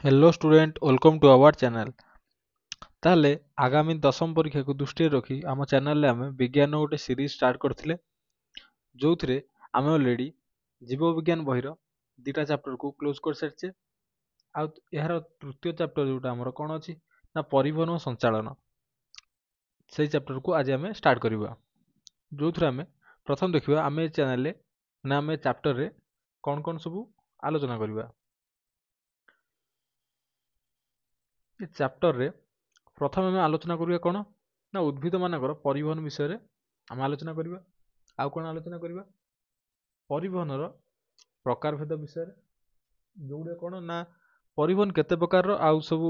Hello student welcome to our channel. ताहले आगामी दशम परीक्षा को दृष्टि रखी आम चैनल आम विज्ञान गोटे सीरीज स्टार्ट करथिले जो थे आम ऑलरेडी जीव विज्ञान बहिर दुटा चैप्टर को क्लोज कर सारिचे। आ यार तृतीय चैप्टर जोटा आमर कौन अच्छी ना परिवहन और संचालन से चैप्टर को आज आम स्टार्ट करवा जो थे आम प्रथम देखा आम चैनल ना आम चैप्टर रे कौन कौन सब आलोचना करवा। ये चैप्टर रे प्रथम आम आलोचना करिया कौन ना उद्भिद मानकर परिवहन विषय रे आम आलोचना करिवा। आउ कौन आलोचना करिवा परिवहन प्रकार भेद विषय रे जोड़े कौन ना परिवहन केते प्रकार आउ सब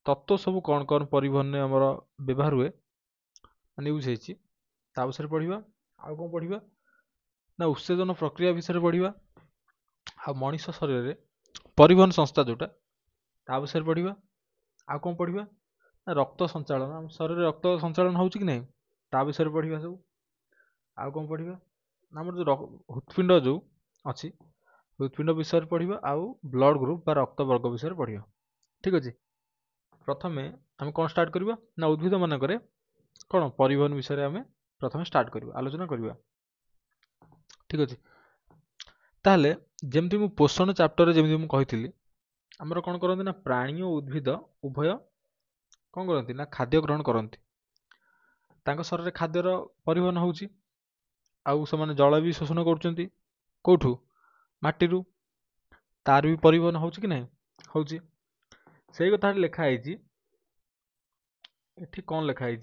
तत्व सब कौन कौन परिवहन में हमर व्यवहार हुए माने यूज हेची ता विषय रे पढ़िवा। आउ कौन पढ़िवा ना उत्सेचन प्रक्रिया विषय रे पढ़िवा। आ मनीष शरीर रे परिवहन संस्था जोटा ता विषय रे पढ़िवा। आउ कौन पढ़िवा ना रक्त संचालन आम शरीर रे रक्त संचालन होउची कि नहीं ता विषय रे पढ़िवा सब। आउ कौन पढ़िवा ना हमर जो हृत्पिंड जो अच्छी हृत्पिंड विषय रे पढ़िवा। आउ ब्लड ग्रुप बा रक्त वर्ग विषय रे पढ़िवा। ठीक अछि प्रथमे आम कौन स्टार्ट करवा ना उद्भिद मानक कौन परिवहन विषय आम प्रथम स्टार्ट करवा आलोचना करवा। ठीक अछि ताहले जेमती मु पोषण चैप्टर जेमती मु कहिथिली हमर कौन करंती ना प्राणी और उद्भिद उभय कौन करंती ना खाद्य ग्रहण करंती तांको शरीर खाद्यर परिवहन होउची। आउ से जल भी शोषण करुँच कौठू माटीरू तार भी परिवहन होउची कि नहीं होउची से कथा लिखाई एठी कौन लिखाई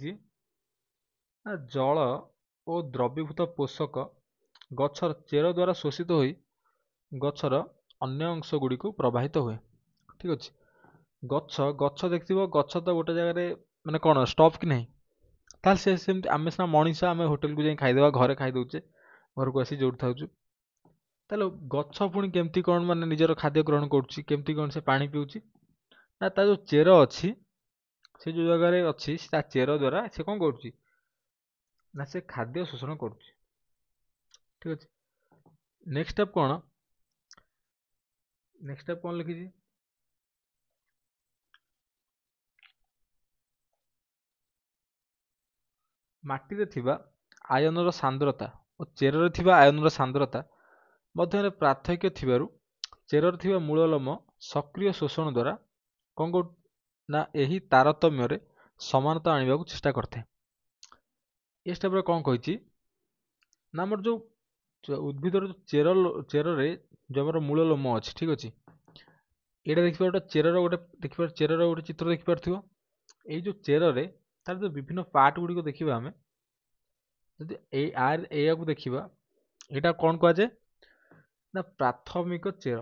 ना जल और द्रवीभूत पोषक गछर चेर द्वारा शोषित होई गछर अन्य अंश गुड़ी को प्रवाहित हुए। ठीक अच्छे गछ गछ देखिथिबो गछ तो गोटे जगह माने कौन स्टॉप कि नहीं ताल से सेमती आमे सिना मनीष आमे होटल को जाई खाइदेबा घरे खाई दउचे घर को आसी जोड़ी थाउछु तालो गछ पुणी केमती कौन माने निजर खाद्य ग्रहण करुच्ची केमती कौन से पानी पिउची ना ता जो चेर अच्छी से जो जगह अच्छी ता चेर द्वारा से कौन करुच्ची ना से खाद्य शोषण करुच्ची। ठीक अच्छे नेक्स्ट स्टेप कौन नेक्स्ट स्टेप कौन लिखी माटी रे थिबा आयन रो सांद्रता और चेर रे थिबा आयन रो सांद्रता मध्य पार्थक्य थिबारु चेर रे थिबा मूललम सक्रिय शोषण द्वारा कौन को ना यही तारतम्य रे समानता आनिबा को चेष्टा करथे। ए स्टेप रे कौन कहिची ना हमर जो उद्भिद रो चेर चेर रे जो हमर मूललम अछि। ठीक अछि एटा देखिबा गोटे चेर रो गोटे देखिबा चेर रो गोटे चित्र देखि पारथिबो एई जो चेर रे तार जो विभिन्न पार्ट गुडी को देखिबा हमें जदि ए आर ए को देखिबा एटा कौन कह जाए ना प्राथमिक चेर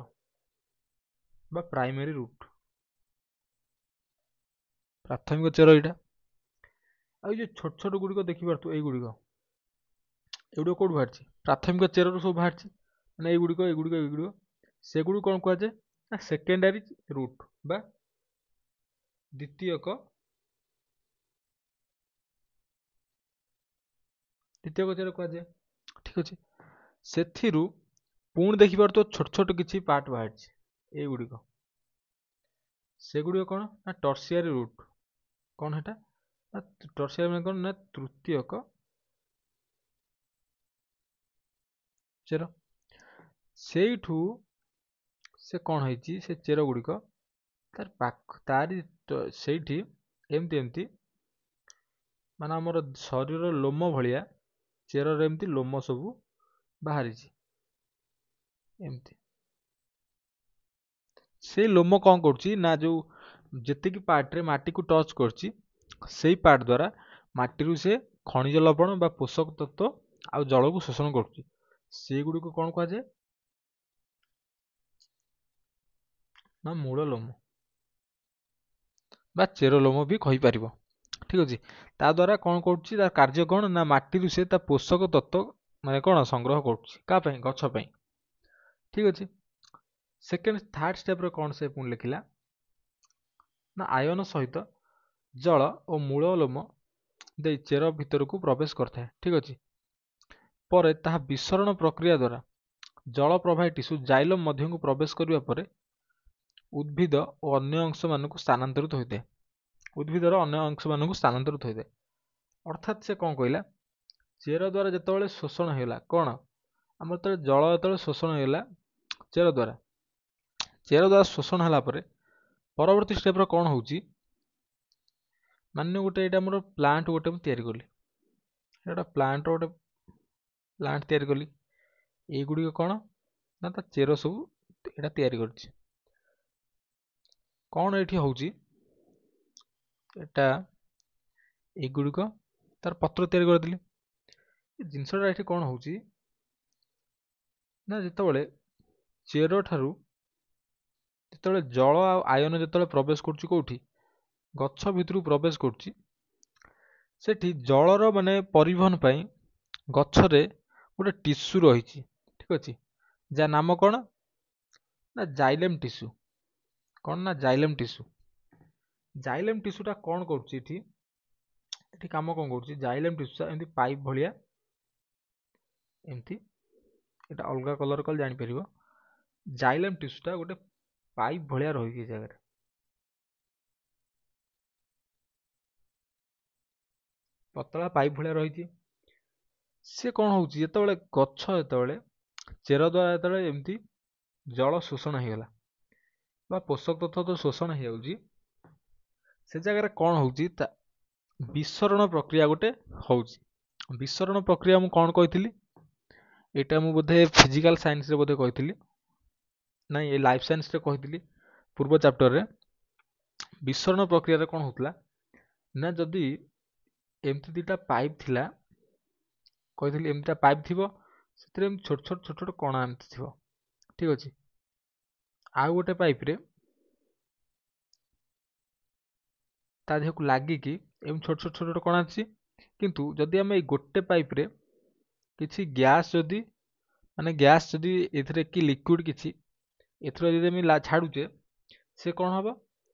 बा प्राइमरी रूट प्राथमिक चेर एटा आ जो छोट छोट गुडी को देखि पारथु एई गुडी को एडो कोड बाहरची प्राथमिक चेर रो सब बाहरची माने एई गुडी को से गुडी कौन कह जाए ना सेकेंडरी रूट बा द्वितीयक चेर कह जाए। ठीक अच्छे सेथिरु पुणी देखि पारतो छोट छोट किछि पार्ट बाहरची एई गुडी को से गुडी कौन ना टर्शियरी रूट कौन हेटा ना टर्शियरी माने कौन ना तृतीयक चेर सेठू से कौन है से चेर गुड़िक तार पाख तारी सेठी एमती एमती माने हमर शरीर लोम भलिया चेर एमती लोम सब बाहरी एमती से लोम कौन करुच्ची ना जो जेतिकी पार्ट रे माटी को टच करची सेई पार्ट द्वारा माटी से खनिज लवण बा पोषक तत्व आउ जल को शोषण करुच्ची से गुडी को कौन कह जाए ना मूल लोम बा चेर लोम भी कहि परिबो। ठीक अछि ता द्वारा कौन करुच्ची तार कार्य कौन ना माटी से ता पोषक तत्व माने कौन संग्रह करुच्ची का पई गछ पई। ठीक अछि सेकेंड थर्ड स्टेप रे कौन से पुन लिखिला ना आयन सहित जल और मूल लोम दे चेर भीतर को प्रवेश करता है। ठीक अछि परे ताहा विसरण प्रक्रिया द्वारा जल प्रवाही टिश्यू जाइलम मध्य को प्रवेश करिवा परे ଉଦ୍ଭିଦ ଓ ଅନ୍ୟ ଅଂଶମାନଙ୍କୁ ସ୍ଥାନାନ୍ତରିତ ହୋଇଥାଏ। ଉଦ୍ଭିଦର ଅନ୍ୟ ଅଂଶମାନଙ୍କୁ ସ୍ଥାନାନ୍ତରିତ ହୋଇଥାଏ। ଅର୍ଥାତ୍ ସେ କ'ଣ କହିଲା, ଚେର ଦ୍ୱାରା ଯେତେବେଳେ ଶୋଷଣ ହେଇଗଲା, କ'ଣ ଆମର ଯେତେବେଳେ ଜଳ ଯେତେବେଳେ ଶୋଷଣ ହେଇଗଲା ଚେର ଦ୍ୱାରା ଶୋଷଣ ହେଲା ପରେ ପରବର୍ତ୍ତୀ ଷ୍ଟେପ୍ର କ'ଣ ହେଉଛି, ମାନ୍ୟ ଗୋଟେ ଏଇଟା ଆମର ପ୍ଲାଣ୍ଟ ଗୋଟେ ମୁଁ ତିଆରି କଲି, ଏଇଟା ପ୍ଲାଣ୍ଟର ଗୋଟେ ପ୍ଲାଣ୍ଟ ତିଆରି କଲି। এইଗୁଡ଼ିକ କ'ଣ ନା ତା ଚେର ସବୁ ଏଇଟା ତିଆରି କରିଛି। କ'ଣ ଏଠି ହେଉଛି, ଏଟା এইଗୁଡ଼ିକ ତାର ପତ୍ର ତିଆରି କରିଦେଲି। ଏ ଜିନିଷଟା ଏଠି କ'ଣ ହେଉଛି ନା ଯେତେବେଳେ ଚେର ଠାରୁ ଯେତେବେଳେ ଜଳ ଆଉ ଆୟନ ଯେତେବେଳେ ପ୍ରବେଶ କରୁଛି କେଉଁଠି, ଗଛ ଭିତରକୁ ପ୍ରବେଶ କରୁଛି, ସେଠି ଜଳର ମାନେ ପରିବହନ ପାଇଁ ଗଛରେ ଗୋଟେ ଟିସ୍ୟୁ ରହିଛି, ଠିକ ଅଛି, ଯାହା ନାମ କ'ଣ ନା ଜାଇଲେମ୍ ଟିସ୍ୟୁ। କ'ଣ ନା ଜାଇଲେମ୍ ଟିସ୍ୟୁ। ଜାଇଲେମ୍ ଟିସ୍ୟୁଟା କ'ଣ କରୁଛି ଏଠି, ଏଠି କାମ କ'ଣ କରୁଛି, ଜାଇଲେମ୍ ଟିସ୍ୟୁଟା ଏମିତି ପାଇପ୍ ଭଳିଆ, ଏମିତି ଏଇଟା ଅଲଗା କଲର କଲେ ଜାଣିପାରିବ। ଜାଇଲେମ୍ ଟିସ୍ୟୁଟା ଗୋଟେ ପାଇପ୍ ଭଳିଆ ରହିଛି ଏ ଜାଗାରେ, ପତଳା ପାଇପ୍ ଭଳିଆ ରହିଛି। ସେ କ'ଣ ହେଉଛି, ଯେତେବେଳେ ଗଛ ଯେତେବେଳେ ଚେର ଦ୍ୱାରା ଯେତେବେଳେ ଏମିତି ଜଳ ଶୋଷଣ ହେଇଗଲା ବା ପୋଷକ ତତ୍ତ୍ୱ ତ ଶୋଷଣ ହେଇଯାଉଛି, ସେ ଜାଗାରେ କ'ଣ ହେଉଛି, ତା ବିସରଣ ପ୍ରକ୍ରିୟା ଗୋଟେ ହେଉଛି। ବିସରଣ ପ୍ରକ୍ରିୟା ମୁଁ କ'ଣ କହିଥିଲି, ଏଇଟା ମୁଁ ବୋଧେ ଫିଜିକାଲ ସାଇନ୍ସରେ ବୋଧେ କହିଥିଲି, ନାଇଁ ଏ ଲାଇଫ ସାଇନ୍ସରେ କହିଥିଲି ପୂର୍ବ ଚାପ୍ଟରରେ। ବିସରଣ ପ୍ରକ୍ରିୟାରେ କ'ଣ ହେଉଥିଲା ନା, ଯଦି ଏମିତି ଦୁଇଟା ପାଇପ୍ ଥିଲା, କହିଥିଲି ଏମିତିଟା ପାଇପ୍ ଥିବ, ସେଥିରେ ଏମିତି ଛୋଟ ଛୋଟ କଣା ଏମିତି ଥିବ, ଠିକ ଅଛି। ଆଉ ଗୋଟେ ପାଇପ୍ରେ ତା ଦେହକୁ ଲାଗିକି ଏମିତି ଛୋଟ ଛୋଟ କଣା ଅଛି। କିନ୍ତୁ ଯଦି ଆମେ ଏଇ ଗୋଟେ ପାଇପ୍ରେ କିଛି ଗ୍ୟାସ୍ ଯଦି ଏଥିରେ କି ଲିକ୍ୱିଡ କିଛି ଏଥିରେ ଯଦି ଆମେ ଛାଡ଼ୁଛେ, ସେ କ'ଣ ହେବ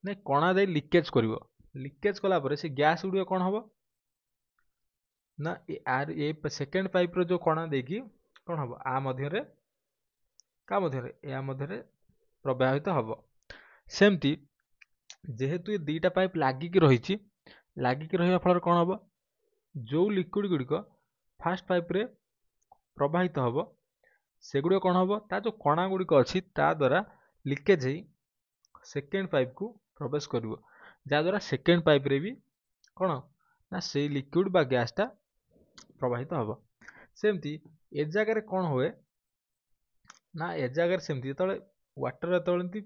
ନା କଣା ଦେଇ ଲିକେଜ୍ କରିବ। ଲିକେଜ୍ କଲା ପରେ ସେ ଗ୍ୟାସ୍ ଗୁଡ଼ିକ କ'ଣ ହେବ ନା ଏ ସେକେଣ୍ଡ ପାଇପ୍ର ଯେଉଁ କଣା ଦେଇକି କ'ଣ ହେବ, ଆ ମଧ୍ୟରେ ଏହା ମଧ୍ୟରେ ପ୍ରବାହିତ ହେବ। ସେମିତି ଯେହେତୁ ଏ ଦୁଇଟା ପାଇପ୍ ଲାଗିକି ରହିଛି, ଲାଗିକି ରହିବା ଫଳରେ କ'ଣ ହେବ, ଯେଉଁ ଲିକ୍ୱିଡ ଗୁଡ଼ିକ ଫାର୍ଷ୍ଟ ପାଇପ୍ରେ ପ୍ରବାହିତ ହେବ, ସେଗୁଡ଼ିକ କ'ଣ ହେବ, ତା ଯେଉଁ କଣା ଗୁଡ଼ିକ ଅଛି ତା ଦ୍ୱାରା ଲିକେଜ୍ ହେଇ ସେକେଣ୍ଡ ପାଇପ୍କୁ ପ୍ରବେଶ କରିବ, ଯାହାଦ୍ୱାରା ସେକେଣ୍ଡ ପାଇପ୍ରେ ବି କ'ଣ ନା ସେଇ ଲିକ୍ୱିଡ ବା ଗ୍ୟାସ୍ଟା ପ୍ରବାହିତ ହେବ। ସେମିତି ଏ ଜାଗାରେ କ'ଣ ହୁଏ ନା, ଏ ଜାଗାରେ ସେମିତି ଯେତେବେଳେ ୱାଟର ଯେତେବେଳେ ଏମିତି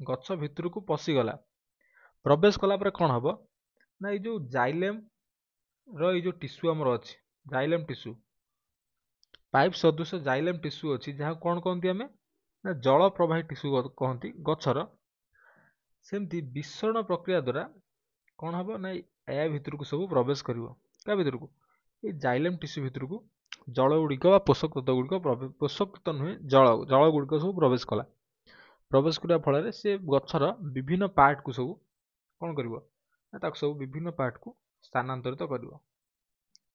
ଗଛ ଭିତରକୁ ପଶିଗଲା, ପ୍ରବେଶ କଲା ପରେ କ'ଣ ହେବ ନା, ଏଇ ଯେଉଁ ଜାଇଲେମ୍ର ଏଇ ଯେଉଁ ଟିସ୍ୟୁ ଆମର ଅଛି, ଜାଇଲେମ୍ ଟିସ୍ୟୁ, ପାଇପ୍ ସଦୃଶ ଜାଇଲେମ୍ ଟିସ୍ୟୁ ଅଛି, ଯାହାକୁ କ'ଣ କହନ୍ତି ଆମେ ନା ଜଳ ପ୍ରବାହୀ ଟିସ୍ୟୁ କହନ୍ତି ଗଛର। ସେମିତି ବିସରଣ ପ୍ରକ୍ରିୟା ଦ୍ୱାରା କ'ଣ ହେବ ନା, ଏହା ଭିତରକୁ ସବୁ ପ୍ରବେଶ କରିବ। ତା ଭିତରକୁ ଏଇ ଜାଇଲେମ୍ ଟିସ୍ୟୁ ଭିତରକୁ ଜଳ ଗୁଡ଼ିକ ବା ପୋଷକ ତତ୍ତ୍ୱ ଗୁଡ଼ିକ, ପୋଷକ ତତ୍ତ୍ୱ ନୁହେଁ, ଜଳ ଗୁଡ଼ିକ ସବୁ ପ୍ରବେଶ କଲା। ପ୍ରବେଶ କରିବା ଫଳରେ ସେ ଗଛର ବିଭିନ୍ନ ପାର୍ଟକୁ ସବୁ କ'ଣ କରିବ ନା, ତାକୁ ସବୁ ବିଭିନ୍ନ ପାର୍ଟକୁ ସ୍ଥାନାନ୍ତରିତ କରିବ,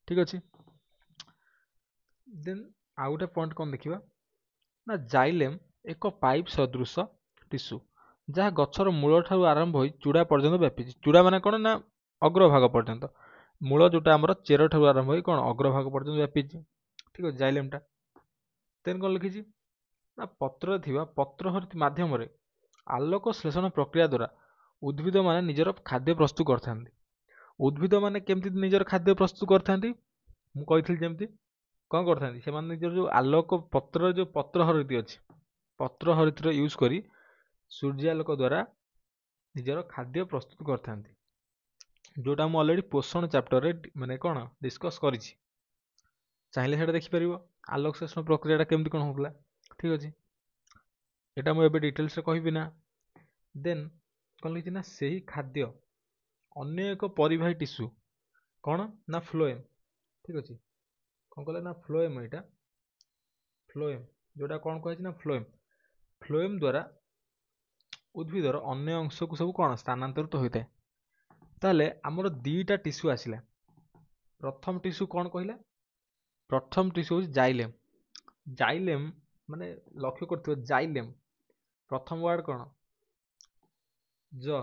ଠିକ ଅଛି। ଦେନ୍ ଆଉ ଗୋଟେ ପଏଣ୍ଟ କ'ଣ ଦେଖିବା ନା, ଜାଇଲେମ୍ ଏକ ପାଇପ୍ ସଦୃଶ ଟିସ୍ୟୁ, ଯାହା ଗଛର ମୂଳ ଠାରୁ ଆରମ୍ଭ ହୋଇ ଚୂଡ଼ା ପର୍ଯ୍ୟନ୍ତ ବ୍ୟାପିଛି। ଚୂଡ଼ା ମାନେ କ'ଣ ନା ଅଗ୍ରଭାଗ ପର୍ଯ୍ୟନ୍ତ, ମୂଳ ଯେଉଁଟା ଆମର ଚେର ଠାରୁ ଆରମ୍ଭ ହୋଇ କ'ଣ ଅଗ୍ରଭାଗ ପର୍ଯ୍ୟନ୍ତ ବ୍ୟାପିଛି, ଠିକ ଅଛି ଜାଇଲେମ୍ଟା। ଦେନ୍ କ'ଣ ଲେଖିଛି ନା, ପତ୍ରରେ ଥିବା ପତ୍ରହରିତ ମାଧ୍ୟମରେ ଆଲୋକ ଶ୍ଳେଷଣ ପ୍ରକ୍ରିୟା ଦ୍ୱାରା ଉଦ୍ଭିଦମାନେ ନିଜର ଖାଦ୍ୟ ପ୍ରସ୍ତୁତ କରିଥାନ୍ତି। ଉଦ୍ଭିଦମାନେ କେମିତି ନିଜର ଖାଦ୍ୟ ପ୍ରସ୍ତୁତ କରିଥାନ୍ତି, ମୁଁ କହିଥିଲି ଯେମିତି କ'ଣ କରିଥାନ୍ତି, ସେମାନେ ନିଜର ଯେଉଁ ଆଲୋକ ପତ୍ରର ଯେଉଁ ପତ୍ରହରିତ ଅଛି, ପତ୍ରହରିତର ୟୁଜ୍ କରି ସୂର୍ଯ୍ୟାଲୋକ ଦ୍ୱାରା ନିଜର ଖାଦ୍ୟ ପ୍ରସ୍ତୁତ କରିଥାନ୍ତି, ଯେଉଁଟା ମୁଁ ଅଲରେଡ଼ି ପୋଷଣ ଚାପ୍ଟରରେ ମାନେ କ'ଣ ଡିସ୍କସ୍ କରିଛି। ଚାହିଁଲେ ସେଇଟା ଦେଖିପାରିବ, ଆଲୋକ ଶ୍ଳେଷଣ ପ୍ରକ୍ରିୟାଟା କେମିତି କ'ଣ ହେଉଥିଲା, ଠିକ ଅଛି। ଏଇଟା ମୁଁ ଏବେ ଡିଟେଲ୍ସରେ କହିବି ନା। ଦେନ୍ କ'ଣ ଲେଖିଛି ନା, ସେହି ଖାଦ୍ୟ ଅନ୍ୟ ଏକ ପରିବାହୀ ଟିସ୍ୟୁ କ'ଣ ନା ଫ୍ଲୋଏମ୍, ଠିକ ଅଛି। କ'ଣ କହିଲେ ନା ଫ୍ଲୋଏମ୍, ଏଇଟା ଫ୍ଲୋଏମ୍ ଯେଉଁଟା କ'ଣ କୁହାଯାଇଛି ନା ଫ୍ଲୋଏମ୍ ଦ୍ୱାରା ଉଦ୍ଭିଦର ଅନ୍ୟ ଅଂଶକୁ ସବୁ କ'ଣ ସ୍ଥାନାନ୍ତରିତ ହୋଇଥାଏ। ତାହେଲେ ଆମର ଦୁଇଟା ଟିସ୍ୟୁ ଆସିଲା। ପ୍ରଥମ ଟିସ୍ୟୁ କ'ଣ କହିଲା, ପ୍ରଥମ ଟିସ୍ୟୁ ହେଉଛି ଜାଇଲେମ୍। ଜାଇଲେମ୍ ମାନେ ଲକ୍ଷ୍ୟ କରିଥିବ, ଜାଇଲେମ୍ ପ୍ରଥମ ୱାର୍ଡ କ'ଣ ଜ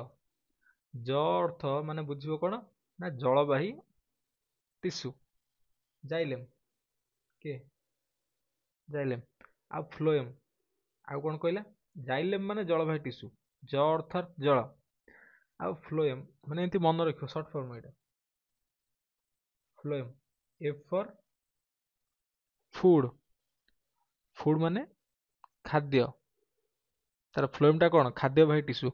ଜ ଅର୍ଥ ମାନେ ବୁଝିବ କଣ ନା ଜଳବାହୀ ଟିସୁ। ଜାଇଲେମ୍ କିଏ ଜାଇଲେମ୍ ଆଉ ଫ୍ଲୋଏମ୍ ଆଉ କଣ କହିଲା ଜାଇଲେମ୍ ମାନେ ଜଳବାହୀ ଟିସୁ ଜ ଅର୍ଥାତ୍ ଜଳ ଆଉ ଫ୍ଲୋଏମ୍ ମାନେ ଏମିତି ମନେ ରଖିବ ସର୍ଟ ଫର୍ମ ଏଇଟା phloem F for food food ମାନେ ଖାଦ୍ୟ ତାର ଫ୍ଲୋଏମ୍ ଟା କଣ ଖାଦ୍ୟବାହୀ ଟିସୁ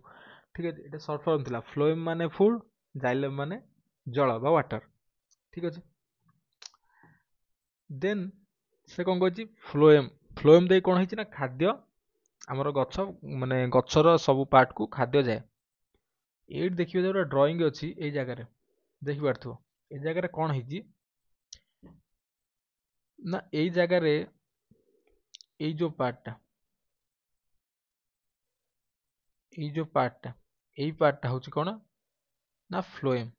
ଠିକ ଅଛି ଏଟା ସର୍ଟ ଫର୍ମ ଥିଲା ଫ୍ଲୋଏମ୍ ମାନେ ଫୁଡ୍ ଜାଇଲେମ୍ ମାନେ ଜଳ ବା ୱାଟର ଠିକ ଅଛି ଦେନ୍ ସେ କଣ କହିଛି ଫ୍ଲୋଏମ୍ ଫ୍ଲୋଏମ୍ ଦେଇ କଣ ହେଇଛି ନା ଖାଦ୍ୟ ଆମର ଗଛ ମାନେ ଗଛର ସବୁ ପାର୍ଟ କୁ ଖାଦ୍ୟ ଯାଏ ଏଇଠି ଦେଖିବେ ଯୋଉଟା ଡ୍ରଇଂ ଅଛି ଏଇ ଜାଗାରେ ଦେଖିପାରୁଥିବ ଏଇ ଜାଗାରେ କଣ ହେଇଛି ନା ଏଇ ଜାଗାରେ ଏଇ ଯୋଉ ପାର୍ଟଟା ଏଇ ପାର୍ଟଟା ହଉଛି କଣ ନା ଫ୍ଲୋଏମ୍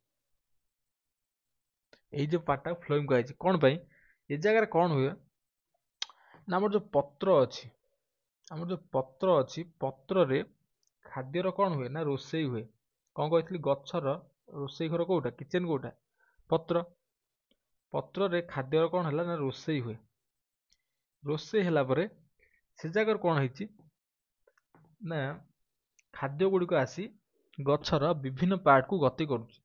ଏଇ ଯୋଉ ପାର୍ଟଟା ଫ୍ଲୋଏମ୍ କୁହାଯାଇଛି କଣ ପାଇଁ ଏ ଜାଗାରେ କଣ ହୁଏ ନା ଆମର ଯୋଉ ପତ୍ର ଅଛି ପତ୍ରରେ ଖାଦ୍ୟର କଣ ହୁଏ ନା ରୋଷେଇ ହୁଏ କଣ କହିଥିଲି ଗଛର ରୋଷେଇ ଘର କୋଉଟା କିଚେନ କୋଉଟା ପତ୍ର ପତ୍ରରେ ଖାଦ୍ୟର କଣ ହେଲା ନା ରୋଷେଇ ହୁଏ ରୋଷେଇ ହେଲା ପରେ ସେ ଜାଗାରେ କଣ ହେଇଛି ନା ଖାଦ୍ୟ ଗୁଡ଼ିକ ଆସି ଗଛର ବିଭିନ୍ନ ପାର୍ଟକୁ ଗତି କରୁଛି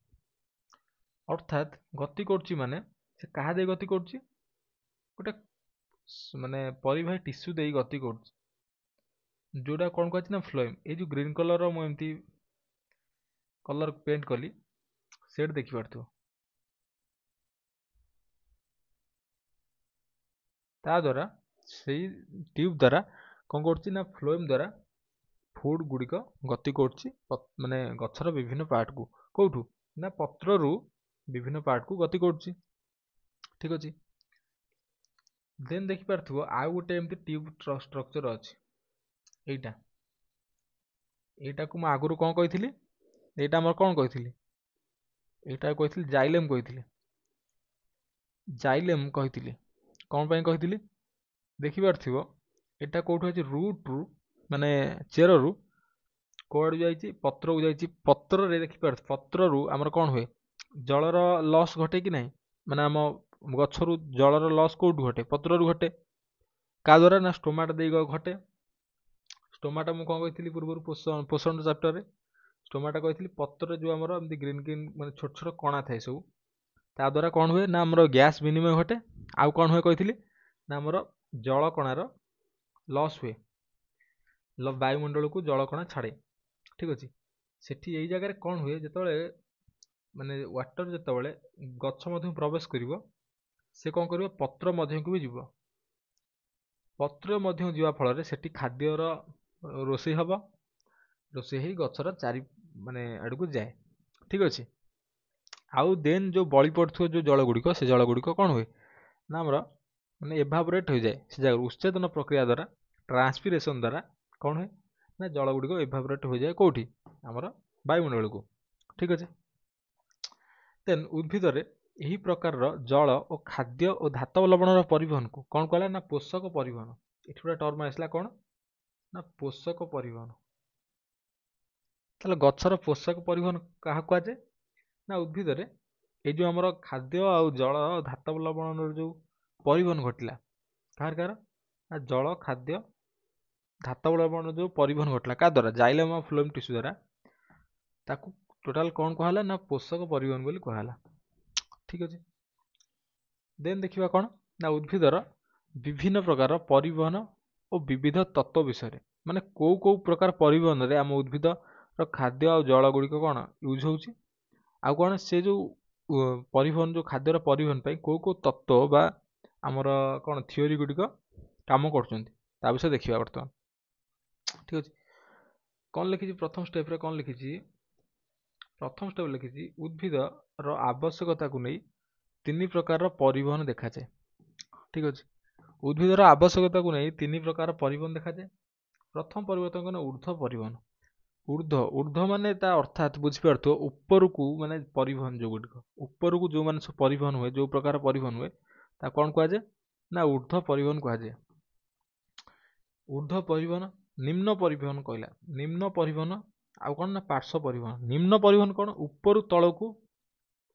ଅର୍ଥାତ୍ ଗତି କରୁଛି ମାନେ ସେ କାହା ଦେଇ ଗତି କରୁଛି ଗୋଟେ ମାନେ ପରିବାହୀ ଟିସୁ ଦେଇ ଗତି କରୁଛି ଯୋଉଟା କଣ କୁହାଯାଇଛି ନା ଫ୍ଲୋଏମ୍ ଏଇ ଯୋଉ ଗ୍ରୀନ କଲର ମୁଁ ଏମିତି କଲର ପେଣ୍ଟ କଲି ସେଇଠି ଦେଖିପାରୁଥିବ ତା ଦ୍ୱାରା ସେଇ ଟ୍ୟୁବ ଦ୍ୱାରା କଣ କରୁଛି ନା ଫ୍ଲୋଏମ୍ ଦ୍ୱାରା ଫୁଡ୍ ଗୁଡ଼ିକ ଗତି କରୁଛି ମାନେ ଗଛର ବିଭିନ୍ନ ପାର୍ଟକୁ କୋଉଠୁ ନା ପତ୍ରରୁ ବିଭିନ୍ନ ପାର୍ଟକୁ ଗତି କରୁଛି ଠିକ ଅଛି ଦେନ୍ ଦେଖିପାରୁଥିବ ଆଉ ଗୋଟେ ଏମିତି ଟ୍ୟୁବ ଷ୍ଟ୍ରକ୍ଚର ଅଛି ଏଇଟା ଏଇଟାକୁ ମୁଁ ଆଗରୁ କଣ କହିଥିଲି ଏଇଟା ଆମର କଣ କହିଥିଲି ଏଇଟା କହିଥିଲି ଜାଇଲେମ୍ କହିଥିଲି କଣ ପାଇଁ କହିଥିଲି ଦେଖିପାରୁଥିବ ଏଇଟା କୋଉଠୁ ଅଛି ରୁଟ୍ ରୁ ମାନେ ଚେରରୁ କୁଆଡୁ ଯାଇଛି ପତ୍ରକୁ ଯାଇଛି ପତ୍ରରେ ଦେଖିପାରୁଥିବ ପତ୍ରରୁ ଆମର କଣ ହୁଏ ଜଳର ଲସ୍ ଘଟେ କି ନାହିଁ ମାନେ ଆମ ଗଛରୁ ଜଳର ଲସ୍ କୋଉଠୁ ଘଟେ ପତ୍ରରୁ ଘଟେ କା ଦ୍ୱାରା ନା ଷ୍ଟୋମାଟୋ ଦେଇ ଘଟେ ଷ୍ଟୋମାଟୋ ମୁଁ କଣ କହିଥିଲି ପୂର୍ବରୁ ପୋଷଣ ଚାପ୍ଟରରେ ଷ୍ଟୋମାଟୋ କହିଥିଲି ପତ୍ରରେ ଯୋଉ ଆମର ଏମିତି ଗ୍ରୀନ ଗ୍ରୀନ ମାନେ ଛୋଟ ଛୋଟ କଣା ଥାଏ ସବୁ ତା ଦ୍ୱାରା କଣ ହୁଏ ନା ଆମର ଗ୍ୟାସ୍ ବିନିମୟ ଘଟେ ଆଉ କଣ ହୁଏ କହିଥିଲି ନା ଆମର ଜଳ କଣାର ଲସ୍ ହୁଏ ବାୟୁମଣ୍ଡଳକୁ ଜଳ କଣା ଛାଡେ ଠିକ ଅଛି ସେଠି ଏଇ ଜାଗାରେ କଣ ହୁଏ ଯେତେବେଳେ ମାନେ ୱାଟର ଯେତେବେଳେ ଗଛ ମଧ୍ୟ ପ୍ରବେଶ କରିବ ସେ କଣ କରିବ ପତ୍ର ମଧ୍ୟକୁ ବି ଯିବ ପତ୍ର ମଧ୍ୟ ଯିବା ଫଳରେ ସେଠି ଖାଦ୍ୟର ରୋଷେଇ ହବ ରୋଷେଇ ହେଇ ଗଛର ଚାରି ମାନେ ଆଡକୁ ଯାଏ ଠିକ ଅଛି ଆଉ ଦେନ୍ ଯୋଉ ବଳି ପଡୁଥିବା ଯୋଉ ଜଳ ଗୁଡିକ ସେ ଜଳ ଗୁଡିକ କଣ ହୁଏ ନା ଆମର ମାନେ ଏଭାବୋରେଟ୍ ହୋଇଯାଏ ସେ ଜାଗାରୁ ଉଚ୍ଛେଦନ ପ୍ରକ୍ରିୟା ଦ୍ୱାରା ଟ୍ରାନ୍ସପିରେସନ ଦ୍ୱାରା କଣ ହୁଏ ନା ଜଳ ଗୁଡିକ ଏଭାବୋରେଟ୍ ହୋଇଯାଏ କୋଉଠି ଆମର ବାୟୁମଣ୍ଡଳକୁ ଠିକ ଅଛି ଦେନ୍ ଉଦ୍ଭିଦରେ ଏହି ପ୍ରକାରର ଜଳ ଓ ଖାଦ୍ୟ ଓ ଧାତବ ଲବଣର ପରିବହନକୁ କଣ କହିଲା ନା ପୋଷକ ପରିବହନ ଏଠି ଗୋଟେ ଟର୍ମ ଆସିଲା କଣ ନା ପୋଷକ ପରିବହନ ତାହେଲେ ଗଛର ପୋଷକ ପରିବହନ କାହାକୁ କୁହାଯାଏ ନା ଉଦ୍ଭିଦରେ ଏଇ ଯୋଉ ଆମର ଖାଦ୍ୟ ଆଉ ଜଳ ଧାତବ ଲବଣର ଯୋଉ ପରିବହନ ଘଟିଲା କାହାର ନା ଜଳ ଖାଦ୍ୟ ଧାତବ ଲବଣ ଯୋଉ ପରିବହନ ଘଟିଲା କାହା ଦ୍ୱାରା ଜାଇଲେମ୍ ଆଉ ଫ୍ଲୋଏମ୍ ଟିସ୍ୟୁ ଦ୍ୱାରା ତାକୁ ଟୋଟାଲ କଣ କୁହାହେଲା ନା ପୋଷକ ପରିବହନ ବୋଲି କୁହାହେଲା ଠିକ ଅଛି ଦେନ୍ ଦେଖିବା କଣ ନା ଉଦ୍ଭିଦର ବିଭିନ୍ନ ପ୍ରକାର ପରିବହନ ଓ ବିବିଧ ତତ୍ତ୍ୱ ବିଷୟରେ ମାନେ କୋଉ କୋଉ ପ୍ରକାର ପରିବହନରେ ଆମ ଉଦ୍ଭିଦର ଖାଦ୍ୟ ଆଉ ଜଳ ଗୁଡିକ କଣ ୟୁଜ ହଉଛି ଆଉ କଣ ସେ ଯୋଉ ପରିବହନ ଯୋଉ ଖାଦ୍ୟର ପରିବହନ ପାଇଁ କୋଉ କୋଉ ତତ୍ତ୍ୱ ବା ଆମର କଣ ଥିଓରି ଗୁଡିକ କାମ କରୁଛନ୍ତି ତା ବିଷୟରେ ଦେଖିବା ବର୍ତ୍ତମାନ ଠିକ ଅଛି କଣ ଲେଖିଛି ପ୍ରଥମ ଷ୍ଟେପରେ କଣ ଲେଖିଛି ପ୍ରଥମ ଷ୍ଟେପ ଲେଖିଛି ଉଦ୍ଭିଦର ଆବଶ୍ୟକତାକୁ ନେଇ ତିନି ପ୍ରକାରର ପରିବହନ ଦେଖାଯାଏ ଠିକ ଅଛି ଉଦ୍ଭିଦର ଆବଶ୍ୟକତାକୁ ନେଇ ତିନି ପ୍ରକାର ପରିବହନ ଦେଖାଯାଏ ପ୍ରଥମ ପରିବର୍ତ୍ତନ କଣ ଉର୍ଦ୍ଧ୍ୱ ପରିବହନ ଉର୍ଦ୍ଧ୍ୱ ମାନେ ତା ଅର୍ଥାତ୍ ବୁଝିପାରୁଥିବ ଉପରକୁ ମାନେ ପରିବହନ ଯୋଉଗୁଡ଼ିକ ଉପରକୁ ଯୋଉମାନେ ସବୁ ପରିବହନ ହୁଏ ଯୋଉ ପ୍ରକାର ପରିବହନ ହୁଏ ତାକୁ କଣ କୁହାଯାଏ ନା ଉର୍ଦ୍ଧ୍ୱ ପରିବହନ କୁହାଯାଏ ଉର୍ଦ୍ଧ୍ୱ ପରିବହନ ନିମ୍ନ ପରିବହନ କହିଲା ନିମ୍ନ ପରିବହନ ଆଉ କ'ଣ ନା ପାର୍ଶ୍ୱ ପରିବହନ। ନିମ୍ନ ପରିବହନ କ'ଣ, ଉପରୁ ତଳକୁ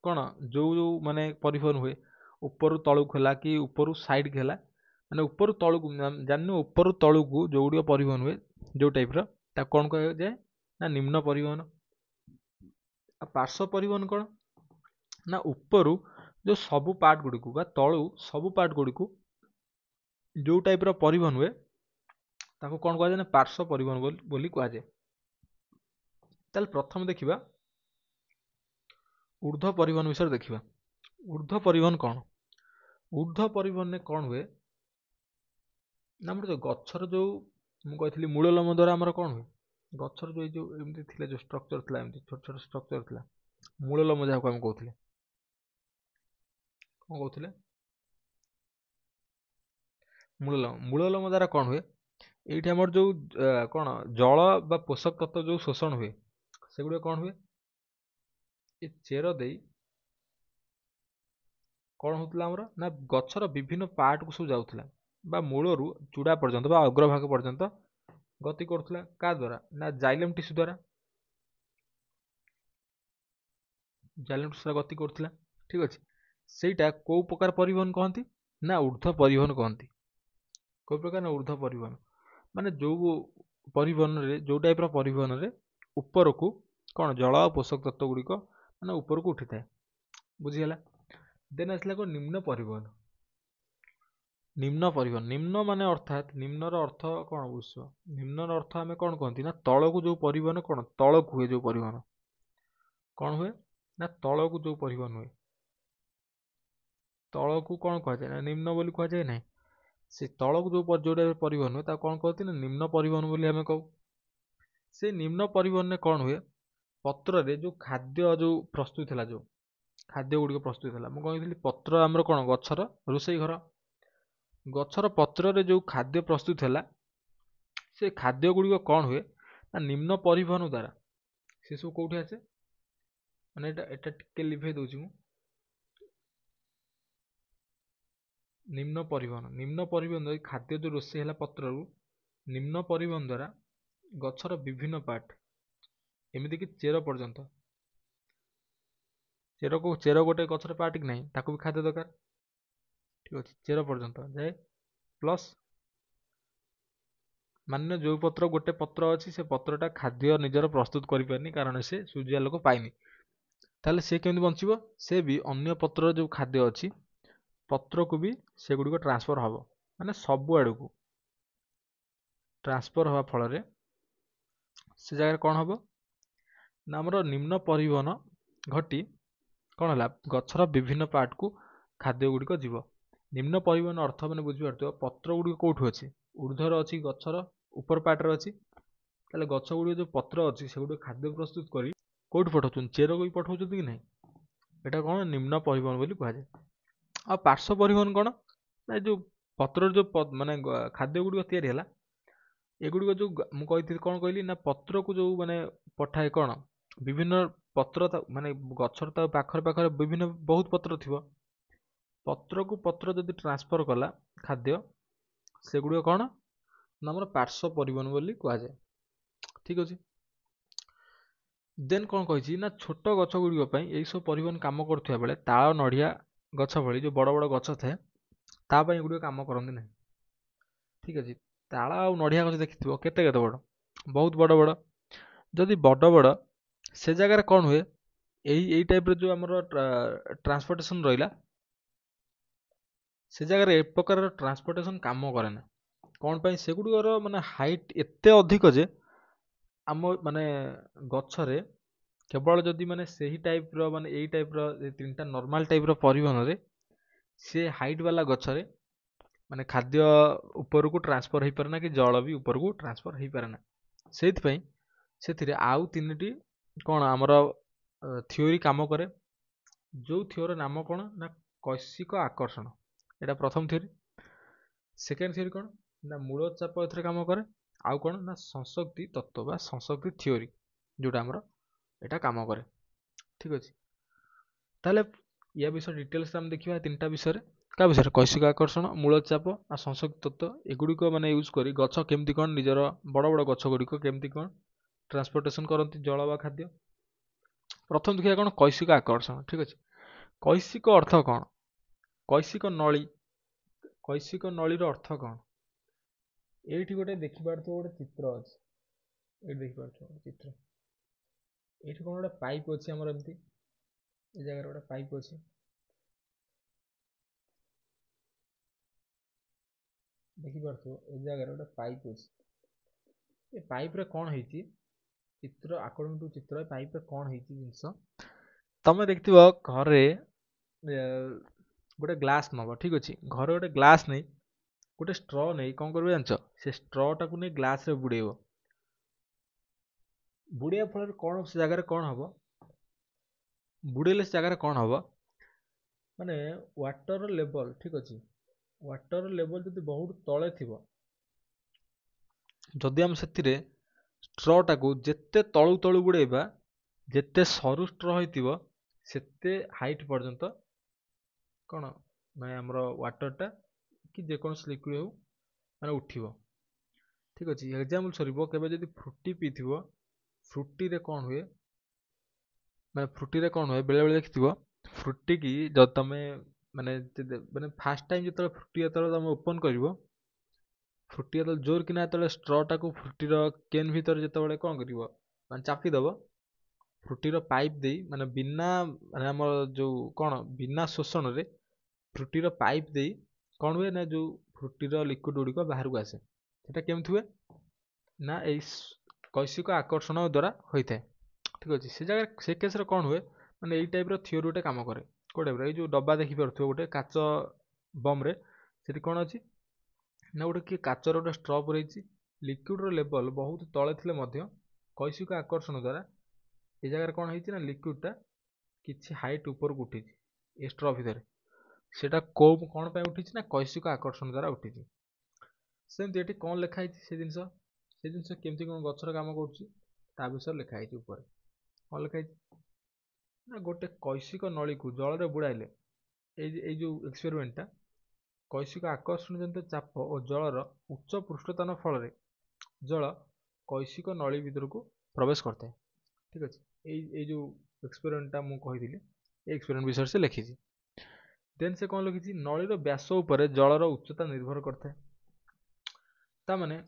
କ'ଣ ଯୋଉ ଯୋଉ ମାନେ ପରିବହନ ହୁଏ, ଉପରୁ ତଳକୁ ହେଲା କି ଉପରୁ ସାଇଡ୍ ହେଲା, ମାନେ ଉପରୁ ତଳକୁ ଜାଣିନୁ, ଉପରୁ ତଳକୁ ଯୋଉଗୁଡ଼ିକ ପରିବହନ ହୁଏ ଯୋଉ ଟାଇପ୍ର, ତାକୁ କ'ଣ କୁହାଯାଏ ନା ନିମ୍ନ ପରିବହନ। ଆଉ ପାର୍ଶ୍ୱ ପରିବହନ କ'ଣ ନା ଉପରୁ ଯୋଉ ସବୁ ପାର୍ଟ ଗୁଡ଼ିକୁ ବା ତଳୁ ସବୁ ପାର୍ଟ ଗୁଡ଼ିକୁ ଯୋଉ ଟାଇପ୍ର ପରିବହନ ହୁଏ ତାକୁ କ'ଣ କୁହାଯାଏ ନା ପାର୍ଶ୍ୱ ପରିବହନ ବୋଲି କୁହାଯାଏ। ତାହେଲେ ପ୍ରଥମେ ଦେଖିବା ଊର୍ଧ୍ୱ ପରିବହନ ବିଷୟରେ ଦେଖିବା। ଊର୍ଧ୍ୱ ପରିବହନ କ'ଣ? ଊର୍ଧ୍ୱ ପରିବହନରେ କ'ଣ ହୁଏ ନା ଆମର ଯୋଉ ଗଛର ଯୋଉ ମୁଁ କହିଥିଲି ମୂଳ ଲୋମ ଦ୍ୱାରା ଆମର କ'ଣ ହୁଏ, ଗଛର ଯୋଉ ଏମିତି ଥିଲା, ଯୋଉ ଷ୍ଟ୍ରକ୍ଚର ଥିଲା, ଏମିତି ଛୋଟ ଛୋଟ ଷ୍ଟ୍ରକ୍ଚର ଥିଲା, ମୂଳ ଲୋମ ଯାହାକୁ ଆମେ କହୁଥିଲେ, କ'ଣ କହୁଥିଲେ, ମୂଳ ଲୋମ ଦ୍ୱାରା କ'ଣ ହୁଏ, ଏଇଠି ଆମର ଯୋଉ କ'ଣ ଜଳ ବା ପୋଷକ ତତ୍ତ୍ୱ ଯୋଉ ଶୋଷଣ ହୁଏ ସେଗୁଡ଼ିକ କ'ଣ ହୁଏ, ଏ ଚେର ଦେଇ କ'ଣ ହଉଥିଲା ଆମର ନା ଗଛର ବିଭିନ୍ନ ପାର୍ଟକୁ ସବୁ ଯାଉଥିଲା, ବା ମୂଳରୁ ଚୂଡ଼ା ପର୍ଯ୍ୟନ୍ତ ବା ଅଗ୍ରଭାଗ ପର୍ଯ୍ୟନ୍ତ ଗତି କରୁଥିଲା। କାହା ଦ୍ୱାରା ନା ଜାଇଲମ୍ ଟିସ୍ୟୁ ଦ୍ୱାରା, ଜାଇଲମ୍ ଟିସ୍ୟୁ ଗତି କରୁଥିଲା। ଠିକ୍ ଅଛି, ସେଇଟା କୋଉ ପ୍ରକାର ପରିବହନ କହନ୍ତି ନା ଊର୍ଧ୍ୱ ପରିବହନ କହନ୍ତି। କୋଉ ପ୍ରକାର ନା ଊର୍ଧ୍ୱ ପରିବହନ, ମାନେ ଯୋଉ ପରିବହନରେ ଯୋଉ ଟାଇପ୍ର ପରିବହନରେ ଉପରକୁ କ'ଣ ଜଳ ଆଉ ପୋଷକ ତତ୍ତ୍ୱ ଗୁଡ଼ିକ ମାନେ ଉପରକୁ ଉଠିଥାଏ। ବୁଝିଗଲା। ଦେନ୍ ଆସିଲା କ'ଣ ନିମ୍ନ ପରିବହନ। ନିମ୍ନ ପରିବହନ, ନିମ୍ନ ମାନେ ଅର୍ଥାତ୍ ନିମ୍ନର ଅର୍ଥ କ'ଣ ବୁଝୁଛ, ନିମ୍ନର ଅର୍ଥ ଆମେ କ'ଣ କହନ୍ତି ନା ତଳକୁ ଯୋଉ ପରିବହନ, କ'ଣ ତଳକୁ ହୁଏ ଯୋଉ ପରିବହନ, କ'ଣ ହୁଏ ନା ତଳକୁ ଯୋଉ ପରିବହନ ହୁଏ, ତଳକୁ କ'ଣ କୁହାଯାଏ ନା ନିମ୍ନ ବୋଲି କୁହାଯାଏ ନାହିଁ। ସେ ତଳକୁ ଯୋଉଟା ପରିବହନ ହୁଏ ତାକୁ କ'ଣ କହନ୍ତି ନା ନିମ୍ନ ପରିବହନ ବୋଲି ଆମେ କହୁ। ସେ ନିମ୍ନ ପରିବହନରେ କ'ଣ ହୁଏ, ପତ୍ରରେ ଯୋଉ ଖାଦ୍ୟ ଯୋଉ ପ୍ରସ୍ତୁତ ହେଲା, ଯୋଉ ଖାଦ୍ୟ ଗୁଡ଼ିକ ପ୍ରସ୍ତୁତ ହେଲା, ମୁଁ କହିଥିଲି ପତ୍ର ଆମର କ'ଣ ଗଛର ରୋଷେଇ ଘର, ଗଛର ପତ୍ରରେ ଯୋଉ ଖାଦ୍ୟ ପ୍ରସ୍ତୁତ ହେଲା ସେ ଖାଦ୍ୟ ଗୁଡ଼ିକ କ'ଣ ହୁଏ ନା ନିମ୍ନ ପରିବହନ ଦ୍ୱାରା ସେ ସବୁ କୋଉଠି ଆସେ, ମାନେ ଏଟା ଟିକେ ଲିଭେଇ ଦଉଛି ମୁଁ। ନିମ୍ନ ପରିବହନ ଖାଦ୍ୟ ଯୋଉ ରୋଷେଇ ହେଲା ପତ୍ରରୁ, ନିମ୍ନ ପରିବହନ ଦ୍ୱାରା ଗଛର ବିଭିନ୍ନ ପାର୍ଟ ଏମିତିକି ଚେର ପର୍ଯ୍ୟନ୍ତ, ଚେର ଗୋଟେ ଗଛର ପାର୍ଟ କି ନାହିଁ, ତାକୁ ବି ଖାଦ୍ୟ ଦରକାର। ଠିକ୍ ଅଛି, ଚେର ପର୍ଯ୍ୟନ୍ତ ଯାଏ, ପ୍ଲସ୍ ମାନେ ଯୋଉ ପତ୍ର ଗୋଟେ ପତ୍ର ଅଛି ସେ ପତ୍ରଟା ଖାଦ୍ୟ ନିଜର ପ୍ରସ୍ତୁତ କରିପାରିନି କାରଣ ସେ ସୂର୍ଯ୍ୟ ଆଲୋକ ପାଇନି, ତାହେଲେ ସେ କେମିତି ବଞ୍ଚିବ, ସେ ବି ଅନ୍ୟ ପତ୍ରର ଯୋଉ ଖାଦ୍ୟ ଅଛି ପତ୍ରକୁ ବି ସେଗୁଡ଼ିକ ଟ୍ରାନ୍ସଫର ହେବ, ମାନେ ସବୁ ଆଡ଼କୁ ଟ୍ରାନ୍ସଫର ହେବା ଫଳରେ ସେ ଜାଗାରେ କ'ଣ ହେବ ନା ଆମର ନିମ୍ନ ପରିବହନ ଘଟି କ'ଣ ହେଲା, ଗଛର ବିଭିନ୍ନ ପାର୍ଟକୁ ଖାଦ୍ୟ ଗୁଡ଼ିକ ଯିବ। ନିମ୍ନ ପରିବହନ ଅର୍ଥ ମାନେ ବୁଝିପାରୁଥିବ, ପତ୍ର ଗୁଡ଼ିକ କୋଉଠୁ ଅଛି, ଊର୍ଦ୍ଧ୍ୱର ଅଛି, ଗଛର ଉପର ପାର୍ଟରେ ଅଛି। ତାହେଲେ ଗଛ ଗୁଡ଼ିକ ଯୋଉ ପତ୍ର ଅଛି ସେଗୁଡ଼ିକ ଖାଦ୍ୟ ପ୍ରସ୍ତୁତ କରି କୋଉଠି ପଠାଉଛନ୍ତି, ଚେରକୁ ବି ପଠାଉଛନ୍ତି କି ନାହିଁ, ଏଟା କ'ଣ ନିମ୍ନ ପରିବହନ ବୋଲି କୁହାଯାଏ। ଆଉ ପାର୍ଶ୍ୱ ପରିବହନ କ'ଣ ନା ଯୋଉ ପତ୍ରର ଯୋଉ ମାନେ ଖାଦ୍ୟ ଗୁଡ଼ିକ ତିଆରି ହେଲା, ଏଗୁଡ଼ିକ ଯୋଉ ମୁଁ କହିଥିଲି କ'ଣ କହିଲି ନା ପତ୍ରକୁ ଯୋଉ ମାନେ ପଠାଏ, କ'ଣ ବିଭିନ୍ନ ପତ୍ର ମାନେ ଗଛର ତା ପାଖରେ ବିଭିନ୍ନ ବହୁତ ପତ୍ର ଥିବ, ପତ୍ରକୁ ପତ୍ର ଯଦି ଟ୍ରାନ୍ସଫର କଲା ଖାଦ୍ୟ, ସେଗୁଡ଼ିକ କ'ଣ ନା ଆମର ପାର୍ଶ୍ୱ ପରିବହନ ବୋଲି କୁହାଯାଏ। ଠିକ୍ ଅଛି। ଦେନ୍ କ'ଣ କହିଛି ନା ଛୋଟ ଗଛ ଗୁଡ଼ିକ ପାଇଁ ଏଇସବୁ ପରିବହନ କାମ କରୁଥିବା ବେଳେ ତାଳ ନଡ଼ିଆ ଗଛ ଭଳି ଯୋଉ ବଡ଼ ବଡ଼ ଗଛ ଥାଏ ତା ପାଇଁ ଏଗୁଡ଼ିକ କାମ କରନ୍ତି ନାହିଁ। ଠିକ୍ ଅଛି, ତାଳ ଆଉ ନଡ଼ିଆ ଗଛ ଦେଖିଥିବ କେତେ କେତେ ବଡ଼, ବହୁତ ବଡ଼ ବଡ଼। ଯଦି ବଡ଼ ବଡ଼ ସେ ଜାଗାରେ କ'ଣ ହୁଏ, ଏଇ ଟାଇପ୍ର ଯୋଉ ଆମର ଟ୍ରାନ୍ସପୋର୍ଟେସନ୍ ରହିଲା, ସେ ଜାଗାରେ ଏ ପ୍ରକାରର ଟ୍ରାନ୍ସପୋର୍ଟେସନ୍ କାମ କରେ ନା। କ'ଣ ପାଇଁ, ସେଗୁଡ଼ିକର ମାନେ ହାଇଟ୍ ଏତେ ଅଧିକ ଯେ ଆମ ମାନେ ଗଛରେ କେବଳ ଯଦି ମାନେ ସେହି ଟାଇପ୍ର ମାନେ ଏଇ ଟାଇପ୍ର ତିନିଟା ନର୍ମାଲ ଟାଇପ୍ର ପରିବହନରେ ସେ ହାଇଟ୍ ବାଲା ଗଛରେ ମାନେ ଖାଦ୍ୟ ଉପରକୁ ଟ୍ରାନ୍ସଫର ହେଇପାରେ ନା, କି ଜଳ ବି ଉପରକୁ ଟ୍ରାନ୍ସଫର ହେଇପାରେ ନା। ସେଇଥିପାଇଁ ସେଥିରେ ଆଉ ତିନିଟି କ'ଣ ଆମର ଥିଓରି କାମ କରେ, ଯୋଉ ଥିଓରିର ନାମ କ'ଣ ନା କୈସିକ ଆକର୍ଷଣ, ଏଇଟା ପ୍ରଥମ ଥିଓରି। ସେକେଣ୍ଡ ଥିଓରି କ'ଣ ନା ମୂଳ ଚାପ ଏଥିରେ କାମ କରେ, ଆଉ କ'ଣ ନା ସଂଶକ୍ତି ତତ୍ତ୍ୱ ବା ସଂଶକ୍ତି ଥିଓରି ଯୋଉଟା ଆମର ଏଇଟା କାମ କରେ। ଠିକ୍ ଅଛି, ତାହେଲେ ୟା ବିଷୟରେ ଡିଟେଲ୍ସ ଆମେ ଦେଖିବା ତିନିଟା ବିଷୟରେ। କାହା ବିଷୟରେ, କୈସିକ ଆକର୍ଷଣ, ମୂଳ ଚାପ ଆଉ ସଂଶକ୍ତି ତତ୍ତ୍ୱ, ଏଗୁଡ଼ିକ ମାନେ ୟୁଜ୍ କରି ଗଛ କେମିତି କ'ଣ ନିଜର ବଡ଼ ବଡ଼ ଗଛ ଗୁଡ଼ିକ କେମିତି କ'ଣ ट्रांसपोर्टेशन करती जल बा खाद्य। प्रथम देखिए कौन कैशिक आकर्षण। ठीक अच्छे, कैशिक अर्थ कौन? कैशिक नली, कैशिक नलीर अर्थ कौन? ये गोटे देखिपार गोटे चित्र अच्छे, ये देखिपार गोटे चित्र, ये कौन गोटे पाइप अच्छे आमर एमती ए जगह गोटे पाइप अच्छे, देखिपार ए जगह गोटे पाइप अच्छे। ये पाइप रे कौन है चित्र अकॉर्डिंग टू चित्र पाइप रे कौन है जिनस तमें देखिथिबो घरे गोटे ग्लास नब। ठीक अच्छे, घरे गोटे ग्लास नहीं गोटे स्ट्र नहीं कौन कर जानच, से स्ट्र टाक नहीं ग्लास रे बुड़ेब, बुड़िया फल कौन से जगह कौन हम, बुड़ेले से जगह कौन हम माने वाटर लेवल। ठीक अच्छे, वाटर लेवल जब बहुत तले थी, जदि आम से स्ट्र टाक जिते तलू तलू बुड़ेबा, जिते सरू स्ट्र होइतिबो सेते हाइट पर्यंत कौन ना आमर वाटरटा कि जेकोसी लिक्विड हो माने उठिबो। ठीक अच्छे, एग्जाम्पल स्वरूप केबे जदि फ्रुटी पीथिबो, फ्रुटी रे कौन हुए माने फ्रुटी रे कौन हुए बेले बेले देखिथिबो फ्रुटी की जब तमे माने माने फास्ट टाइम जतले फ्रुटी जतले तमे ओपन करिवो, फ्रुटी जतले जोर किना जतले स्ट्र टाकू फ्रुटीर केन भीतर जतले कौन करिवो माने चापी दबो, फ्रुटीर पाइप दे माने बिना माने हमर जो कौन बिना शोषण रे फ्रुटीर पाइप दे कौन हुए ना जो फ्रुटीर लिक्विड गुड़िक बाहर को आसे, सेटा केमति हुए ना एई कैशिक आकर्षण द्वारा होता है। ठीक अच्छे, से जगह से केस रे कौन हुए माने एई टाइप रो थ्योरी गोटे काम करे कोड टाइप रो जो डब्बा देखि परथो गोटे काच बम रे सेठी कौन अछि ना गोटे कि काचर गोटे स्ट्र पुरैछि, लिक्विड रो लेवल बहुत तले थिले मध्य कैशिक आकर्षण द्वारा ए जगह कौन है ना लिक्विडटा किछि हाइट ऊपर को उठी ए स्ट्र भितर, सेटा कौन पे उठी ना कैशिक आकर्षण द्वारा उठी। सेमती एटी कौन लिखाई से जिनस केमती कौन गछर काम करुच्ची ता विषय लिखाई ऊपर कौन लिखाई ना गोटे कैशिक नली को जल रे बुड़ाइले ए जो एक्सपेरिमेंटा कैशिक आकर्षण जनित चाप और जलर उच्च पृष्ठतान फल जल कैशिक नली भीतर को प्रवेश करता है। ठीक अच्छे, ये जो एक्सपेरिमेंटा मु कही एक्सपेरिमेंट विषय से लिखी देन से कौन लिखी नलीर व्यास उपर जलर उच्चता निर्भर करता है। तामाने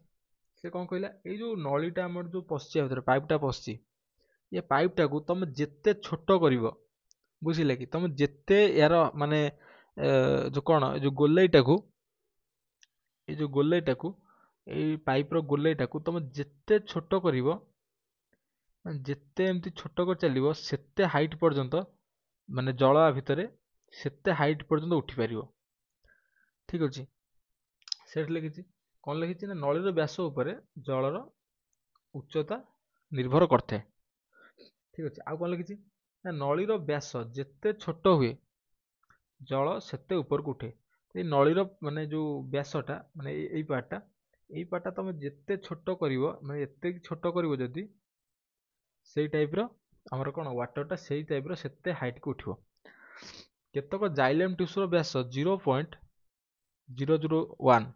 से कौन कहला ये जो नलीटा आमर जो पशि भर पाइपटा पशि ये पाइपटा को तुम जिते छोट कर बुझिले कि तुम जिते यार माने जो कौन जो गोलैटा को ये जो गोलैटा को ये पाइप रो गोलैटा को तुम जिते छोट कर जिते एमती छोट कर चलो सेते हाइट पर्यंत माने जल भितर सेते हाइट पर्यंत उठी पार। ठीक अच्छे, से लिखी कौन लिखी ना नलीर व्यास उपर जलर उच्चता निर्भर करते। ठीक अच्छे, आउ कौन लिखी ना नलीर व्यास जिते छोट हुए जल सेते ऊपर को उठे। ये नलीर माने जो व्यासटा माने यही पार्टा तुम जिते छोट कर माने एते छोट कर जदि से टाइप रो हमर कौन वाटरटा से टाइप रो सेते हाइट को उठिबो। केतक जाइलेम टिश्यूर व्यास 0.001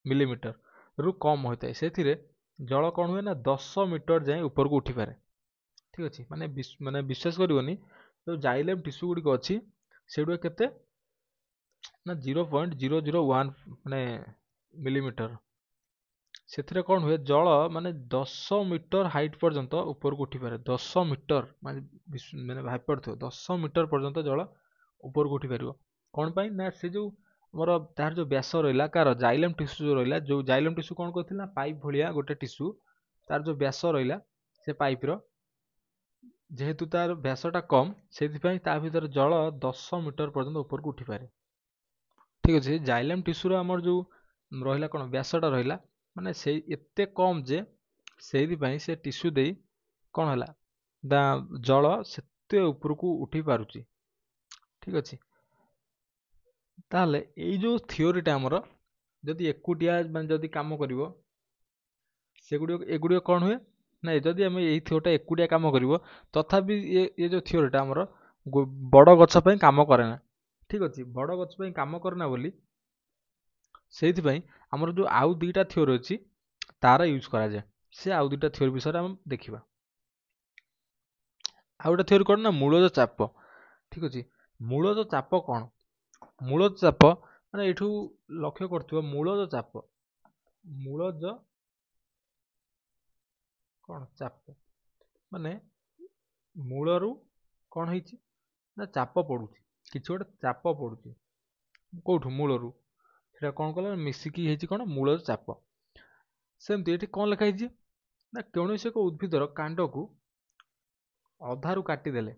मिलीमीटर रु कम होता है, से जल कौन हुए ना 10 मीटर जाए ऊपर को उठी पारे। ठीक अच्छे, माने विश्वास करनी जो जाइलेम टिश्यू गुड़िक अच्छी से केते ना 0.001 माने मिलीमीटर से कौन हुए जल माने 10 मीटर हाइट पर्यंत ऊपर को उठी पारे। 10 मीटर माने भाई पड़ो 10 मीटर पर्यंत जल ऊपर को उठी पार कौन पाई ना से जो मोर तार जो व्यास रहा कार जाइलेम टिश्यू जो रहा जो जाइलेम टिश्यू कौन करथिला पाइप भलिया गोटे टिश्यू तार जो व्यास रहा से पाइप रो जेहेतु तार व्यासटा कम से भीतर जल 10 मीटर पर्यंत ऊपर को उठी पारे। ठीक अच्छे, जाइलेम टिश्यूर आमर जो रहा कौन व्यासटा रहा माने से एते कम जे से टिश्यू दे कौन है दा जल सेते ऊपर को उठी पारुची। ठीक अच्छे, ताहले ये जो थियोरीटा आमर जदि एकुटिया जदि काम करिवो एगुड़िक कौन हुए ना जदि आम यही थियोरीटा एकुटिया काम करिवो तथापि ये जो थियोरीटा आमर बड़ गछ पई काम करे ना। ठीक अच्छे, बड़ गछ पई काम करना बोली से आमर जो आउ दुईटा थियोरी अच्छी तार यूज करा जाए। से आउ दुटा थ्योरी विषय आम देखा। आउ गोटे थ्योरी कौन ना मूलज चाप। ठीक अच्छे मूलज चाप कौन मूलज चाप माने एठू लक्ष्य कर मूलज चाप मूलज कौन चाप माने मूलरू कौन है ना चाप पड़ुची किसी गोटे चाप पड़ुची कौटू मूलरू सेटा कौन कला मिसिकी है कौन मूलज चाप। सेमती ये कौन लिखाई ना कौन एक उद्भिदर कांड को अधारू काटिदेले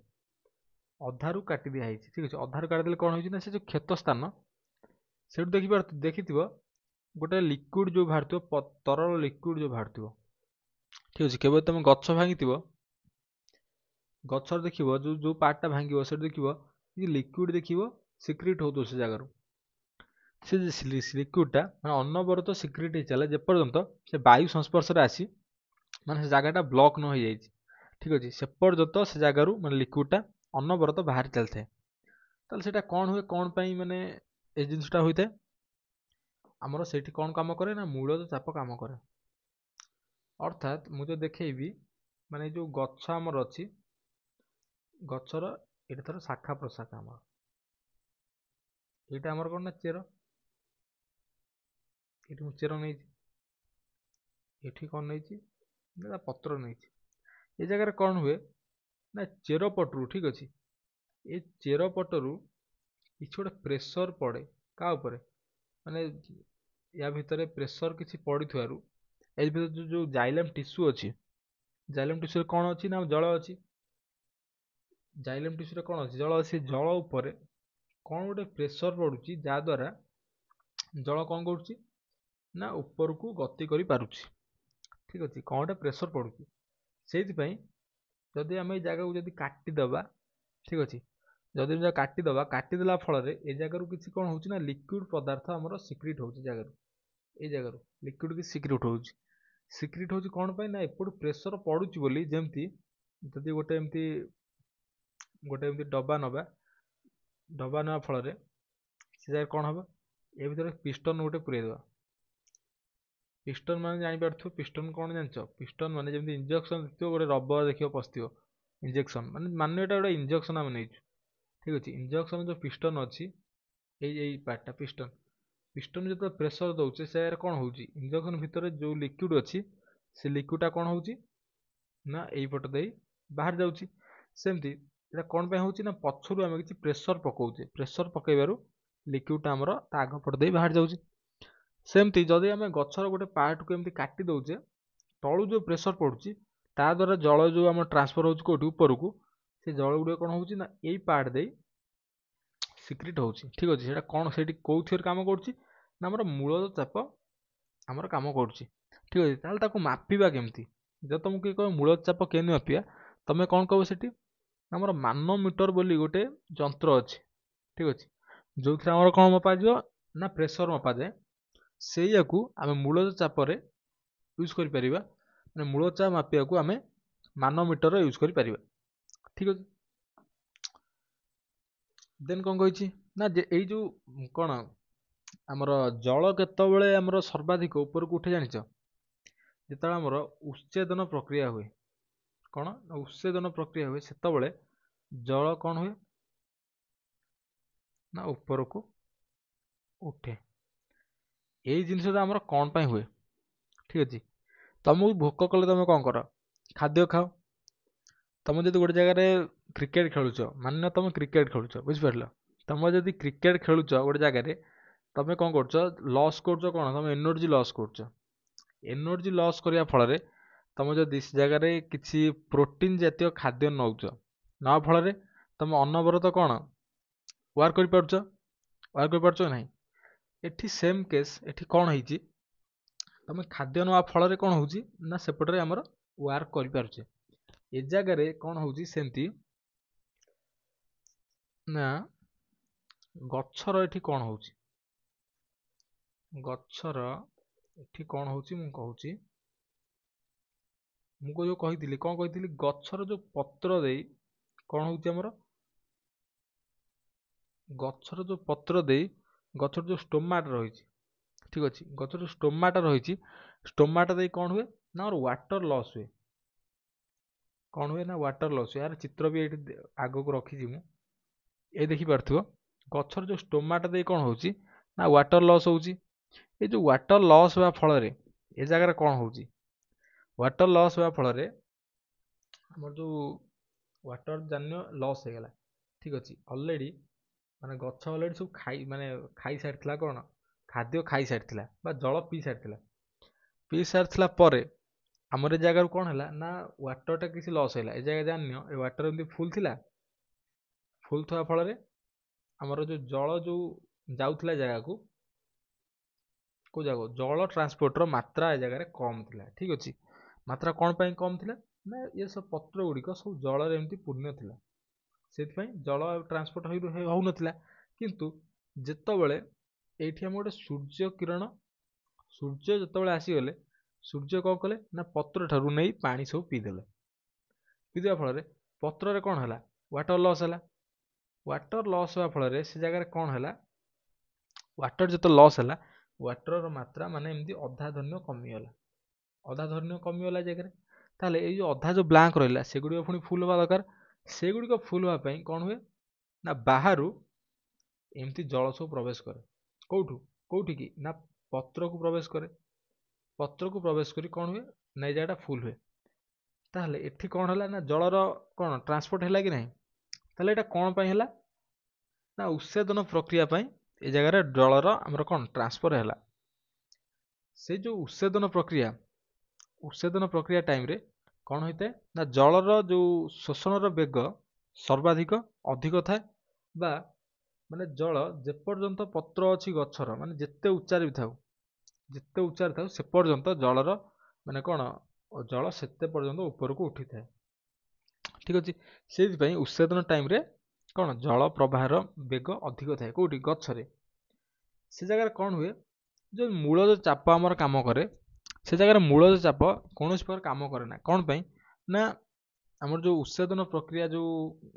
अधारू काटी दिखाई ठीक अच्छे अधारू काटिदेले कौन हो से जो क्षत स्थान से देखि गोटे लिक्विड जो बाहर तरल लिक्विड जो बाहर ठीक अच्छे केवल तुम गछ भांगी गचर देख जो जो पार्टा भांग से देख लिक्विड देख सिक्रेट हो से जगार से लिक्विडटा मैं अनवरत सिक्रेट हो चला जेपर्यंत से वायु संस्पर्श आसी माने से जगह ब्लॉक न हो जाए ठीक अच्छे से पर्यंत से जगार मैं लिक्विडटा अनवरत बाहर चलता है ताल से कौन हुए कौन पाई माने ए जिनसटा होता है आमर से कौन काम करे ना मूलज चाप काम करे। अर्थात मुझे देखी माने जो गछ आमर अच्छी गचर ये थर शाखा प्रशाखा आमर यहाँ आमर कौन ना चेर ये चेर नहीं ये कौन नहीं पत्र नहीं ये जगह कौन हुए ना चेर पटरू ठीक अच्छे ये चेर पटरू किसी गोटे प्रेसर पड़े क्या माने या भितर प्रेसर किसी पड़ी ए भीतर जो जाइलम टिश्यू अच्छी जाइलम टिश्यू कौन अच्छी ना जल अच्छी जाइलम टिश्यू कौन अच्छी जल अच्छी जल उपर कौन गोटे प्रेसर पड़ुची जहाद्वारा जल कौन करुच्ची ना ऊपर को गति करि पारुची ठीक अच्छे कौन गोटे प्रेसर पड़ुची से जदि आम जगह को जदि काटिदेबा ठीक अच्छे जदि काटिदेबा काटिदेला फल ए जगार किसी कौन हो लिक्विड पदार्थ आमर सिक्रेट हो जगार ए जगार लिक्विड की सिक्रेट हो कौन पाई ना एपटू प्रेसर पड़ुची बोली जमती जदि गोटे एमती डब्बा नवा फल से जगह कौन हम ए भर पिस्टन गोटे पुरेदेवा पिस्टन मान जापर पिस्टन कौन जान पिस्टन मान जमी इंजेक्शन देखिए गोटे रबर देखिए पशि इंजेक्शन माने गोटे इंजेक्शन आम नहीं ठीक अच्छे इंजेक्शन जो पिस्टन अच्छी यही पार्टा पिस्टन पिस्टन जो प्रेसर दौचे से कौन हो इंजेक्शन भितर जो लिक्विड अच्छी से लिक्विडा कौन हो ना यहीपट दे बाहर जाऊँगी सेमती ये कौन पे हो ना पछरू आम किसी प्रेसर पकाउे प्रेसर पकड़ लिक्विडटा आमर आगपट दे बाहर जाऊँगी सेमती जदि आम गचर गोटे पार्ट को एमती काटी दौचे तलू जो प्रेसर पड़ुची ता द्वारा जल जो आम ट्रांसफर हो कौटी ऊपर को से जल गुड़ कौन हो ना यही पार्ट दे सिक्रेट हो ठीक अच्छे से कौन से कौ थ्योरी काम कर मूलज चाप आमर काम कर ठीक अच्छे ताल मापिबा केमती जब तुमको किए कह मूलज चाप केमती मापिया तुम कौन कह से आमर मानोमीटर बोली गोटे जंत्र अच्छे ठीक अच्छे जो थी आमर कौन मपा ना प्रेसर मपा जाए से आम मूलज चापर यूज कर मूलज चाप मापिया को आम मानोमीटर यूज कर ठीक अच्छे। देन कौन कही ना यही जो कौन आमर जल केतबेले आमर सर्वाधिक ऊपर को उठे जान जो आमर उच्छेदन प्रक्रिया हुए कौन उच्छेदन प्रक्रिया हुए से जल कौन हुए ना ऊपर को उठे यही जिनस आमर कौन पाई हुए ठीक अच्छे तुमको भोक कले तुम कौन कर खाद्य खाओ तुम जो गोटे जगह क्रिकेट खेलुच मान तुम क्रिकेट खेलुच बुझिपार तुम जब क्रिकेट खेलुच गोटे जगह तुम कौन कर लॉस कर कौन तुम एनर्जी लॉस कर एनर्जी लॉस करने फल तुम जब से जगह किसी प्रोटीन जातीय खाद्य नौच ना फल तुम अनवरत कौन वार कर ना एठी सेम केस एठी कौन है तुम खाद्य नवा फल कौन हो ना सेपटे आमर वार कर ए जगार कौन हो सेमती ना गच्छर एठी कौन हो गच्छर एठी कौन हो कहूँ मुझे जो कही कौन कही गच्छर जो पत्र दे कौन होमर गच्छर जो पत्र दे गच्छर जो स्टोमाटा रही ठीक अच्छे गच्छर स्टोमाटा रही स्टोमाटा दे कौन हुए ନା ଆମର ୱାଟର ଲସ୍ ହୁଏ। କ'ଣ ହୁଏ ନା ୱାଟର ଲସ୍ ହୁଏ। ଏହାର ଚିତ୍ର ବି ଏଇଠି ଆଗକୁ ରଖିଛି ମୁଁ, ଏ ଦେଖିପାରୁଥିବ ଗଛର ଯେଉଁ ଷ୍ଟୋମାଟା ଦେଇ କ'ଣ ହେଉଛି ନା ୱାଟର ଲସ୍ ହେଉଛି। ଏ ଯେଉଁ ୱାଟର ଲସ୍ ହେବା ଫଳରେ ଏ ଜାଗାରେ କ'ଣ ହେଉଛି, ୱାଟର ଲସ୍ ହେବା ଫଳରେ ଆମର ଯେଉଁ ୱାଟର ଜାତୀୟ ଲସ୍ ହେଇଗଲା। ଠିକ୍ ଅଛି, ଅଲରେଡ଼ି ମାନେ ଗଛ ଅଲରେଡ଼ି ସବୁ ଖାଇସାରିଥିଲା, କ'ଣ ଖାଦ୍ୟ ଖାଇସାରିଥିଲା ବା ଜଳ ପିଇ ସାରିଥିଲା ପରେ ଆମର ଏ ଜାଗାରୁ କ'ଣ ହେଲା ନା ୱାଟରଟା କିଛି ଲସ୍ ହେଲା। ଏ ଜାଗା ଜାଣିନିଅ ଏ ୱାଟର ଏମିତି ଫୁଲ୍ ଥିଲା, ଫୁଲ୍ ଥିବା ଫଳରେ ଆମର ଯେଉଁ ଜଳ ଯେଉଁ ଯାଉଥିଲା ଜାଗାକୁ, କେଉଁ ଜାଗାକୁ, ଜଳ ଟ୍ରାନ୍ସପୋର୍ଟର ମାତ୍ରା ଏ ଜାଗାରେ କମ୍ ଥିଲା। ଠିକ୍ ଅଛି, ମାତ୍ରା କ'ଣ ପାଇଁ କମ୍ ଥିଲା ନା ଏ ସବୁ ପତ୍ର ଗୁଡ଼ିକ ସବୁ ଜଳରେ ଏମିତି ପୂର୍ଣ୍ଣ ଥିଲା, ସେଥିପାଇଁ ଜଳ ଟ୍ରାନ୍ସପୋର୍ଟ ହେଉନଥିଲା। କିନ୍ତୁ ଯେତେବେଳେ ଏଇଠି ଆମେ ଗୋଟେ ସୂର୍ଯ୍ୟ କିରଣ, ସୂର୍ଯ୍ୟ ଯେତେବେଳେ ଆସିଗଲେ, ସୂର୍ଯ୍ୟ କ'ଣ କଲେ ନା ପତ୍ର ଠାରୁ ନେଇ ପାଣି ସବୁ ପିଇଦେଲେ। ପିଇଦେବା ଫଳରେ ପତ୍ରରେ କ'ଣ ହେଲା, ୱାଟର ଲସ୍ ହେଲା। ୱାଟର ଲସ୍ ହେବା ଫଳରେ ସେ ଜାଗାରେ କ'ଣ ହେଲା, ୱାଟର ଯେତେବେଳେ ଲସ୍ ହେଲା, ୱାଟରର ମାତ୍ରା ମାନେ ଏମିତି ଅଧା ଧନ୍ୟ କମିଗଲା, ଅଧା ଧନ୍ୟ କମିଗଲା ଜାଗାରେ। ତାହେଲେ ଏଇ ଯେଉଁ ଅଧା ଯେଉଁ ବ୍ଲାଙ୍କ ରହିଲା ସେଗୁଡ଼ିକ ପୁଣି ଫୁଲ୍ ହେବା ଦରକାର। ସେଗୁଡ଼ିକ ଫୁଲ୍ ହେବା ପାଇଁ କ'ଣ ହୁଏ ନା ବାହାରୁ ଏମିତି ଜଳ ସବୁ ପ୍ରବେଶ କରେ। କୋଉଠିକି ନା ପତ୍ରକୁ ପ୍ରବେଶ କରେ। ପତ୍ରକୁ ପ୍ରବେଶ କରି କ'ଣ ହୁଏ ନା ଏ ଜାଗାଟା ଫୁଲ୍ ହୁଏ। ତାହେଲେ ଏଠି କ'ଣ ହେଲା ନା ଜଳର କ'ଣ ଟ୍ରାନ୍ସପୋର୍ଟ ହେଲା କି ନାହିଁ। ତାହେଲେ ଏଇଟା କ'ଣ ପାଇଁ ହେଲା ନା ଉତ୍ସେଦନ ପ୍ରକ୍ରିୟା ପାଇଁ ଏ ଜାଗାରେ ଜଳର ଆମର କ'ଣ ଟ୍ରାନ୍ସଫର ହେଲା। ସେ ଯେଉଁ ଉତ୍ସେଦନ ପ୍ରକ୍ରିୟା ଟାଇମ୍ରେ କ'ଣ ହୋଇଥାଏ ନା ଜଳର ଯେଉଁ ଶୋଷଣର ବେଗ ସର୍ବାଧିକ ଅଧିକ ଥାଏ, ବା ମାନେ ଜଳ ଯେପର୍ଯ୍ୟନ୍ତ ପତ୍ର ଅଛି ଗଛର, ମାନେ ଯେତେ ଉଚ୍ଚାରେ ଥାଉ ସେ ପର୍ଯ୍ୟନ୍ତ ଜଳର ମାନେ କ'ଣ ଜଳ ସେତେ ପର୍ଯ୍ୟନ୍ତ ଉପରକୁ ଉଠିଥାଏ। ଠିକ୍ ଅଛି, ସେଇଥିପାଇଁ ଉତ୍ସେଦନ ଟାଇମ୍ରେ କ'ଣ ଜଳ ପ୍ରବାହର ବେଗ ଅଧିକ ଥାଏ। କେଉଁଠି ଗଛରେ, ସେ ଜାଗାରେ କ'ଣ ହୁଏ, ଯେଉଁ ମୂଳଜ ଚାପ ଆମର କାମ କରେ, ସେ ଜାଗାରେ ମୂଳଜ ଚାପ କୌଣସି ପ୍ରକାର କାମ କରେ ନା। କ'ଣ ପାଇଁ ନା ଆମର ଯେଉଁ ଉତ୍ସେଦନ ପ୍ରକ୍ରିୟା ଯେଉଁ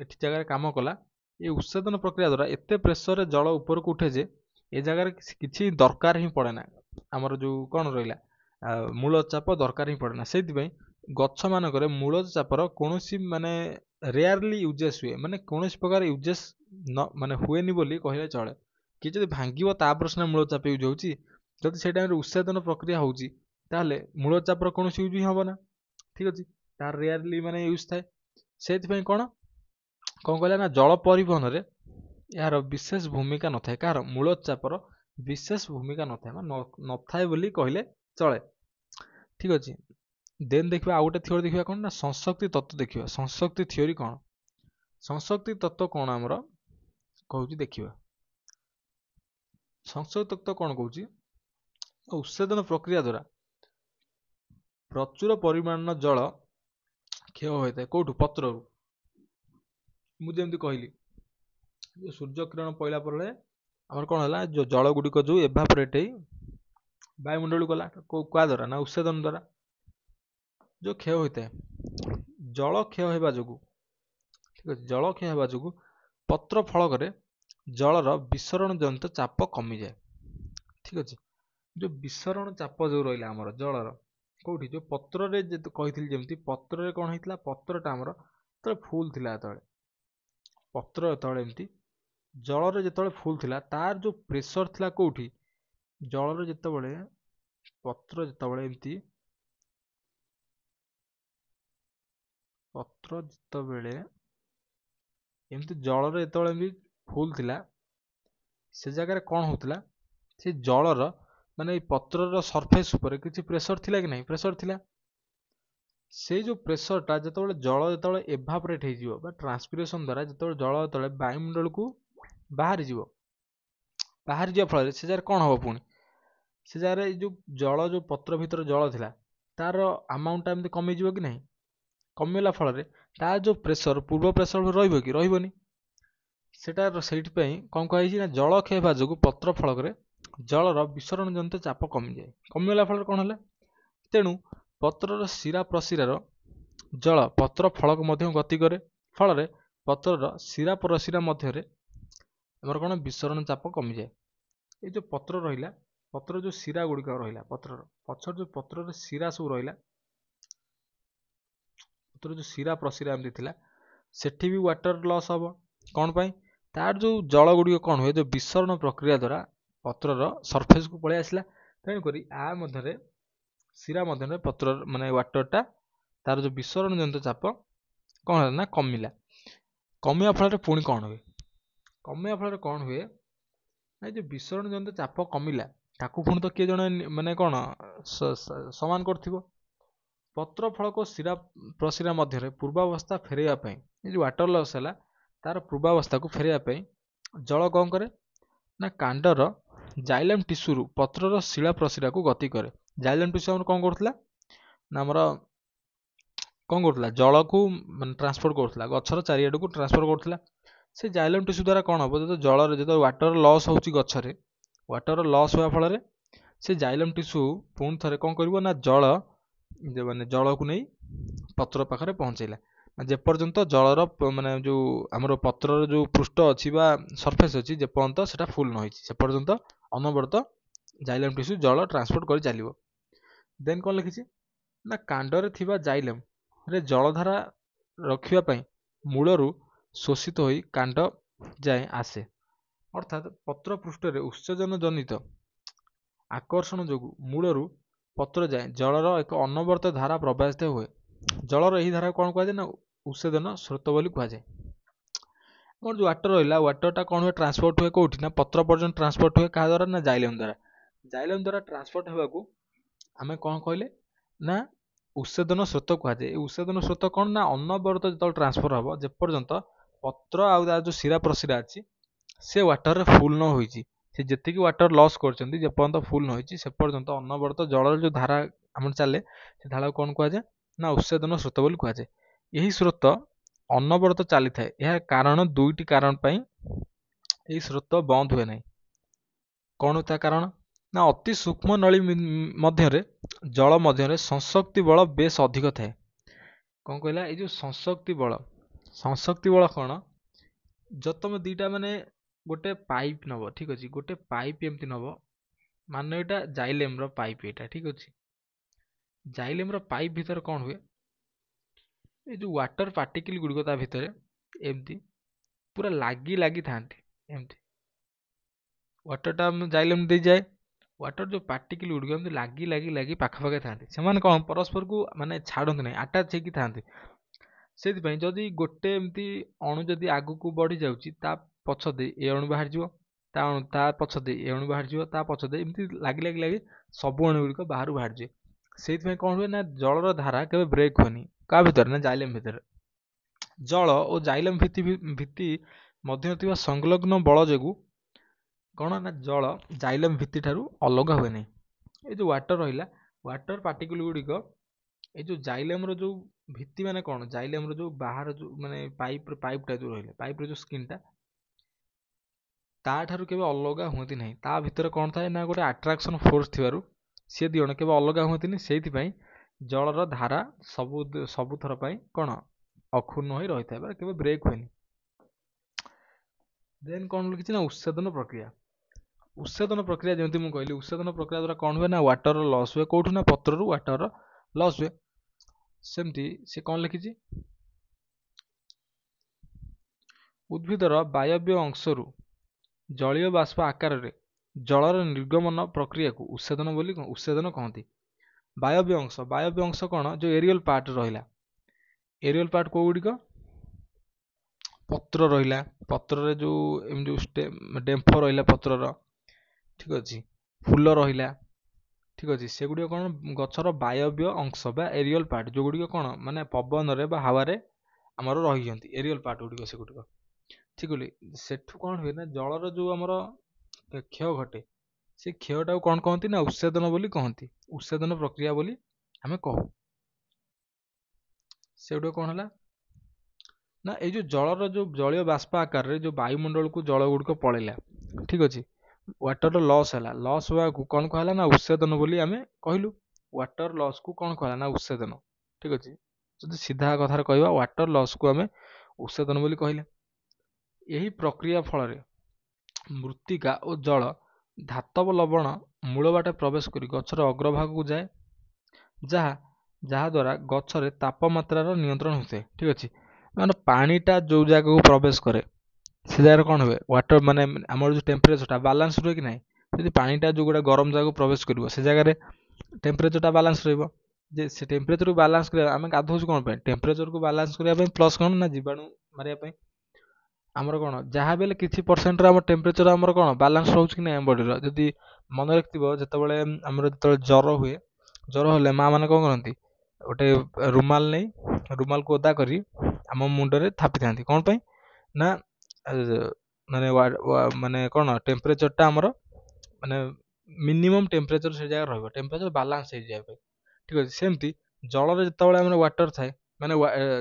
ଏଠି ଜାଗାରେ କାମ କଲା, ଏ ଉତ୍ସେଦନ ପ୍ରକ୍ରିୟା ଦ୍ୱାରା ଏତେ ପ୍ରେସରରେ ଜଳ ଉପରକୁ ଉଠେ ଯେ ଏ ଜାଗାରେ କିଛି ଦରକାର ହିଁ ପଡ଼େ ନା। ଆମର ଯେଉଁ କ'ଣ ରହିଲା ମୂଳଜ ଚାପ ଦରକାର ହିଁ ପଡ଼େ ନା। ସେଇଥିପାଇଁ ଗଛମାନଙ୍କରେ ମୂଳଜ ଚାପର କୌଣସି ମାନେ ରେୟାରଲି ୟୁଜେସ୍ ହୁଏ, ମାନେ କୌଣସି ପ୍ରକାର ୟୁଜେସ୍ ମାନେ ହୁଏନି ବୋଲି କହିଲେ ଚଳେ। କିଏ ଯଦି ଭାଙ୍ଗିବ ତାପରେ ସିନା ମୂଳଜ ଚାପ ୟୁଜ୍ ହେଉଛି। ଯଦି ସେଇ ଟାଇମ୍ରେ ଉତ୍ସେଦନ ପ୍ରକ୍ରିୟା ହେଉଛି ତାହେଲେ ମୂଳଜ ଚାପର କୌଣସି ୟୁଜ୍ ହିଁ ହେବ ନା। ଠିକ୍ ଅଛି, ତାର ରେୟାରଲି ମାନେ ୟୁଜ୍ ଥାଏ। ସେଇଥିପାଇଁ କ'ଣ କହିଲା ନା ଜଳ ପରିବହନରେ ଏହାର ବିଶେଷ ଭୂମିକା ନଥାଏ। କାହାର, ମୂଳଜ ଚାପର ବିଶେଷ ଭୂମିକା ନଥାଏ, ନଥାଏ ବୋଲି କହିଲେ ଚଳେ। ଠିକ୍ ଅଛି, ଦେନ୍ ଦେଖିବା ଆଉ ଗୋଟେ ଥିଓରି ଦେଖିବା କ'ଣ ନା ସଂଶକ୍ତି ତତ୍ତ୍ୱ ଦେଖିବା। ସଂଶକ୍ତି ଥିଓରି କ'ଣ, ସଂଶକ୍ତି ତତ୍ତ୍ୱ କ'ଣ ଆମର କହୁଛି ଦେଖିବା। ସଂଶକ୍ତି ତତ୍ତ୍ୱ କ'ଣ କହୁଛି, ଉତ୍ସେଦନ ପ୍ରକ୍ରିୟା ଦ୍ୱାରା ପ୍ରଚୁର ପରିମାଣର ଜଳ କ୍ଷୟ ହୋଇଥାଏ। କେଉଁଠୁ, ପତ୍ରରୁ। ମୁଁ ଯେମିତି କହିଲି ସୂର୍ଯ୍ୟ କିରଣ ପଇଲା ପରେ ଆମର କ'ଣ ହେଲା, ଯେଉଁ ଜଳ ଗୁଡ଼ିକ ଯେଉଁ ଏଭାପୋରେଟ୍ ହେଇ ବାୟୁମଣ୍ଡଳକୁ ଗଲା, କାହା ଦ୍ୱାରା ନା ଉତ୍ସେଦନ ଦ୍ୱାରା ଯେଉଁ କ୍ଷୟ ହୋଇଥାଏ। ଜଳ କ୍ଷୟ ହେବା ଯୋଗୁଁ, ଠିକ୍ ଅଛି, ଜଳ କ୍ଷୟ ହେବା ଯୋଗୁଁ ପତ୍ର ଫଳକରେ ଜଳର ବିସରଣ ଜନିତ ଚାପ କମିଯାଏ। ଠିକ୍ ଅଛି, ଯେଉଁ ବିସରଣ ଚାପ ଯେଉଁ ରହିଲା ଆମର ଜଳର, କେଉଁଠି, ଯେଉଁ ପତ୍ରରେ କହିଥିଲି ଯେମିତି ପତ୍ରରେ କ'ଣ ହେଇଥିଲା, ପତ୍ରଟା ଆମର ଯେତେବେଳେ ଫୁଲ୍ ଥିଲା, ପତ୍ର ଯେତେବେଳେ ଏମିତି ଜଳରେ ଯେତେବେଳେ ଫୁଲ୍ ଥିଲା, ତାର ଯେଉଁ ପ୍ରେସର ଥିଲା କେଉଁଠି, ଜଳର ଯେତେବେଳେ ପତ୍ର ଯେତେବେଳେ ଏମିତି ଜଳରେ ଯେତେବେଳେ ଏମିତି ଫୁଲ୍ ଥିଲା, ସେ ଜାଗାରେ କ'ଣ ହେଉଥିଲା, ସେ ଜଳର ମାନେ ଏଇ ପତ୍ରର ସରଫେସ୍ ଉପରେ କିଛି ପ୍ରେସର ଥିଲା କି ନାହିଁ, ପ୍ରେସର ଥିଲା। ସେଇ ଯେଉଁ ପ୍ରେସରଟା ଯେତେବେଳେ ଏଭାପୋରେଟ୍ ହେଇଯିବ ବା ଟ୍ରାନ୍ସପିରେସନ୍ ଦ୍ୱାରା ଯେତେବେଳେ ଜଳ ଯେତେବେଳେ ବାୟୁମଣ୍ଡଳକୁ ବାହାରିଯିବା ଫଳରେ ସେ ଜାଗାରେ କ'ଣ ହେବ, ପୁଣି ସେ ଜାଗାରେ ଏଇ ଯେଉଁ ଜଳ, ଯେଉଁ ପତ୍ର ଭିତରେ ଜଳ ଥିଲା ତାର ଆମାଉଣ୍ଟଟା ଏମିତି କମିଯିବ କି ନାହିଁ। କମିଗଲା ଫଳରେ ତାର ଯେଉଁ ପ୍ରେସର, ପୂର୍ବ ପ୍ରେସର ରହିବ କି, ରହିବନି। ସେଟା ସେଇଥିପାଇଁ କ'ଣ କୁହାଯାଇଛି ନା ଜଳ କ୍ଷୟ ହେବା ଯୋଗୁଁ ପତ୍ର ଫଳକରେ ଜଳର ବିସରଣ ଜନିତ ଚାପ କମିଯାଏ। କମିଗଲା ଫଳରେ କ'ଣ ହେଲା, ତେଣୁ ପତ୍ରର ଶିରା ପ୍ରଶିରାର ଜଳ ପତ୍ର ଫଳକ ମଧ୍ୟ ଗତି କରେ, ଫଳରେ ପତ୍ରର ଶିରା ପ୍ରଶିରା ମଧ୍ୟରେ ଆମର କ'ଣ ବିସରଣ ଚାପ କମିଯାଏ। ଏଇ ଯେଉଁ ପତ୍ର ରହିଲା, ପତ୍ର ଯେଉଁ ଶିରା ଗୁଡ଼ିକ ରହିଲା, ପତ୍ରର ପଛର ଯେଉଁ ପତ୍ରର ଶିରା ସବୁ ରହିଲା, ପତ୍ର ଯେଉଁ ଶିରା ପ୍ରଶିରା ଏମିତି ଥିଲା ସେଠି ବି ୱାଟର ଲସ୍ ହେବ। କ'ଣ ପାଇଁ? ତାର ଯେଉଁ ଜଳ ଗୁଡ଼ିକ କ'ଣ ହୁଏ, ଯେଉଁ ବିସରଣ ପ୍ରକ୍ରିୟା ଦ୍ୱାରା ପତ୍ରର ସରଫେସକୁ ପଳେଇ ଆସିଲା। ତେଣୁକରି ଆ ମଧ୍ୟରେ ଶିରା ମଧ୍ୟରେ ପତ୍ରର ମାନେ ୱାଟରଟା ତାର ଯେଉଁ ବିସରଣ ଜନିତ ଚାପ କ'ଣ ହେଲା ନା କମିଲା। କମିବା ଫଳରେ ପୁଣି କ'ଣ ହୁଏ? କମିବା ଫଳରେ କ'ଣ ହୁଏ ନା ଯେଉଁ ବିସରଣ ଜନିତ ଚାପ କମିଲା ତାକୁ ପୁଣି ତ କିଏ ଜଣେ ମାନେ କ'ଣ ସମାନ କରିଥିବ। ପତ୍ର ଫଳକ ଶିରା ପ୍ରଶିରା ମଧ୍ୟରେ ପୂର୍ବାବସ୍ଥା ଫେରାଇବା ପାଇଁ ଏ ଯେଉଁ ୱାଟର ଲସ୍ ହେଲା ତାର ପୂର୍ବାବସ୍ଥାକୁ ଫେରାଇବା ପାଇଁ ଜଳ କ'ଣ କରେ ନା କାଣ୍ଡର ଜାଇଲେମ୍ ଟିସ୍ୟୁରୁ ପତ୍ରର ଶିଳା ପ୍ରଶିରାକୁ ଗତି କରେ। ଜାଇଲେମ୍ ଟିସ୍ୟୁ ଆମର କ'ଣ କରୁଥିଲା ନା ଆମର କ'ଣ କରୁଥିଲା ଜଳକୁ ମାନେ ଟ୍ରାନ୍ସପୋର୍ଟ କରୁଥିଲା, ଗଛର ଚାରିଆଡ଼କୁ ଟ୍ରାନ୍ସଫର କରୁଥିଲା। ସେ ଜାଇଲେମ୍ ଟିସ୍ୟୁ ଦ୍ୱାରା କ'ଣ ହେବ, ଯେତେବେଳେ ଜଳରେ ଯେତେବେଳେ ୱାଟର ଲସ୍ ହେଉଛି ଗଛରେ, ୱାଟର ଲସ୍ ହେବା ଫଳରେ ସେ ଜାଇଲେମ୍ ଟିସ୍ୟୁ ପୁଣି ଥରେ କ'ଣ କରିବ ନା ମାନେ ଜଳକୁ ନେଇ ପତ୍ର ପାଖରେ ପହଞ୍ଚେଇଲା। ଯେପର୍ଯ୍ୟନ୍ତ ଜଳର ମାନେ ଯେଉଁ ଆମର ପତ୍ରର ଯେଉଁ ପୃଷ୍ଠ ଅଛି ବା ସରଫେସ୍ ଅଛି ଯେପର୍ଯ୍ୟନ୍ତ ସେଟା ଫୁଲ୍ ନ ହେଇଛି ସେ ପର୍ଯ୍ୟନ୍ତ ଅନବରତ ଜାଇଲେମ୍ ଟିସ୍ୟୁ ଜଳ ଟ୍ରାନ୍ସପୋର୍ଟ କରି ଚାଲିବ। ଦେନ୍ କ'ଣ ଲେଖିଛି ନା କାଣ୍ଡରେ ଥିବା ଜାଇଲେମ୍ରେ ଜଳଧାରା ରଖିବା ପାଇଁ ମୂଳରୁ ଶୋଷିତ ହୋଇ କାଣ୍ଡ ଯାଏଁ ଆସେ। ଅର୍ଥାତ୍ ପତ୍ର ପୃଷ୍ଠରେ ଉତ୍ସେଚନ ଜନିତ ଆକର୍ଷଣ ଯୋଗୁଁ ମୂଳରୁ ପତ୍ର ଯାଏଁ ଜଳର ଏକ ଅନବରତ ଧାରା ପ୍ରବାହିତ ହୁଏ। ଜଳର ଏହି ଧାରାକୁ କ'ଣ କୁହାଯାଏ ନା ଉତ୍ସେଚନ ସ୍ରୋତ ବୋଲି କୁହାଯାଏ। ଆମର ଯେଉଁ ୱାଟର ରହିଲା, ୱାଟରଟା କ'ଣ ହୁଏ ଟ୍ରାନ୍ସପୋର୍ଟ ହୁଏ କେଉଁଠି ନା ପତ୍ର ପର୍ଯ୍ୟନ୍ତ ଟ୍ରାନ୍ସପୋର୍ଟ ହୁଏ କାହା ଦ୍ୱାରା ନା ଜାଇଲେମ୍ ଦ୍ୱାରା। ଜାଇଲେମ୍ ଦ୍ୱାରା ଟ୍ରାନ୍ସପୋର୍ଟ ହେବାକୁ ଆମେ କ'ଣ କହିଲେ ନା ଉତ୍ସେଚନ ସ୍ରୋତ କୁହାଯାଏ। ଏ ଉତ୍ସେଚନ ସ୍ରୋତ କ'ଣ ନା ଅନବରତ ଯେତେବେଳେ ଟ୍ରାନ୍ସଫର ହେବ ଯେପର୍ଯ୍ୟନ୍ତ ପତ୍ର ଆଉ ତାର ଯେଉଁ ଶିରା ପ୍ରଶିରା ଅଛି ସେ ୱାଟରରେ ଫୁଲ୍ ନ ହୋଇଛି, ସେ ଯେତିକି ୱାଟର ଲସ୍ କରିଛନ୍ତି ଯେପର୍ଯ୍ୟନ୍ତ ଫୁଲ୍ ନ ହୋଇଛି ସେ ପର୍ଯ୍ୟନ୍ତ ଅନବରତ ଜଳର ଯେଉଁ ଧାରା ଆମର ଚାଲେ ସେ ଧାରାକୁ କ'ଣ କୁହାଯାଏ ନା ଉତ୍ସେଚନ ସ୍ରୋତ ବୋଲି କୁହାଯାଏ। ଏହି ସ୍ରୋତ ଅନବରତ ଚାଲିଥାଏ। ଏହା କାରଣ ଦୁଇଟି କାରଣ ପାଇଁ ଏହି ସ୍ରୋତ ବନ୍ଦ ହୁଏ ନାହିଁ। କ'ଣ ତା କାରଣ ନା ଅତି ସୂକ୍ଷ୍ମ ନଳୀ ମଧ୍ୟରେ ଜଳ ମଧ୍ୟରେ ସଂଶକ୍ତି ବଳ ବେଶ ଅଧିକ ଥାଏ। କ'ଣ କହିଲା ଏଇ ଯେଉଁ ସଂଶକ୍ତି ବଳ କ'ଣ, ଯଦି ତମେ ଦୁଇଟା ମାନେ ଗୋଟେ ପାଇପ୍ ନେବ, ଠିକ୍ ଅଛି, ଗୋଟେ ପାଇପ୍ ଏମିତି ନେବ, ମାନେ ଏଇଟା ଜାଇଲେମ୍ର ପାଇପ୍, ଏଇଟା ଠିକ୍ ଅଛି। ଜାଇଲେମ୍ର ପାଇପ୍ ଭିତରେ କ'ଣ ହୁଏ, ଏ ଯେଉଁ ୱାଟର ପାର୍ଟିକିଲ୍ ଗୁଡ଼ିକ ତା ଭିତରେ ଏମିତି ପୁରା ଲାଗି ଥାନ୍ତି। ଏମିତି ୱାଟରଟା ଜାଇଲେମ୍ ଦେଇଯାଏ, ୱାଟର ଯେଉଁ ପାର୍ଟିକିଲ୍ ଗୁଡ଼ିକ ଏମିତି ଲାଗି ପାଖାପାଖି ଥାନ୍ତି। ସେମାନେ କ'ଣ ପରସ୍ପରକୁ ମାନେ ଛାଡ଼ନ୍ତି ନାହିଁ, ଆଟାଚ୍ ହେଇକି ଥାନ୍ତି। ସେଥିପାଇଁ ଯଦି ଗୋଟେ ଏମିତି ଅଣୁ ଯଦି ଆଗକୁ ବଢ଼ି ଯାଉଛି ତା ପଛ ଦେଇ ଏ ଅଣୁ ବାହାରିଯିବ, ତା ପଛ ଦେଇ ଏ ଅଣୁ ବାହାରିଯିବ, ତା ପଛ ଦେଇ ଏମିତି ଲାଗି ସବୁ ଅଣୁ ଗୁଡ଼ିକ ବାହାରୁ ବାହାରିଯିବେ। ସେଇଥିପାଇଁ କ'ଣ ହୁଏ ନା ଜଳର ଧାରା କେବେ ବ୍ରେକ୍ ହୁଏନି। କାହା ଭିତରେ ନା ଜାଇଲେମ୍ ଭିତରେ। ଜଳ ଓ ଜାଇଲେମ୍ ଭିତ୍ତି ମଧ୍ୟରେ ଥିବା ସଂଲଗ୍ନ ବଳ ଯୋଗୁଁ କ'ଣ ନା ଜଳ ଜାଇଲେମ୍ ଭିତ୍ତି ଠାରୁ ଅଲଗା ହୁଏ ନାହିଁ। ଏ ଯେଉଁ ୱାଟର ରହିଲା, ୱାଟର ପାର୍ଟିକୁଲ ଗୁଡ଼ିକ ଏ ଯେଉଁ ଜାଇଲେମ୍ର ଯେଉଁ ଭିତ୍ତି ମାନେ କ'ଣ, ଜାଇଲେମ୍ର ଯେଉଁ ବାହାର ଯେଉଁ ମାନେ ପାଇପ୍ଟା ଯେଉଁ ରହିଲା, ପାଇପ୍ର ଯେଉଁ ସ୍କିନ୍ଟା ତା ଠାରୁ କେବେ ଅଲଗା ହୁଅନ୍ତି ନାହିଁ। ତା ଭିତରେ କ'ଣ ଥାଏ ନା ଗୋଟେ ଆଟ୍ରାକ୍ସନ୍ ଫୋର୍ସ ଥିବାରୁ ସେ ଦୁଇ ଜଣ କେବେ ଅଲଗା ହୁଅନ୍ତିନି। ସେଇଥିପାଇଁ ଜଳର ଧାରା ସବୁଥର ପାଇଁ କ'ଣ ଅକ୍ଷୁଣ୍ଣ ହୋଇ ରହିଥାଏ ବା କେବେ ବ୍ରେକ୍ ହୁଏନି। ଦେନ୍ କ'ଣ ଲେଖିଛି ନା ଉତ୍ସେଦନ ପ୍ରକ୍ରିୟା। ଉତ୍ସେଦନ ପ୍ରକ୍ରିୟା ଯେମିତି ମୁଁ କହିଲି, ଉତ୍ସେଦନ ପ୍ରକ୍ରିୟା ଦ୍ୱାରା କ'ଣ ହୁଏ ନା ୱାଟର ଲସ୍ ହୁଏ। କେଉଁଠୁ ନା ପତ୍ରରୁ ୱାଟର ଲସ୍ ହୁଏ। ସେମିତି ସେ କ'ଣ ଲେଖିଛି, ଉଦ୍ଭିଦର ବାୟବୀୟ ଅଂଶରୁ ଜଳୀୟ ବାଷ୍ପ ଆକାରରେ ଜଳର ନିର୍ଗମନ ପ୍ରକ୍ରିୟାକୁ ଉତ୍ସେଦନ କହନ୍ତି। ବାୟବୀୟ ଅଂଶ କ'ଣ, ଯେଉଁ ଏରିୟଲ ପାର୍ଟ ରହିଲା, ଏରିୟଲ ପାର୍ଟ କେଉଁ ଗୁଡ଼ିକ, ପତ୍ର ରହିଲା, ପତ୍ରରେ ଯେଉଁ ଡେମ୍ଫ ରହିଲା ପତ୍ରର, ଠିକ୍ ଅଛି, ଫୁଲ ରହିଲା, ଠିକ୍ ଅଛି, ସେଗୁଡ଼ିକ କ'ଣ ଗଛର ବାୟବୀୟ ଅଂଶ ବା ଏରିୟଲ ପାର୍ଟ, ଯେଉଁଗୁଡ଼ିକ କ'ଣ ମାନେ ପବନରେ ବା ହାୱାରେ ଆମର ରହିଛନ୍ତି ଏରିୟଲ ପାର୍ଟ ଗୁଡ଼ିକ ସେଗୁଡ଼ିକ, ଠିକ୍ ଅଛି। ସେଠୁ କ'ଣ ହୁଏ ନା ଜଳର ଯେଉଁ ଆମର କ୍ଷୟ ଘଟେ, ସେ କ୍ଷୟଟାକୁ କ'ଣ କହନ୍ତି ନା ଉତ୍ସେଦନ ବୋଲି କହନ୍ତି। ଉତ୍ସେଦନ ପ୍ରକ୍ରିୟା ବୋଲି ଆମେ କହୁ। ସେଗୁଡ଼ିକ କ'ଣ ହେଲା ନା ଏଇ ଯେଉଁ ଜଳର ଯେଉଁ ଜଳୀୟ ବାଷ୍ପ ଆକାରରେ ଯେଉଁ ବାୟୁମଣ୍ଡଳକୁ ଜଳ ଗୁଡ଼ିକ ପଳେଇଲା, ଠିକ୍ ଅଛି, ୱାଟର ଲସ୍ ହେଲା, ଲସ୍ ହେବାକୁ କ'ଣ କୁହାହେଲା ନା ଉତ୍ସେଦନ ବୋଲି ଆମେ କହିଲୁ। ୱାଟର ଲସ୍କୁ କ'ଣ କୁହାହେଲା ନା ଉତ୍ସେଦନ, ଠିକ୍ ଅଛି। ଯଦି ସିଧା କଥାରେ କହିବା ୱାଟର ଲସ୍କୁ ଆମେ ଉତ୍ସେଦନ ବୋଲି କହିଲେ। ଏହି ପ୍ରକ୍ରିୟା ଫଳରେ ମୃତ୍ତିକା ଓ ଜଳ ଧାତବ ଲବଣ ମୂଳ ବାଟେ ପ୍ରବେଶ କରି ଗଛର ଅଗ୍ରଭାଗକୁ ଯାଏ, ଯାହା ଯାହାଦ୍ୱାରା ଗଛରେ ତାପମାତ୍ରାର ନିୟନ୍ତ୍ରଣ ହୋଇଥାଏ। ଠିକ୍ ଅଛି, ମାନେ ପାଣିଟା ଯେଉଁ ଜାଗାକୁ ପ୍ରବେଶ କରେ ସେ ଜାଗାରେ କ'ଣ ହୁଏ, ୱାଟର ମାନେ ଆମର ଯେଉଁ ଟେମ୍ପରେଚରଟା ବାଲାନ୍ସ ରୁହେ କି ନାହିଁ। ଯଦି ପାଣିଟା ଯେଉଁ ଗୋଟେ ଗରମ ଜାଗାକୁ ପ୍ରବେଶ କରିବ ସେ ଜାଗାରେ ଟେମ୍ପରେଚରଟା ବାଲାନ୍ସ ରହିବ। ଯେ ସେ ଟେମ୍ପରେଚରକୁ ବାଲାନ୍ସ କରିବା, ଆମେ ଗାଧୋଉଛୁ କ'ଣ ପାଇଁ, ଟେମ୍ପରେଚରକୁ ବାଲାନ୍ସ କରିବା ପାଇଁ, ପ୍ଲସ୍ କ'ଣ ନା ଜୀବାଣୁ ମାରିବା ପାଇଁ। ଆମର କ'ଣ ଯାହା ବି ହେଲେ କିଛି ପରସେଣ୍ଟର ଆମ ଟେମ୍ପରେଚର ଆମର କ'ଣ ବାଲାନ୍ସ ରହୁଛି କି ନାହିଁ ଆମ ବଡ଼ିର। ଯଦି ମନେ ରଖିଥିବ, ଯେତେବେଳେ ଆମର ଯେତେବେଳେ ଜ୍ୱର ହୁଏ, ଜ୍ୱର ହେଲେ ମାଆ ମାନେ କ'ଣ କରନ୍ତି, ଗୋଟେ ରୁମାଲ ନେଇ ରୁମାଲକୁ ଓଦା କରି ଆମ ମୁଣ୍ଡରେ ଥାପିଥାନ୍ତି। କ'ଣ ପାଇଁ ନା ମାନେ ମାନେ କ'ଣ ଟେମ୍ପରେଚରଟା ଆମର ମାନେ ମିନିମମ୍ ଟେମ୍ପରେଚର ସେ ଜାଗାରେ ରହିବ, ଟେମ୍ପରେଚର ବାଲାନ୍ସ ହେଇଯିବା ପାଇଁ। ଠିକ୍ ଅଛି, ସେମିତି ଜଳରେ ଯେତେବେଳେ ଆମର ୱାଟର ଥାଏ, ମାନେ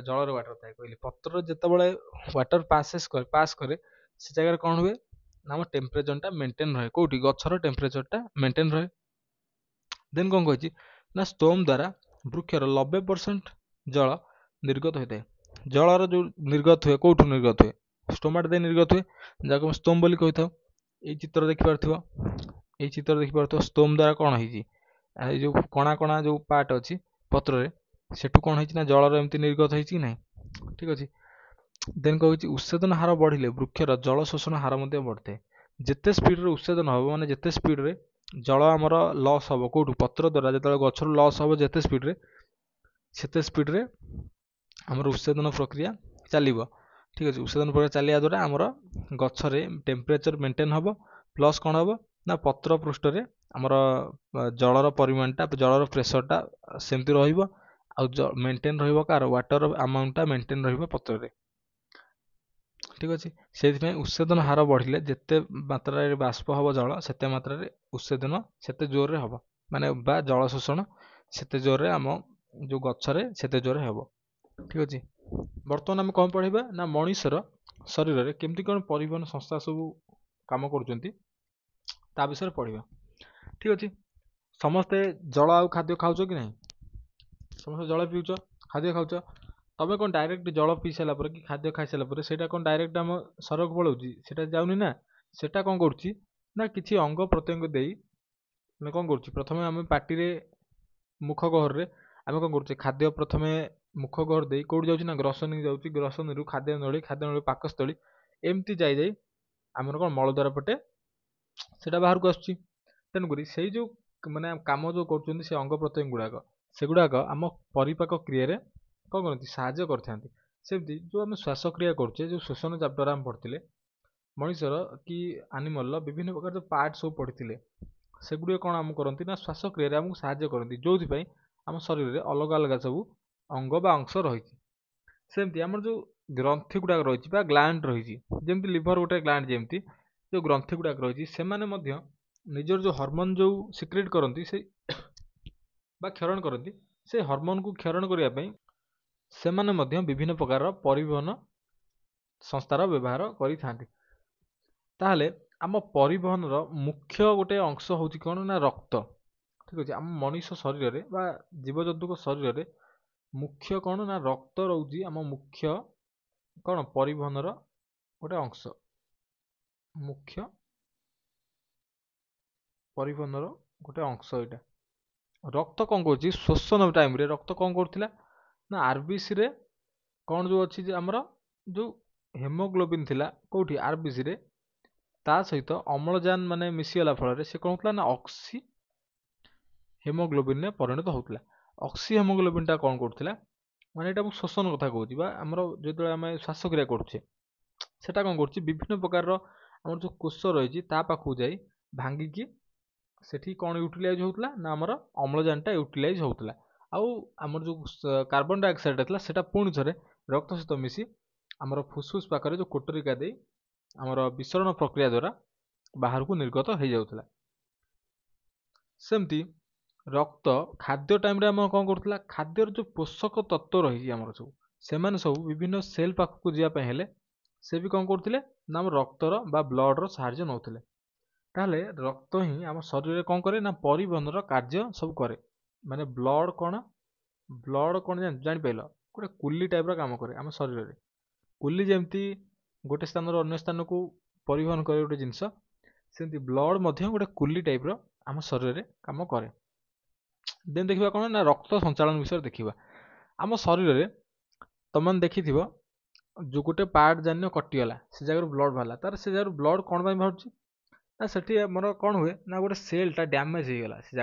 ଜଳରେ ୱାଟର ଥାଏ କହିଲି, ପତ୍ରରେ ଯେତେବେଳେ ୱାଟର ପାସ୍ କରେ ସେ ଜାଗାରେ କ'ଣ ହୁଏ ନା ଆମ ଟେମ୍ପରେଚରଟା ମେଣ୍ଟେନ୍ ରହେ। କେଉଁଠି, ଗଛର ଟେମ୍ପରେଚରଟା ମେଣ୍ଟେନ୍ ରହେ। ଦେନ୍ କ'ଣ କହିଛି ନା ଷ୍ଟୋମ୍ ଦ୍ୱାରା ବୃକ୍ଷର 90% ଜଳ ନିର୍ଗତ ହୋଇଥାଏ। ଜଳର ଯେଉଁ ନିର୍ଗତ ହୁଏ, କେଉଁଠୁ ନିର୍ଗତ ହୁଏ, ଷ୍ଟୋମାଟ ଦେଇ ନିର୍ଗତ ହୁଏ, ଯାହାକୁ ଆମେ ଷ୍ଟୋମ୍ ବୋଲି କହିଥାଉ। ଏଇ ଚିତ୍ର ଦେଖିପାରୁଥିବ, ଷ୍ଟୋମ୍ ଦ୍ୱାରା କ'ଣ ହେଇଛି, ଏଇ ଯେଉଁ କଣା କଣା ଯେଉଁ ପାର୍ଟ ଅଛି ପତ୍ରରେ, ସେଠୁ କ'ଣ ହେଇଛି ନା ଜଳର ଏମିତି ନିର୍ଗତ ହେଇଛି କି ନାହିଁ। ଠିକ୍ ଅଛି, ଦେନ୍ କହୁଛି ଉତ୍ସେଦନ ହାର ବଢ଼ିଲେ ବୃକ୍ଷର ଜଳ ଶୋଷଣ ହାର ମଧ୍ୟ ବଢ଼ିଥାଏ। ଯେତେ ସ୍ପିଡ଼ରେ ଉତ୍ସେଦନ ହେବ, ମାନେ ଯେତେ ସ୍ପିଡ଼ରେ ଜଳ ଆମର ଲସ୍ ହେବ, କେଉଁଠୁ, ପତ୍ର ଦ୍ୱାରା ଯେତେବେଳେ ଗଛରୁ ଲସ୍ ହେବ ଯେତେ ସ୍ପିଡ଼ରେ, ସେତେ ସ୍ପିଡ଼ରେ ଆମର ଉତ୍ସେଦନ ପ୍ରକ୍ରିୟା ଚାଲିବ। ଠିକ୍ ଅଛି, ଉତ୍ସେଦନ ପ୍ରକ୍ରିୟା ଚାଲିବା ଦ୍ୱାରା ଆମର ଗଛରେ ଟେମ୍ପରେଚର ମେଣ୍ଟେନ୍ ହେବ, ପ୍ଲସ୍ କ'ଣ ହେବ ନା ପତ୍ର ପୃଷ୍ଠରେ ଆମର ଜଳର ପରିମାଣଟା, ଜଳର ପ୍ରେସରଟା ସେମିତି ରହିବ, ଆଉ ମେଣ୍ଟେନ୍ ରହିବ କାହାର, ୱାଟର ଆମାଉଣ୍ଟଟା ମେଣ୍ଟେନ୍ ରହିବ ପତ୍ରରେ। ଠିକ୍ ଅଛି, ସେଇଥିପାଇଁ ଉତ୍ସେଦନ ହାର ବଢ଼ିଲେ ଯେତେ ମାତ୍ରାରେ ବାଷ୍ପ ହେବ ଜଳ, ସେତେ ମାତ୍ରାରେ ଉତ୍ସେଦନ ସେତେ ଜୋରରେ ହେବ, ମାନେ ବା ଜଳ ଶୋଷଣ ସେତେ ଜୋରରେ ଆମ ଯେଉଁ ଗଛରେ ସେତେ ଜୋରରେ ହେବ। ଠିକ୍ ଅଛି, ବର୍ତ୍ତମାନ ଆମେ କ'ଣ ପଢ଼ିବା ନା ମଣିଷର ଶରୀରରେ କେମିତି କ'ଣ ପରିବହନ ସଂସ୍ଥା ସବୁ କାମ କରୁଛନ୍ତି ତା ବିଷୟରେ ପଢ଼ିବା। ଠିକ୍ ଅଛି, ସମସ୍ତେ ଜଳ ଆଉ ଖାଦ୍ୟ ଖାଉଛ କି ନାହିଁ, ସମସ୍ତେ ଜଳ ପିଉଛ, ଖାଦ୍ୟ ଖାଉଛ। ତମେ କ'ଣ ଡାଇରେକ୍ଟ ଜଳ ପିଇ ସାରିଲା ପରେ କି ଖାଦ୍ୟ ଖାଇସାରିଲା ପରେ ସେଇଟା କ'ଣ ଡାଇରେକ୍ଟ ଆମ ଶରୀରକୁ ପଳାଉଛି, ସେଇଟା ଯାଉନି ନା। ସେଇଟା କ'ଣ କରୁଛି ନା କିଛି ଅଙ୍ଗ ପ୍ରତ୍ୟଙ୍ଗ ଦେଇ ଆମେ କ'ଣ କରୁଛି, ପ୍ରଥମେ ଆମେ ପାଟିରେ ମୁଖ ଗହ୍ୱରରେ ଆମେ କ'ଣ କରୁଛେ, ଖାଦ୍ୟ ପ୍ରଥମେ ମୁଖ ଗହ୍ୱର ଦେଇ କେଉଁଠି ଯାଉଛି ନା ଗ୍ରସନୀ ଯାଉଛି, ଗ୍ରସନୀରୁ ଖାଦ୍ୟ ନଳୀ ପାକସ୍ଥଳୀ, ଏମିତି ଯାଇ ଆମର କ'ଣ ମଳଦ୍ୱାର ପଟେ ସେଇଟା ବାହାରକୁ ଆସୁଛି। ତେଣୁକରି ସେଇ ଯେଉଁ ମାନେ କାମ ଯେଉଁ କରୁଛନ୍ତି ସେ ଅଙ୍ଗ ପ୍ରତ୍ୟଙ୍ଗ ସେଗୁଡ଼ାକ ଆମ ପରିପାକ କ୍ରିୟାରେ କ'ଣ କରନ୍ତି, ସାହାଯ୍ୟ କରିଥାନ୍ତି। ସେମିତି ଯେଉଁ ଆମେ ଶ୍ୱାସକ୍ରିୟା କରୁଛେ, ଯେଉଁ ଶୋଷଣ ଚାପ୍ଟର ଆମେ ପଢ଼ିଥିଲେ, ମଣିଷର କି ଆନିମଲ୍ର ବିଭିନ୍ନ ପ୍ରକାର ଯେଉଁ ପାର୍ଟ ସବୁ ପଢ଼ିଥିଲେ, ସେଗୁଡ଼ିକ କ'ଣ ଆମକୁ କରନ୍ତି ନା ଶ୍ୱାସକ୍ରିୟାରେ ଆମକୁ ସାହାଯ୍ୟ କରନ୍ତି, ଯେଉଁଥିପାଇଁ ଆମ ଶରୀରରେ ଅଲଗା ଅଲଗା ସବୁ ଅଙ୍ଗ ବା ଅଂଶ ରହିଛି। ସେମିତି ଆମର ଯେଉଁ ଗ୍ରନ୍ଥି ଗୁଡ଼ାକ ରହିଛି ବା ଗ୍ଲାଣ୍ଡ ରହିଛି, ଯେମିତି ଲିଭର ଗୋଟେ ଗ୍ଲାଣ୍ଡ, ଯେମିତି ଯେଉଁ ଗ୍ରନ୍ଥି ଗୁଡ଼ାକ ରହିଛି ସେମାନେ ମଧ୍ୟ ନିଜର ଯେଉଁ ହରମୋନ୍ ଯେଉଁ ସିକ୍ରେଟ୍ କରନ୍ତି ସେ ବା କ୍ଷରଣ କରନ୍ତି, ସେ ହରମୋନ୍କୁ କ୍ଷରଣ କରିବା ପାଇଁ ସେମାନେ ମଧ୍ୟ ବିଭିନ୍ନ ପ୍ରକାରର ପରିବହନ ସଂସ୍ଥାର ବ୍ୟବହାର କରିଥାନ୍ତି। ତାହେଲେ ଆମ ପରିବହନର ମୁଖ୍ୟ ଗୋଟେ ଅଂଶ ହେଉଛି କ'ଣ ନା ରକ୍ତ। ଠିକ୍ ଅଛି, ଆମ ମଣିଷ ଶରୀରରେ ବା ଜୀବଜନ୍ତୁଙ୍କ ଶରୀରରେ ମୁଖ୍ୟ କ'ଣ ନା ରକ୍ତ ରହୁଛି ଆମ ମୁଖ୍ୟ କ'ଣ ପରିବହନର ଗୋଟେ ଅଂଶ, ମୁଖ୍ୟ ପରିବହନର ଗୋଟେ ଅଂଶ ଏଇଟା। ରକ୍ତ କ'ଣ କରୁଛି, ଶୋଷଣ ଟାଇମ୍ରେ ରକ୍ତ କ'ଣ କରୁଥିଲା ନା ଆରବିସିରେ କ'ଣ ଯେଉଁ ଅଛି ଯେ ଆମର ଯେଉଁ ହେମୋଗ୍ଲୋବିନ୍ ଥିଲା କେଉଁଠି ଆରବିସିରେ, ତା ସହିତ ଅମ୍ଳଜାନ ମାନେ ମିଶିଗଲା ଫଳରେ ସେ କ'ଣ ହେଉଥିଲା ନା ଅକ୍ସି ହେମୋଗ୍ଲୋବିନ୍ରେ ପରିଣତ ହେଉଥିଲା। ଅକ୍ସି ହେମୋଗ୍ଲୋବିନ୍ଟା କ'ଣ କରୁଥିଲା, ମାନେ ଏଇଟା ମୁଁ ଶୋଷଣ କଥା କହୁଛି, ବା ଆମର ଯେତେବେଳେ ଆମେ ଶ୍ୱାସକ୍ରିୟା କରୁଛେ ସେଟା କ'ଣ କରୁଛି, ବିଭିନ୍ନ ପ୍ରକାରର ଆମର ଯେଉଁ କୋଷ ରହିଛି ତା ପାଖକୁ ଯାଇ ଭାଙ୍ଗିକି ସେଠି କ'ଣ ୟୁଟିଲାଇଜ୍ ହେଉଥିଲା ନା ଆମର ଅମ୍ଳଜାନଟା ୟୁଟିଲାଇଜ୍ ହେଉଥିଲା। ଆଉ ଆମର ଯେଉଁ କାର୍ବନ ଡାଇଅକ୍ସାଇଡ଼୍ଟା ଥିଲା ସେଟା ପୁଣି ଥରେ ରକ୍ତ ସହିତ ମିଶି ଆମର ଫୁସଫୁସ୍ ପାଖରେ ଯେଉଁ କୋଟରିକା ଦେଇ ଆମର ବିସରଣ ପ୍ରକ୍ରିୟା ଦ୍ୱାରା ବାହାରକୁ ନିର୍ଗତ ହେଇଯାଉଥିଲା। ସେମିତି ରକ୍ତ ଖାଦ୍ୟ ଟାଇମ୍ରେ ଆମର କ'ଣ କରୁଥିଲା, ଖାଦ୍ୟର ଯେଉଁ ପୋଷକ ତତ୍ତ୍ୱ ରହିଛି ଆମର ସବୁ, ସେମାନେ ସବୁ ବିଭିନ୍ନ ସେଲ୍ ପାଖକୁ ଯିବା ପାଇଁ ହେଲେ ସେ ବି କ'ଣ କରୁଥିଲେ ନା ଆମ ରକ୍ତର ବା ବ୍ଲଡ଼ର ସାହାଯ୍ୟ ନେଉଥିଲେ। ତାହେଲେ ରକ୍ତ ହିଁ ଆମ ଶରୀରରେ କ'ଣ କରେ ନା ପରିବହନର କାର୍ଯ୍ୟ ସବୁ କରେ। ମାନେ ବ୍ଲଡ଼ କ'ଣ ଜାଣିପାରିଲ, ଗୋଟେ କୁଲି ଟାଇପ୍ର କାମ କରେ ଆମ ଶରୀରରେ। କୁଲି ଯେମିତି ଗୋଟେ ସ୍ଥାନରୁ ଅନ୍ୟ ସ୍ଥାନକୁ ପରିବହନ କରେ ଗୋଟେ ଜିନିଷ, ସେମିତି ବ୍ଲଡ଼ ମଧ୍ୟ ଗୋଟେ କୁଲି ଟାଇପ୍ର ଆମ ଶରୀରରେ କାମ କରେ। ଦେନ୍ ଦେଖିବା କ'ଣ ନା ରକ୍ତ ସଞ୍ଚାଳନ ବିଷୟରେ ଦେଖିବା। ଆମ ଶରୀରରେ ତମେ ଦେଖିଥିବ ଯେଉଁ ଗୋଟେ ପାର୍ଟ ଜାଣିନ କଟିଗଲା, ସେ ଜାଗାରୁ ବ୍ଲଡ଼ ବାହାରିଲା, ତାର ସେ ଜାଗାରୁ ବ୍ଲଡ଼ କ'ଣ ପାଇଁ ବାହାରୁଛି ନା ସେଠି ଆମର କ'ଣ ହୁଏ ନା ଗୋଟେ ସେଲ୍ଟା ଡ୍ୟାମେଜ୍ ହେଇଗଲା, ସେ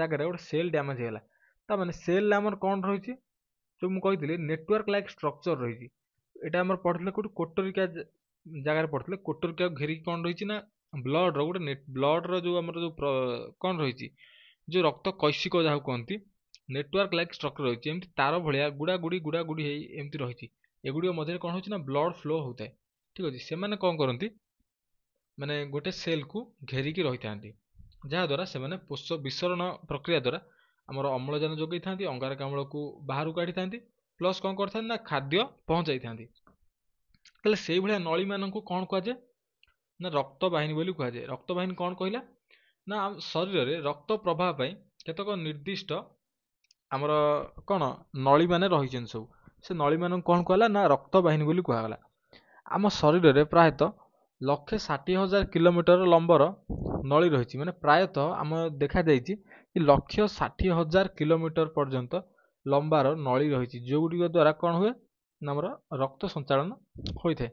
ଜାଗାରେ ଗୋଟେ ସେଲ୍ ଡ୍ୟାମେଜ୍ ହେଇଗଲା। ତାମାନେ ସେଲ୍ରେ ଆମର କ'ଣ ରହିଛି, ଯେଉଁ ମୁଁ କହିଥିଲି ନେଟୱାର୍କ ଲାଇକ୍ ଷ୍ଟ୍ରକ୍ଚର ରହିଛି। ଏଇଟା ଆମର ପଢ଼ିଥିଲେ କେଉଁଠି କୋଟରିକା ଜାଗାରେ ପଢ଼ିଥିଲେ। କୋଟରିକାକୁ ଘେରିକି କ'ଣ ରହିଛି ନା ବ୍ଲଡ଼ର ଗୋଟେ ବ୍ଲଡ଼ର ଯେଉଁ ଆମର ଯେଉଁ କ'ଣ ରହିଛି, ଯେଉଁ ରକ୍ତ କୈଶିକ ଯାହାକୁ କୁହନ୍ତି, ନେଟୱାର୍କ ଲାଇକ୍ ଷ୍ଟ୍ରକ୍ଚର ରହିଛି। ଏମିତି ତାର ଭଳିଆ ଗୁଡ଼ା ଗୁଡ଼ି ହେଇ ଏମିତି ରହିଛି। ଏଗୁଡ଼ିକ ମଧ୍ୟରେ କ'ଣ ହେଉଛି ନା ବ୍ଲଡ଼ ଫ୍ଲୋ ହେଉଥାଏ। ଠିକ୍ ଅଛି, ସେମାନେ କ'ଣ କରନ୍ତି ମାନେ ଗୋଟେ ସେଲ୍କୁ ଘେରିକି ରହିଥାନ୍ତି, ଯାହାଦ୍ୱାରା ସେମାନେ ବିସରଣ ପ୍ରକ୍ରିୟା ଦ୍ୱାରା ଆମର ଅମ୍ଳଜାନ ଯୋଗାଇଥାନ୍ତି, ଅଙ୍ଗାରକାମ୍ଳକୁ ବାହାରକୁ କାଢ଼ିଥାନ୍ତି, ପ୍ଲସ୍ କ'ଣ କରିଥାନ୍ତି ନା ଖାଦ୍ୟ ପହଞ୍ଚାଇଥାନ୍ତି। ତାହେଲେ ସେଇଭଳିଆ ନଳୀମାନଙ୍କୁ କ'ଣ କୁହାଯାଏ ନା ରକ୍ତବାହିନୀ ବୋଲି କୁହାଯାଏ। ରକ୍ତବାହିନୀ କ'ଣ କହିଲା ନା ଶରୀରରେ ରକ୍ତ ପ୍ରବାହ ପାଇଁ କେତେକ ନିର୍ଦ୍ଦିଷ୍ଟ ଆମର କ'ଣ ନଳୀମାନେ ରହିଛନ୍ତି ସବୁ। ସେ ନଳୀମାନଙ୍କୁ କ'ଣ କୁହାଗଲା ନା ରକ୍ତବାହିନୀ ବୋଲି କୁହାଗଲା। ଆମ ଶରୀରରେ ପ୍ରାୟତଃ 1,60,000 କିଲୋମିଟର ଲମ୍ବର ନଳୀ ରହିଛି। ମାନେ ପ୍ରାୟତଃ ଆମ ଦେଖାଯାଇଛି କି 1,60,000 କିଲୋମିଟର ପର୍ଯ୍ୟନ୍ତ ଲମ୍ବାର ନଳୀ ରହିଛି, ଯେଉଁଗୁଡ଼ିକ ଦ୍ୱାରା କ'ଣ ହୁଏ ନା ଆମର ରକ୍ତ ସଞ୍ଚାଳନ ହୋଇଥାଏ।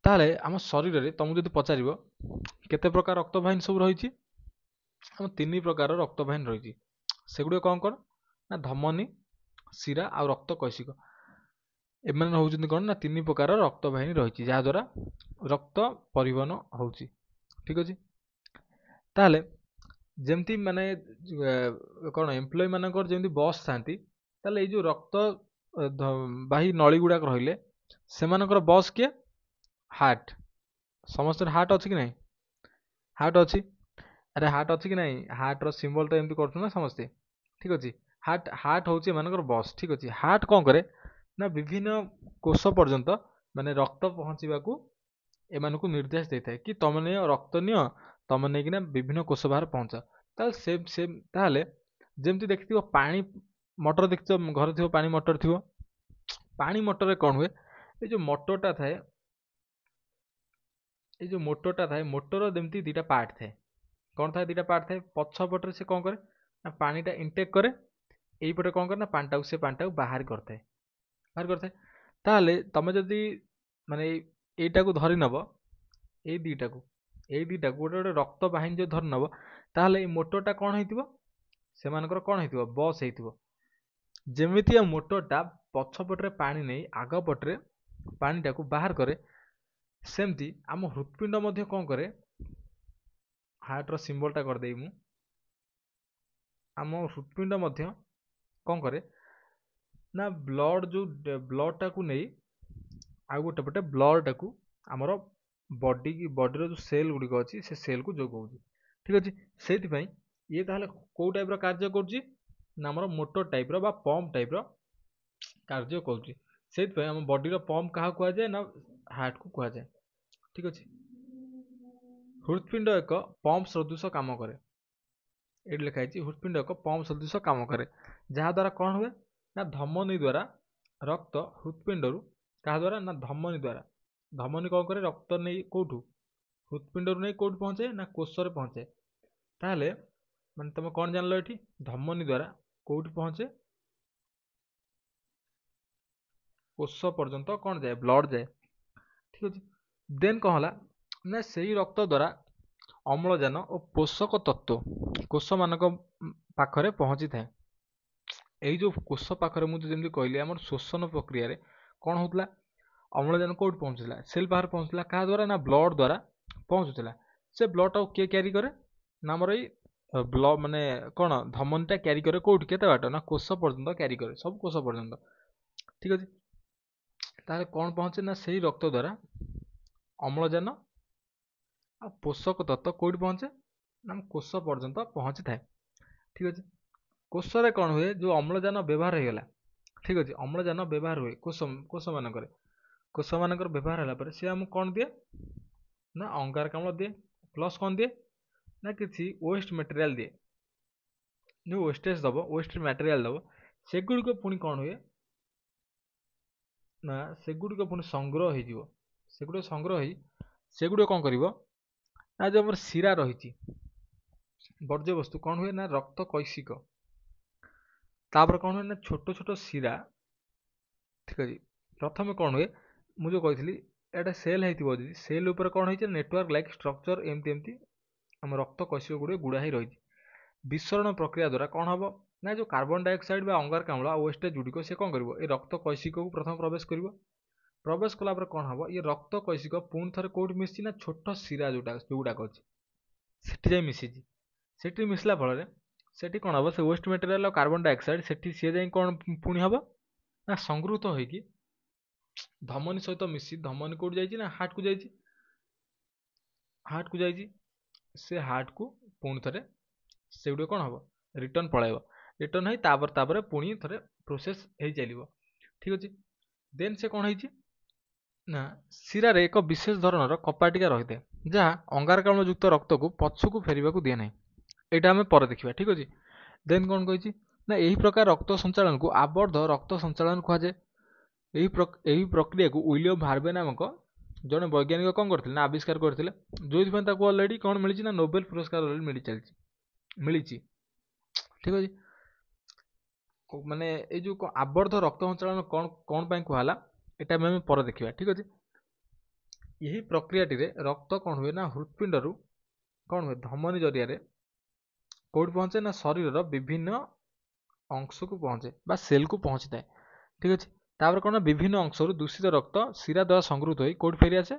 ତାହେଲେ ଆମ ଶରୀରରେ ତମକୁ ଯଦି ପଚାରିବ କେତେ ପ୍ରକାର ରକ୍ତବାହିନୀ ସବୁ ରହିଛି, ଆମ 3 ପ୍ରକାର ରକ୍ତବାହିନୀ ରହିଛି। ସେଗୁଡ଼ିକ କ'ଣ ନା ଧମନୀ, ଶିରା ଆଉ ରକ୍ତ କୈଶିକ। ଏମାନେ ହେଉଛନ୍ତି କ'ଣ ନା 3 ପ୍ରକାର ରକ୍ତବାହିନୀ ରହିଛି, ଯାହାଦ୍ୱାରା ରକ୍ତ ପରିବହନ ହେଉଛି। ଠିକ୍ ଅଛି, ତାହେଲେ ଯେମିତି ମାନେ କ'ଣ ଏମ୍ପ୍ଲୟ ମାନଙ୍କର ଯେମିତି ବସ୍ ଥାନ୍ତି, ତାହେଲେ ଏଇ ଯେଉଁ ରକ୍ତ ବାହୀ ନଳୀ ଗୁଡ଼ାକ ରହିଲେ ସେମାନଙ୍କର ବସ୍ କିଏ? ହାର୍ଟ। ସମସ୍ତଙ୍କର ହାର୍ଟ ଅଛି କି ନାହିଁ? ହାର୍ଟ ଅଛି। ଆରେ ହାର୍ଟ ଅଛି କି ନାହିଁ? ହାର୍ଟର ସିମ୍ବଲ ତ ଏମିତି କରୁଛୁ ନା ସମସ୍ତେ। ଠିକ୍ ଅଛି, ହାର୍ଟ ହେଉଛି ଏମାନଙ୍କର ବସ୍। ଠିକ୍ ଅଛି, ହାର୍ଟ କ'ଣ କରେ ନା ବିଭିନ୍ନ କୋଷ ପର୍ଯ୍ୟନ୍ତ ମାନେ ରକ୍ତ ପହଞ୍ଚିବାକୁ ଏମାନଙ୍କୁ ନିର୍ଦ୍ଦେଶ ଦେଇଥାଏ କି ତମେ ନିଅ ରକ୍ତ ନିଅ, ତମେ ନେଇକିନା ବିଭିନ୍ନ କୋଷ ବାହାରେ ପହଞ୍ଚାଅ। ତାହେଲେ ଯେମିତି ଦେଖିଥିବ ପାଣି ମଟର, ଦେଖିଥିବ ଘରେ ଥିବ ପାଣି ମଟର ଥିବ। ପାଣି ମଟରରେ କ'ଣ ହୁଏ, ଏଇ ଯେଉଁ ମୋଟରଟା ଥାଏ, ମୋଟର ଯେମିତି ଦିଟା ପାର୍ଟ ଥାଏ। କ'ଣ ଥାଏ? ଦିଟା ପାର୍ଟ ଥାଏ। ପଛ ପଟରେ ସେ କ'ଣ କରେ ନା ପାଣିଟା ଇନଟେକ୍ କରେ, ଏଇପଟେ କ'ଣ କରେ ନା ପାଣିଟାକୁ ବାହାର କରିଥାଏ। ତାହେଲେ ତମେ ଯଦି ମାନେ ଏଇଟାକୁ ଧରି ନେବ, ଏଇ ଦିଟାକୁ ଗୋଟେ ଗୋଟେ ରକ୍ତ ବାହିନୀ ଯଦି ଧରି ନେବ, ତାହେଲେ ଏଇ ମୋଟରଟା କ'ଣ ହେଇଥିବ? ସେମାନଙ୍କର କ'ଣ ହେଇଥିବ? ବସ୍ ହେଇଥିବ। ଯେମିତି ଆଉ ମୋଟରଟା ପଛପଟରେ ପାଣି ନେଇ ଆଗ ପଟରେ ପାଣିଟାକୁ ବାହାର କରେ, ସେମିତି ଆମ ହୃତ୍ପିଣ୍ଡ ମଧ୍ୟ କ'ଣ କରେ? ହାର୍ଟର ସିମ୍ବଲଟା କରିଦେଇ ମୁଁ, ଆମ ହୃତ୍ପିଣ୍ଡ ମଧ୍ୟ କ'ଣ କରେ ନା ବ୍ଲଡ଼ଟାକୁ ନେଇ ଆଉ ଗୋଟେ ପଟେ ବ୍ଲଡ଼ଟାକୁ ଆମର ବଡ଼ିର ଯେଉଁ ସେଲ୍ ଗୁଡ଼ିକ ଅଛି ସେ ସେଲ୍କୁ ଯୋଗାଉଛି। ଠିକ୍ ଅଛି, ସେଇଥିପାଇଁ ଇଏ ତାହେଲେ କେଉଁ ଟାଇପ୍ର କାର୍ଯ୍ୟ କରୁଛି ନା ଆମର ମୋଟର ଟାଇପ୍ର ବା ପମ୍ପ ଟାଇପ୍ର କାର୍ଯ୍ୟ କରୁଛି। ସେଇଥିପାଇଁ ଆମ ବଡ଼ିର ପମ୍ପ କାହାକୁ କୁହାଯାଏ ନା ହାର୍ଟକୁ କୁହାଯାଏ। ଠିକ୍ ଅଛି, ହୃତ୍ପିଣ୍ଡ ଏକ ପମ୍ପ ସଦୃଶ କାମ କରେ। ଏଇଠି ଲେଖା ହେଇଛି ହୃତ୍ପିଣ୍ଡ ଏକ ପମ୍ପ ସଦୃଶ କାମ କରେ, ଯାହାଦ୍ୱାରା କ'ଣ ହୁଏ ନା ଧମନୀ ଦ୍ୱାରା ରକ୍ତ ହୃତ୍ପିଣ୍ଡରୁ, କାହା ଦ୍ୱାରା ନା ଧମନୀ ଦ୍ୱାରା। ଧମନୀ କ'ଣ କରେ? ରକ୍ତ ନେଇ କେଉଁଠୁ? ହୃତ୍ପିଣ୍ଡରୁ ନେଇ କେଉଁଠି ପହଞ୍ଚାଏ ନା କୋଷରେ ପହଞ୍ଚାଏ। ତାହେଲେ ମାନେ ତମେ କ'ଣ ଜାଣିଲ ଏଠି? ଧମନୀ ଦ୍ୱାରା କେଉଁଠି ପହଞ୍ଚେ? କୋଷ ପର୍ଯ୍ୟନ୍ତ କ'ଣ ଯାଏ? ବ୍ଲଡ଼ ଯାଏ। ଠିକ୍ ଅଛି, ଦେନ୍ କ'ଣ ହେଲା ନା ସେଇ ରକ୍ତ ଦ୍ୱାରା ଅମ୍ଳଜାନ ଓ ପୋଷକ ତତ୍ତ୍ୱ କୋଷମାନଙ୍କ ପାଖରେ ପହଞ୍ଚିଥାଏ। ଏଇ ଯେଉଁ କୋଷ ପାଖରେ ମୁଁ ଯେମିତି କହିଲି ଆମର ଶୋଷଣ ପ୍ରକ୍ରିୟାରେ କ'ଣ ହେଉଥିଲା? ଅମ୍ଳଜାନ କେଉଁଠି ପହଞ୍ଚୁଥିଲା? ସେଲ୍ ପାଖରେ ପହଞ୍ଚୁଥିଲା। କାହା ଦ୍ୱାରା ନା ବ୍ଲଡ଼ ଦ୍ୱାରା ପହଞ୍ଚୁଥିଲା। ସେ ବ୍ଲଡ଼ଟାକୁ କିଏ କ୍ୟାରି କରେ ନା ଆମର ଏଇ ମାନେ କ'ଣ ଧମନୀଟା କ୍ୟାରି କରେ କେଉଁଠି? କେତେ ବାଟ ନା କୋଷ ପର୍ଯ୍ୟନ୍ତ କ୍ୟାରି କରେ, ସବୁ କୋଷ ପର୍ଯ୍ୟନ୍ତ। ଠିକ୍ ଅଛି, ତାହେଲେ କ'ଣ ପହଞ୍ଚେ ନା ସେଇ ରକ୍ତ ଦ୍ୱାରା ଅମ୍ଳଜାନ ଆଉ ପୋଷକ ତତ୍ତ୍ୱ କେଉଁଠି ପହଞ୍ଚେ ନା ଆମ କୋଷ ପର୍ଯ୍ୟନ୍ତ ପହଞ୍ଚିଥାଏ। ଠିକ୍ ଅଛି, କୋଷରେ କ'ଣ ହୁଏ? ଯେଉଁ ଅମ୍ଳଜାନ ବ୍ୟବହାର ହେଇଗଲା, ଠିକ୍ ଅଛି, ଅମ୍ଳଜାନ ବ୍ୟବହାର ହୁଏ କୋଷମାନଙ୍କର ବ୍ୟବହାର ହେଲା ପରେ ସେ ଆମକୁ କ'ଣ ଦିଏ ନା ଅଙ୍ଗାରକାମ୍ଳ ଦିଏ, ପ୍ଲସ୍ କ'ଣ ଦିଏ ନା କିଛି ୱେଷ୍ଟ ମେଟେରିଆଲ୍ ଦିଏ। ଯେଉଁ ୱେଷ୍ଟେଜ୍ ଦେବ, ୱେଷ୍ଟ ମେଟେରିଆଲ୍ ଦେବ, ସେଗୁଡ଼ିକ ପୁଣି କ'ଣ ହୁଏ ନା ସେଗୁଡ଼ିକ ପୁଣି ସଂଗ୍ରହ ହେଇଯିବ। ସେଗୁଡ଼ିକ କ'ଣ କରିବ ନା ଯେଉଁ ଆମର ଶିରା ରହିଛି ବର୍ଜ୍ୟବସ୍ତୁ କ'ଣ ହୁଏ ନା ରକ୍ତ କୈଶିକ, तापर कौन हुए ना छोट छोट शिरा ठीक अच्छे प्रथम कौन हुए मुझे कही एटा सेल होती सेल उपर कौन हो नेटवर्क लाइक स्ट्रक्चर एमती एमती आम रक्त कोशिका गुड़े गुड़ा ही रही विसरण प्रक्रिया द्वारा कौन हम ना जो कार्बन डाइऑक्साइड अंगारकाम्ल आ वेस्टेज गुड़िक से कौन कर रक्त कोशिका को प्रथम प्रवेश कर प्रवेश कलापर कौन हम ये रक्त कोशिक पुणी थे कौट मिसी ना छोट शिरा जोगुड़ाक अच्छे सेठी जाए मिसिजी सेठी मिसला फल सेठी कौन हम से वेस्ट मटेरियल कार्बन डाइऑक्साइड सेठी सी जाए कौन पुणी हम ना संगृहीत होगी धमनी सहित मिसी धमनी कौट जाइए ना हार्ट को जाइए हार्ट को जाइए से हार्ट को पुणी थे से गुड़ कौन हम रिटर्न पलैब रिटर्न हो तापर पुणी थे प्रोसेस हो चलो ठीक अच्छे देन से कौन है ना शिरार एक विशेष धरणर कपाटिका रही है जहाँ अंगारकाम्लयुक्त रक्त को पछक फेरवा दिए ना यहाँ आम पर देखा ठीक अच्छे देन कौन कही ना यही प्रकार रक्त संचालन को आबद्ध रक्त संचालन कहुए यही प्रक्रिया को विलियम हार्वे नामक जड़े वैज्ञानिक कौन करते ना आविष्कार करते जो अलरेडी कौन मिली ना नोबेल पुरस्कार अलरेडी मिली चलती मिली ठीक अच्छे माने ये जो आबद्ध रक्त संचालन कौन कौन कहला यहाँ आम पर देखा ठीक अच्छे यही प्रक्रिया रक्त कौन हुए ना हृत्पिंड रु कौन हुए धमनी जरिया कौट पहुँचे ना शरीर विभिन्न अंश को पहुँचे बा सेल को पहुँची था ठीक अच्छे तापर कौन विभिन्न अंश दूषित रक्त शिरा द्वारा संगृहीत हो कौट फेरी आसे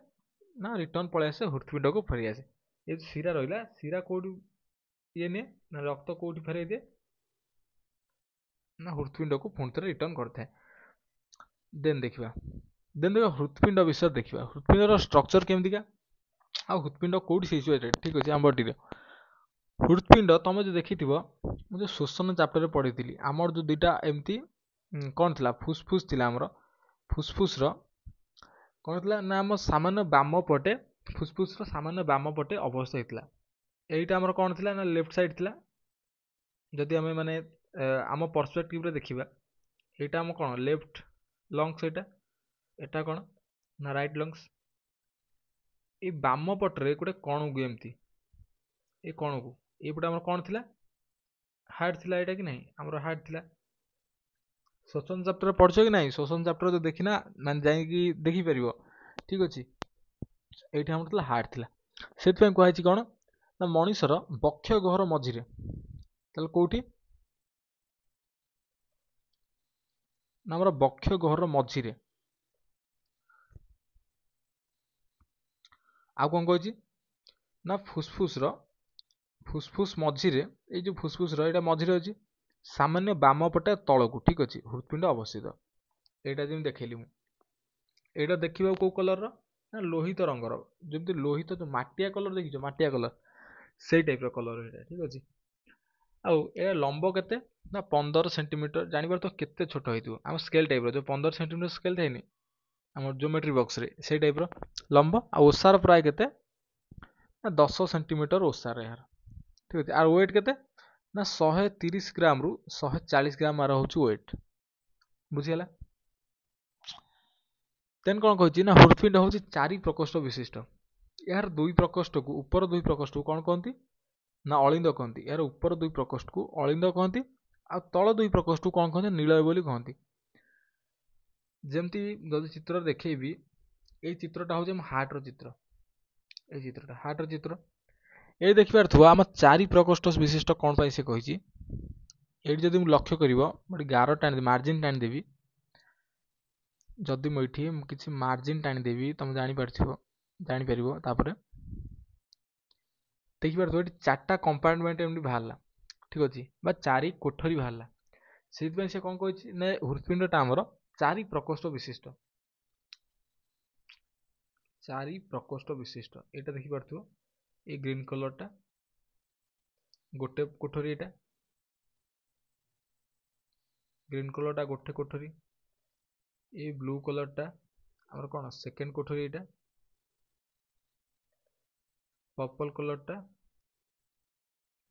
ना रिटर्न पलि आसे हृत्पिंड को फेरी आसे ये शिरा रहा शिरा कौट ये निए ना रक्त कौट फेर दिए ना हृत्पिंड को पुणी थे रिटर्न करता है देन देखा हृत्पिंड विषय देखा हृत्पिंडर स्ट्रक्चर केमतिका आ हृत्पिंड कौट सिचुएटेड ठीक अच्छे आम बॉडी हृत्पिंड तुम जो देखी मुझे शोषण चैप्टर पढ़ी थी आमर जो दुईटा एमती कौन थी फुसफुस थी आमर फुसफुस कौन थी ना आम सामान्य बाम पटे फुसफुस सामान्य बाम पटे अवस्था होता यहीटा आमर कौन थी ना लेफ्ट साइड थी जदि आम माने आम पर्सपेक्टिव देखा यहाँ आम कौन लेफ्ट लंग्स एटा कौन ना राइट लंग्स ये बाम पटरे गोटे कण को एमती ये कण को एपटे आम कौन थी हार्ट थी यहाँ कि नहीं आमर हार्ट थी शोषण चैप्टर पढ़छ कि नहीं शोषण चैप्टर जो देखना मान जा देखिपर ठीक अच्छे ये आम हार्ट थी से कहुई कौन ना मनीषर बक्ष गहर मझिरे कौटी ना आमर बक्ष गहर मझिरे आ कौन कही ना फुसफुस फुसफुस मझिरे ये जो फुसफुस यहाँ मझिरे अच्छी सामान्य बाम पटे तल को ठीक अच्छे हृत्पिंड अवस्थित यहाँ जमी देखली मुझा देखा कौ कलर ना लोहित रंगर जमी लोहित जो मटिया कलर देखी मटिया कलर से टाइप कलर यहाँ ठीक अच्छे आउ ये लंब केते ना 15 सेंटीमीटर जानिबार तो केते छोट होइतु आम स्केल टाइप जो 15 सेंटीमीटर स्केल थाइनी आम ज्योमेट्री बॉक्स रे से टाइप लंब आ ओसार प्राय केते ना 10 सेंटीमीटर ओसार यार ठीक अच्छे आर वेट केते ना 130 ग्राम रु 140 ग्राम आर होची वेट बुझिगला देन कौन कही ना हृत्पिंड हूँ 4 प्रकोष्ठ विशिष्ट यार 2 प्रकोष्ठ को ऊपर 2 प्रकोष्ठ को कौन कहती ना अलिंद कहती यार ऊपर 2 प्रकोष्ठ को अलिंद कहती आ तल 2 प्रकोष्ठ को कौन कहते नीलय बोली कहती जमती जदि चित्र देखेबी ये चित्रटा हूँ हार्ट चित्र ये चित्रटा हार्ट चित्र ये देखिबार थो आम 4 प्रकोष्ठ विशिष्ट कौन पाई से कही ये जदि लक्ष्य कर गोटे गार टाणी मार्जिन टाणीदेवी जदि मुझे किसी मार्जिन टाणीदेवी तुम जापर तापर देखिपार ये 4टा कंपार्टमेंट एमती बाहर ठीक अच्छे बा 4 कोठरी बाहर से कौन कही ना हृत्पिंडटा आमर 4 प्रकोष्ठ विशिष्ट 4 प्रकोष्ठ विशिष्ट यहाँ देखिपार ये ग्रीन कलरटा गोटे कोठरी यहाँ ग्रीन कलरटा गोटे कोठरी ये ब्लू कलरटा आमर कौन सेकेंड कोठरी यहाँ पर्पल कलरटा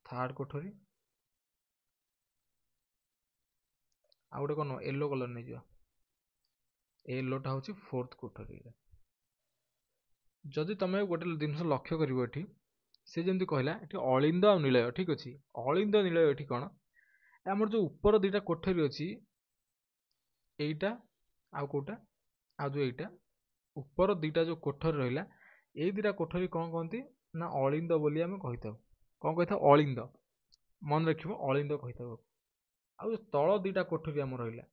थर्ड कोठरी आ गोटे कौन येलो कलर नहीं जा येलोटा हूँ फोर्थ कोठरी जदि तुम गोटे जिनस लक्ष्य कर सी जमी कहला ये अलिंद आ नीलय ठीक अच्छे अलिंद नीलय ये कौन ଆମର ଯୋଉ ଉପର ଦିଟା କୋଠରୀ ଅଛି ଏଇଟା ଆଉ କୋଉଟା ଆଉ ଯୋଉ ଏଇଟା ଉପର ଦିଟା ଯୋଉ କୋଠରୀ ରହିଲା ଏଇ ଦିଟା କୋଠରୀ କଣ କହନ୍ତି ନା ଅଳିନ୍ଦ ବୋଲି ଆମେ କହିଥାଉ। କଣ କହିଥାଉ? ଅଳିନ୍ଦ। ମନେ ରଖିବ ଅଳିନ୍ଦ କହିଥାଉ। ଆଉ ଯୋଉ ତଳ ଦିଟା କୋଠରୀ ଆମର ରହିଲା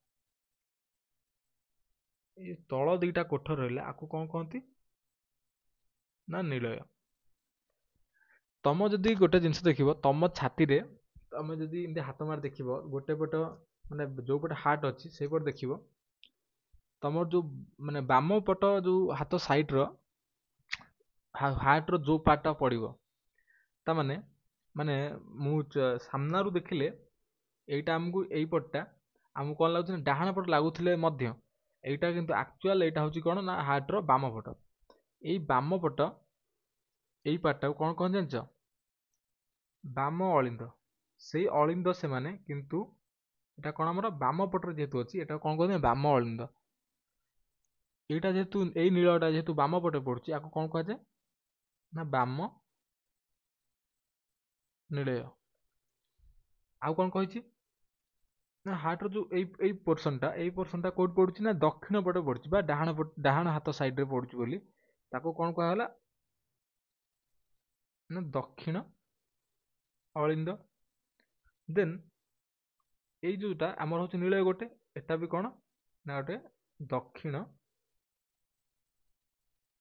ଏଇ ତଳ ଦିଟା କୋଠରୀ ରହିଲା ଆକୁ କଣ କହନ୍ତି ନା ନିଳୟ। ତମ ଯଦି ଗୋଟେ ଜିନିଷ ଦେଖିବ ତମ ଛାତିରେ ତମେ ଯଦି ଏମିତି ହାତ ମାରି ଦେଖିବ ଗୋଟେ ପଟ ମାନେ ଯୋଉ ପଟେ ହାର୍ଟ ଅଛି ସେଇପଟେ ଦେଖିବ ତମର ଯୋଉ ମାନେ ବାମ ପଟ ଯୋଉ ହାତ ସାଇଡ ର ହାର୍ଟ ର ଯୋଉ ପାର୍ଟ ଟା ପଡିବ ତା ମାନେ ମୁଁ ସାମ୍ନାରୁ ଦେଖିଲେ ଏଇଟା ଆମକୁ ଏଇ ପଟଟା ଆମକୁ କଣ ଲାଗୁଛି ନା ଡାହାଣ ପଟ ଲାଗୁଥିଲେ ମଧ୍ୟ ଏଇଟା କିନ୍ତୁ ଆକ୍ଚୁଆଲ ଏଇଟା ହଉଛି କଣ ନା ହାର୍ଟ ର ବାମ ପଟ। ଏଇ ବାମ ପଟ ଏଇ ପାର୍ଟଟାକୁ କଣ କହନ୍ତି ଜାଣିଛ? ବାମ ଅଳିନ୍ଦ। ସେଇ ଅଳିନ୍ଦ ସେମାନେ କିନ୍ତୁ ଏଟା କଣ ଆମର ବାମ ପଟରେ ଯେହେତୁ ଅଛି ଏଟା କଣ କହନ୍ତି ବାମ ଅଳିନ୍ଦ। ଏଇଟା ଯେହେତୁ ଏଇ ନୀଳଟା ଯେହେତୁ ବାମ ପଟେ ପଡୁଛି ଆକୁ କଣ କୁହାଯାଏ ନା ବାମ ନିଳୟ। ଆଉ କଣ କହିଛି ନା ହାର୍ଟ ର ଯୋଉ ଏଇ ପୋର୍ସନ ଟା କୋଉଠି ପଡୁଛି ନା ଦକ୍ଷିଣ ପଟେ ପଡୁଛି ବା ଡାହାଣ ହାତ ସାଇଡ ରେ ପଡୁଛି ବୋଲି ତାକୁ କଣ କୁହାଗଲା ନା ଦକ୍ଷିଣ ଅଳିନ୍ଦ। ଦେନ୍ ଏଇ ଯୋଉଟା ଆମର ହଉଛି ନୀଳୟ ଗୋଟେ ଏଟା ବି କଣ ନା ଗୋଟେ ଦକ୍ଷିଣ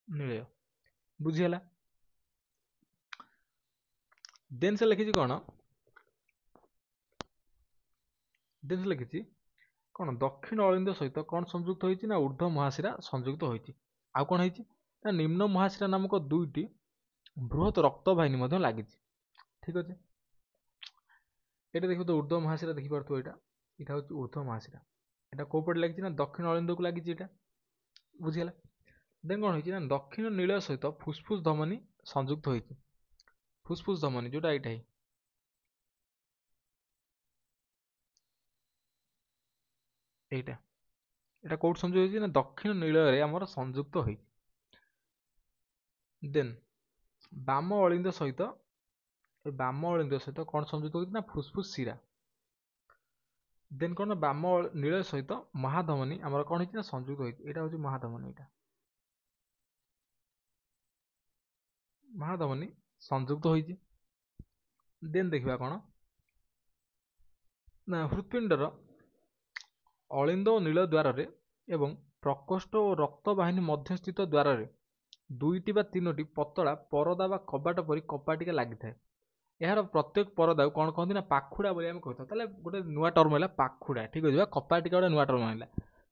ନୀଳୟ। ବୁଝିହେଲା? ଦେନ୍ ସେ ଲେଖିଛି କଣ ଦେନ୍ ସେ ଲେଖିଛି କଣ ଦକ୍ଷିଣ ଅଳିନ୍ଦ ସହିତ କଣ ସଂଯୁକ୍ତ ହୋଇଛି ନା ଉର୍ଦ୍ଧ୍ୱ ମହାଶିରା ସଂଯୁକ୍ତ ହୋଇଛି। ଆଉ କଣ ହେଇଛି ନା ନିମ୍ନ ମହାଶିରା ନାମକ ଦୁଇଟି ବୃହତ ରକ୍ତ ବାହିନୀ ମଧ୍ୟ ଲାଗିଛି। ଠିକ ଅଛି। ଏଇଟା ଦେଖିବ ତ ଉର୍ଦ୍ଧ୍ୱ ମହାଶିରା ଦେଖିପାରୁଥିବ ଏଇଟା ହଉଛି ଉର୍ଦ୍ଧ୍ୱ ମହାଶିରା। ଏଟା କୋଉ ପଟେ ଲାଗିଛି ନା ଦକ୍ଷିଣ ଅଳିନ୍ଦକୁ ଲାଗିଛି ଏଇଟା। ବୁଝିଗଲା? ଦେନ୍ କଣ ହେଇଛି ନା ଦକ୍ଷିଣ ନୀଳୟ ସହିତ ଫୁସଫୁସ ଧମନୀ ସଂଯୁକ୍ତ ହୋଇଛି। ଫୁସଫୁସ ଧମନୀ ଯୋଉଟା ଏଇଟା ଏଇଟା ଏଇଟା କୋଉଠି ସଂଯୁକ୍ତ ହେଇଛି ନା ଦକ୍ଷିଣ ନୀଳୟରେ ଆମର ସଂଯୁକ୍ତ ହେଇଛି। ଦେନ୍ ବାମ ଅଳିନ୍ଦ ସହିତ କଣ ସଂଯୁକ୍ତ ହୋଇଛି ନା ଫୁସଫୁସ ଶିରା। ଦେନ୍ କଣ ନା ବାମ ନୀଳୟ ସହିତ ମହାଧମନୀ ଆମର କଣ ହେଇଛି ନା ସଂଯୁକ୍ତ ହେଇଛି। ଏଇଟା ହଉଛି ମହାଧମନୀ। ଏଇଟା ମହାଧମନୀ ସଂଯୁକ୍ତ ହୋଇଛି। ଦେନ୍ ଦେଖିବା କଣ ନା ହୃତ୍ପିଣ୍ଡର ଅଳିନ୍ଦ ଓ ନୀଳ ଦ୍ୱାରରେ ଏବଂ ପ୍ରକୋଷ୍ଠ ଓ ରକ୍ତ ବାହିନୀ ମଧ୍ୟସ୍ଥିତ ଦ୍ୱାରରେ ଦୁଇଟି ବା ତିନୋଟି ପତଳା ପରଦା ବା କବାଟ ପରି କପାଟିକା ଲାଗିଥାଏ। ଏହାର ପ୍ରତ୍ୟେକ ପରଦାକୁ କଣ କହନ୍ତି ନା ପାଖୁଡା ବୋଲି ଆମେ କହିଥାଉ। ତାହେଲେ ଗୋଟେ ନୂଆ ଟର୍ମ ହେଲା ପାଖୁଡା। ଠିକ ଅଛି ବା କପାଟିକା ଗୋଟେ ନୂଆ ଟର୍ମ ହେଲା।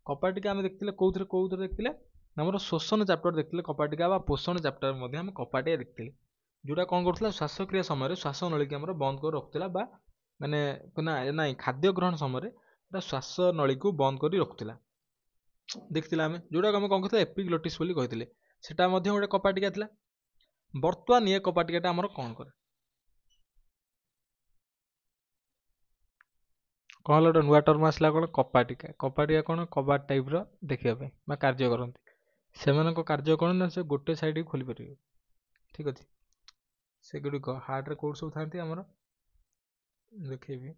କପାଟିକା ଆମେ ଦେଖିଥିଲେ କୋଉଥିରେ ଦେଖିଥିଲେ ଆମର ଶୋଷଣ ଚାପ୍ଟର ଦେଖିଥିଲେ କପାଟିକା ବା ପୋଷଣ ଚାପ୍ଟର ମଧ୍ୟ ଆମେ କପାଟିକା ଦେଖିଥିଲେ। ଯୋଉଟା କଣ କରୁଥିଲା ଶ୍ୱାସକ୍ରିୟା ସମୟରେ ଶ୍ୱାସ ନଳୀକି ଆମର ବନ୍ଦ କରି ରଖୁଥିଲା ବା ମାନେ ନାଇଁ ଖାଦ୍ୟ ଗ୍ରହଣ ସମୟରେ ଏଟା ଶ୍ୱାସ ନଳୀକୁ ବନ୍ଦ କରି ରଖୁଥିଲା। ଦେଖିଥିଲେ ଆମେ ଯୋଉଟାକୁ ଆମେ କଣ କହିଥିଲେ ଏପିଗ୍ଲୋଟିସ୍ ବୋଲି କହିଥିଲେ। ସେଟା ମଧ୍ୟ ଗୋଟେ କପାଟିକା ଥିଲା। ବର୍ତ୍ତମାନ ଇଏ କପାଟିକାଟା ଆମର କଣ କରେ କଣ ହେଲା ଗୋଟେ ନୂଆ ଟର୍ମ ଆସିଲା କଣ କପାଟିକା। କପାଟିକା କଣ କବାଟ ଟାଇପ ର ଦେଖିବା ପାଇଁ ବା କାର୍ଯ୍ୟ କରନ୍ତି। ସେମାନଙ୍କ କାର୍ଯ୍ୟ କଣ ନା ସେ ଗୋଟେ ସାଇଡ ଖୋଲି ପାରିବେ। ଠିକ ଅଛି। ସେଗୁଡିକ ହାର୍ଟରେ କୋଉଠି ସବୁ ଥାନ୍ତି ଆମର ଦେଖେଇବି।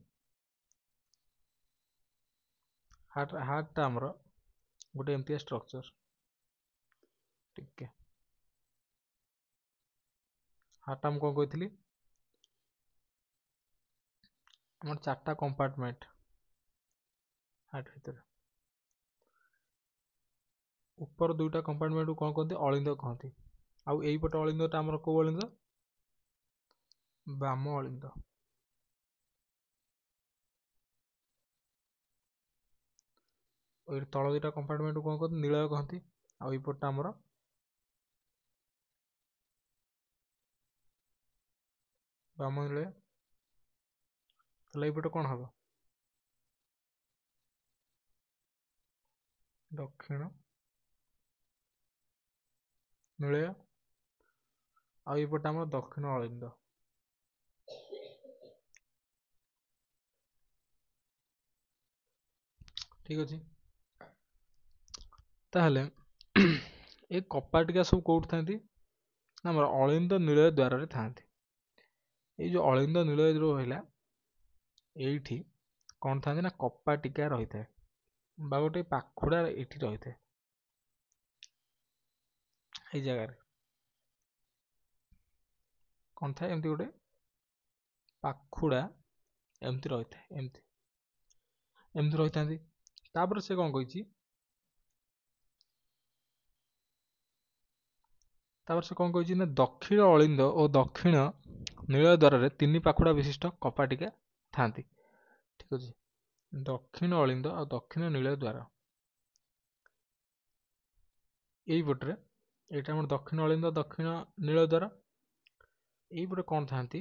ହାର୍ଟଟା ଆମର ଗୋଟେ ଏମିତିଆ ଷ୍ଟ୍ରକ୍ଚର। ଟିକେ ହାର୍ଟଟା ମୁଁ କଣ କହିଥିଲି ଆମର ଚାରିଟା କମ୍ପାର୍ଟମେଣ୍ଟ ହାର୍ଟ ଭିତରେ। ଉପର ଦୁଇଟା କମ୍ପାର୍ଟମେଣ୍ଟକୁ କଣ କହନ୍ତି ଅଳିନ୍ଦ କହନ୍ତି। ଆଉ ଏଇପଟ ଅଳିନ୍ଦଟା ଆମର କୋଉ ଅଳିନ୍ଦ ବାମ ଅଳିନ୍ଦ। ଏଇ ତଳ ଦିଟା କମ୍ପାର୍ଟମେଣ୍ଟକୁ କଣ କହନ୍ତି ନିଳୟ କହନ୍ତି। ଆଉ ଏଇପଟଟା ଆମର ବାମ ନିଳୟ। ତାହେଲେ ଏଇପଟେ କଣ ହବ ଦକ୍ଷିଣ ନିଳୟ। ଆଉ ଏଇପଟେ ଆମର ଦକ୍ଷିଣ ଅଳିନ୍ଦ। ଠିକ ଅଛି। ତାହେଲେ ଏ କପାଟିକା ସବୁ କୋଉଠି ଥାନ୍ତି ନା ଆମର ଅଳିନ୍ଦ ନିଳୟ ଦ୍ୱାରରେ ଥାନ୍ତି। ଏଇ ଯୋଉ ଅଳିନ୍ଦ ନିଳୟ ଯୋଉ ରହିଲା ଏଇଠି କ'ଣ ଥାନ୍ତି ନା କପା ଟିକା ରହିଥାଏ ବା ଗୋଟେ ପାଖୁଡ଼ା ଏଠି ରହିଥାଏ ଏଇ ଜାଗାରେ କ'ଣ ଥାଏ ଏମିତି ଗୋଟେ ପାଖୁଡ଼ା ଏମିତି ରହିଥାଏ ଏମିତି ରହିଥାନ୍ତି। ତାପରେ ସେ କ'ଣ କହିଛି ନା ଦକ୍ଷିଣ ଅଳିନ୍ଦ ଓ ଦକ୍ଷିଣ ନୀଳ ଦ୍ୱାରରେ 3 ପାଖୁଡ଼ା ବିଶିଷ୍ଟ କପା ଟିକା ଥାନ୍ତି। ଠିକ ଅଛି, ଦକ୍ଷିଣ ଅଳିନ୍ଦ ଆଉ ଦକ୍ଷିଣ ନୀଳ ଦ୍ୱାର ଏଇପଟରେ, ଏଇଟା ଆମର ଦକ୍ଷିଣ ଅଳିନ୍ଦ ଦକ୍ଷିଣ ନୀଳ ଦ୍ୱାର, ଏଇପଟେ କ'ଣ ଥାନ୍ତି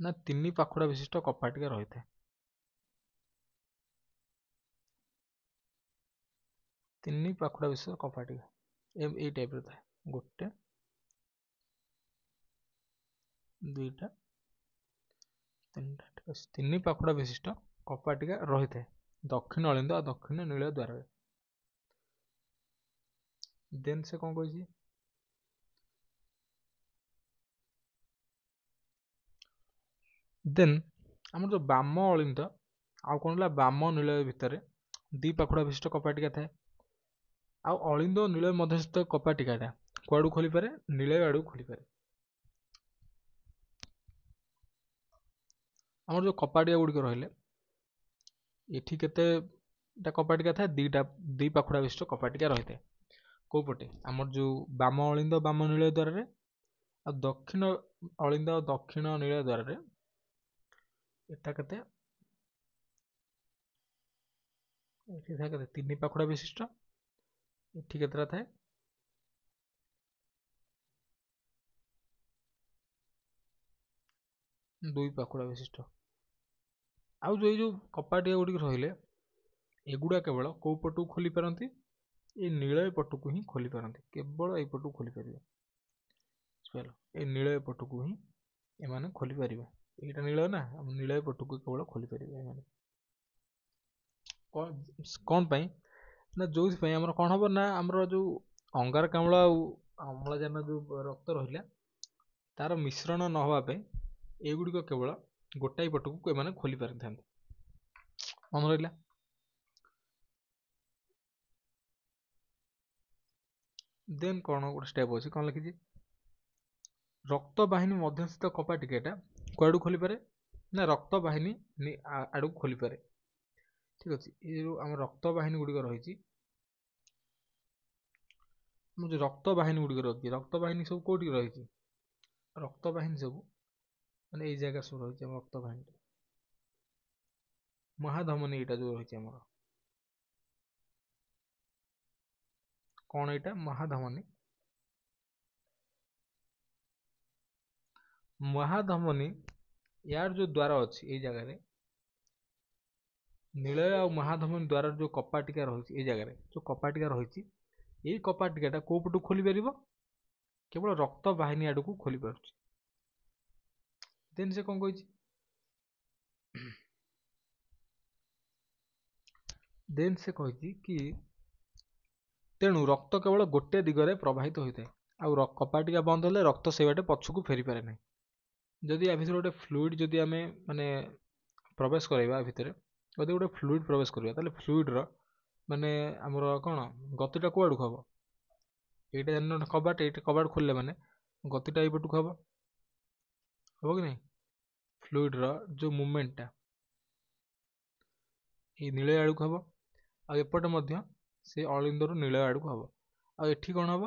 ନା 3 ପାଖୁଡ଼ା ବିଶିଷ୍ଟ କପା ଟିକା ରହିଥାଏ। 3 ପାଖୁଡ଼ା ବିଶିଷ୍ଟ କପା ଟିକା ଏଇ ଟାଇପର ଥାଏ, 1 2ଟା 3ଟା। ଠିକ ଅଛି, 3 ପାଖୁଡ଼ା ବିଶିଷ୍ଟ କପା ଟିକା ରହିଥାଏ ଦକ୍ଷିଣ ଅଳିନ୍ଦ ଆଉ ଦକ୍ଷିଣ ନୀଳ ଦ୍ୱାରରେ। ଦେନ୍ ସେ କ'ଣ କହିଛି ଦେନ୍ ଆମର ଯୋଉ ବାମ ଅଳିନ୍ଦ ଆଉ କ'ଣ ହେଲା ବାମ ନୀଳ ଭିତରେ 2 ପାଖୁଡ଼ା ବିଶିଷ୍ଟ କପା ଟିକା ଥାଏ। ଆଉ ଅଳିନ୍ଦ ଓ ନୀଳ ମଧ୍ୟସ୍ଥ କପା ଟିକାଟା କୁଆଡ଼ୁ ଖୋଲିପାରେ, ନୀଳ ଆଡ଼କୁ ଖୋଲିପାରେ। ଆମର ଯୋଉ କପା ଟିକା ଗୁଡ଼ିକ ରହିଲେ ଏଠି କେତେଟା କପା ଟିକା ଥାଏ, 2 ପାଖୁଡ଼ା ବିଶିଷ୍ଟ କପା ଟିକା ରହିଥାଏ। କୋଉ ପଟେ, ଆମର ଯୋଉ ବାମ ଅଳିନ୍ଦ ବାମ ନୀଳ ଦ୍ୱାରରେ ଆଉ ଦକ୍ଷିଣ ଅଳିନ୍ଦ ଆଉ ଦକ୍ଷିଣ ନୀଳ ଦ୍ୱାରରେ ଏଟା କେତେ, ଏଠି ଥାଏ କେତେ 3 ପାଖୁଡ଼ା ବିଶିଷ୍ଟ, ଏଠି କେତେଟା ଥାଏ 2 ପାଖୁଡ଼ା ବିଶିଷ୍ଟ। ଆଉ ଯୋଉ କପା ଟିକା ଗୁଡ଼ିକ ରହିଲେ ଏଗୁଡ଼ା କେବଳ କୋଉ ପଟକୁ ଖୋଲି ପାରନ୍ତି, ଏଇ ନୀଳ ପଟକୁ ହିଁ ଖୋଲି ପାରନ୍ତି, କେବଳ ଏଇ ପଟକୁ ଖୋଲି ପାରିବେ। ବୁଝିପାରିଲ, ଏଇ ନୀଳ ପଟକୁ ହିଁ ଏମାନେ ଖୋଲି ପାରିବେ। ଏଇଟା ନୀଳ ନା, ଆମ ନୀଳ ପଟକୁ କେବଳ ଖୋଲି ପାରିବେ ଏମାନେ। କ'ଣ ପାଇଁ ନା ଯୋଉଥିପାଇଁ ଆମର କ'ଣ ହବ ନା ଆମର ଯୋଉ ଅଙ୍ଗାରକାମ୍ଳ ଆଉ ଅମ୍ଳଜାନ ଯୋଉ ରକ୍ତ ରହିଲା ତାର ମିଶ୍ରଣ ନ ହେବା ପାଇଁ ଏଗୁଡ଼ିକ କେବଳ ଗୋଟାଏ ପଟକୁ ଏମାନେ ଖୋଲି ପାରିଥାନ୍ତି। ମନେ ରହିଲା। ଦେନ୍ କ'ଣ ଗୋଟେ ଷ୍ଟେପ୍ ଅଛି, କ'ଣ ଲେଖିଛି ରକ୍ତ ବାହିନୀ ମଧ୍ୟସ୍ଥିତ କପା ଟିକାଟା କୁଆଡ଼ୁ ଖୋଲିପାରେ ନା ରକ୍ତ ବାହିନୀ ଆଡ଼କୁ ଖୋଲିପାରେ। ଠିକ ଅଛି, ଏ ଯୋଉ ଆମ ରକ୍ତ ବାହିନୀ ଗୁଡ଼ିକ ରହିଛି, ଆମର ଯୋଉ ରକ୍ତ ବାହିନୀ ଗୁଡ଼ିକ ରହିଛି, ରକ୍ତ ବାହିନୀ ସବୁ କୋଉଠି ରହିଛି, ରକ୍ତ ବାହିନୀ ସବୁ ମାନେ ଏଇ ଜାଗା ସବୁ ରହିଛି। ଆମ ରକ୍ତ ବାହିନୀ ମହାଧମନୀ ଏଇଟା ଯୋଉ ରହିଛି ଆମର, କ'ଣ ଏଇଟା ମହାଧମନୀ, ମହାଧମନୀ ୟାର ଯୋଉ ଦ୍ୱାର ଅଛି ଏଇ ଜାଗାରେ, ନୀଳ ଆଉ ମହାଧମନୀ ଦ୍ୱାର ଯୋଉ କପା ଟିକା ରହିଛି ଏଇ ଜାଗାରେ ଯୋଉ କପା ଟିକା ରହିଛି, ଏଇ କପା ଟିକାଟା କୋଉ ପଟକୁ ଖୋଲି ପାରିବ, କେବଳ ରକ୍ତ ବାହିନୀ ଆଡ଼କୁ ଖୋଲି ପାରୁଛି। ଦେନ୍ ସେ କ'ଣ କହିଛି, କି ତେଣୁ ରକ୍ତ କେବଳ ଗୋଟେ ଦିଗରେ ପ୍ରବାହିତ ହୋଇଥାଏ, ଆଉ କପା ଟିକା ବନ୍ଦ ହେଲେ ରକ୍ତ ସେଇ ବାଟେ ପଛକୁ ଫେରି ପାରେ ନାହିଁ। ଯଦି ୟା ଭିତରେ ଗୋଟେ ଫ୍ଲୁଇଡ୍ ଯଦି ଆମେ ମାନେ ପ୍ରବେଶ କରାଇବା ଭିତରେ, ଯଦି ଗୋଟେ ଫ୍ଲୁଇଡ୍ ପ୍ରବେଶ କରିବା ତାହେଲେ ଫ୍ଲୁଇଡ୍ର ମାନେ ଆମର କ'ଣ ଗତିଟା କୁଆଡ଼କୁ ହବ, ଏଇଟା ଜାଣିନ କବାଟ, ଏଇଟା କବାଟ ଖୋଲିଲେ ମାନେ ଗତିଟା ଏଇପଟକୁ ହବ କି ନାହିଁ, ଫ୍ଲୁଇଡ୍ର ଯୋଉ ମୁଭମେଣ୍ଟଟା ଏଇ ନୀଳ ଆଡ଼କୁ ହବ, ଆଉ ଏପଟେ ମଧ୍ୟ ସେ ଅଳିନ୍ଦରୁ ନୀଳ ଆଡ଼କୁ ହବ। ଆଉ ଏଠି କ'ଣ ହବ,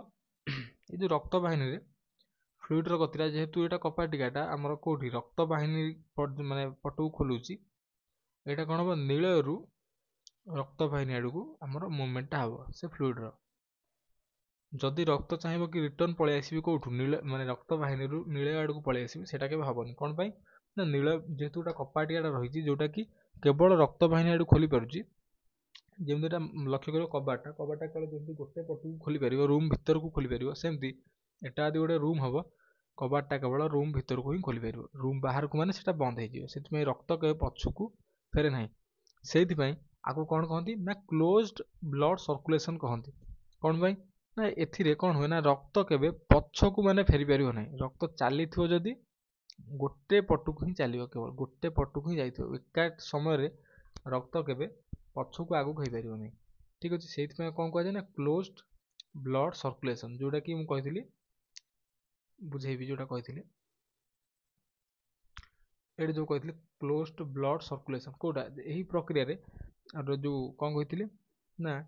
ଏଇ ଯୋଉ ରକ୍ତ ବାହିନୀରେ ଫ୍ଲୁଇଡ୍ର ଗତିଟା ଯେହେତୁ ଏଇଟା କପା ଟିକାଟା ଆମର କୋଉଠି ରକ୍ତ ବାହିନୀ ମାନେ ପଟକୁ ଖୋଲୁଛି, ଏଇଟା କ'ଣ ହବ ନୀଳରୁ ରକ୍ତ ବାହିନୀ ଆଡ଼କୁ ଆମର ମୁଭମେଣ୍ଟଟା ହବ ସେ ଫ୍ଲୁଇଡ୍ର। ଯଦି ରକ୍ତ ଚାହିଁବ କି ରିଟର୍ନ ପଳେଇ ଆସିବି କୋଉଠୁ ନୀଳ ମାନେ ରକ୍ତ ବାହିନୀରୁ ନୀଳ ଆଡ଼କୁ ପଳେଇ ଆସିବି, ସେଟା କେବେ ହବନି। କ'ଣ ପାଇଁ ନା ନୀଳ ଯେହେତୁ ଗୋଟେ କପା ଟିକାଟା ରହିଛି ଯୋଉଟା କି କେବଳ ରକ୍ତ ବାହିନୀ ଆଡ଼କୁ ଖୋଲି ପାରୁଛି, ଯେମିତି ଏଟା ଲକ୍ଷ୍ୟ କରିବ କବାଟଟା କେବଳ ଯେମିତି ଗୋଟେ ପଟକୁ ଖୋଲି ପାରିବ, ରୁମ୍ ଭିତରକୁ ଖୋଲି ପାରିବ, ସେମିତି ଏଟା ଯଦି ଗୋଟେ ରୁମ୍ ହବ କବାଟଟା କେବଳ ରୁମ୍ ଭିତରକୁ ହିଁ ଖୋଲି ପାରିବ, ରୁମ୍ ବାହାରକୁ ମାନେ ସେଟା ବନ୍ଦ ହେଇଯିବ। ସେଥିପାଇଁ ରକ୍ତ କେବେ ପଛକୁ ଫେରେ ନାହିଁ। ସେଇଥିପାଇଁ ଆକୁ କ'ଣ କହନ୍ତି ନା କ୍ଲୋଜ୍ଡ ବ୍ଲଡ୍ ସର୍କୁଲେସନ୍ କହନ୍ତି। କ'ଣ ପାଇଁ ନା ଏଥିରେ କ'ଣ ହୁଏ ନା ରକ୍ତ କେବେ ପଛକୁ ମାନେ ଫେରି ପାରିବ ନାହିଁ। ରକ୍ତ ଚାଲିଥିବ ଯଦି गोटे पटुक ही चलो केवल गोटे पटुक ही जाइए एका समय रक्त केबे पछकू आगू हो पार नहीं ठीक अच्छे से कौन कहुए ना क्लोज्ड ब्लड सर्कुलेशन जोटा कि मुझे बुझेबी जोटा कही ये जो कही क्लोज्ड ब्लड सर्कुलेशन कोटा यही प्रक्रिया जो कौन कही ना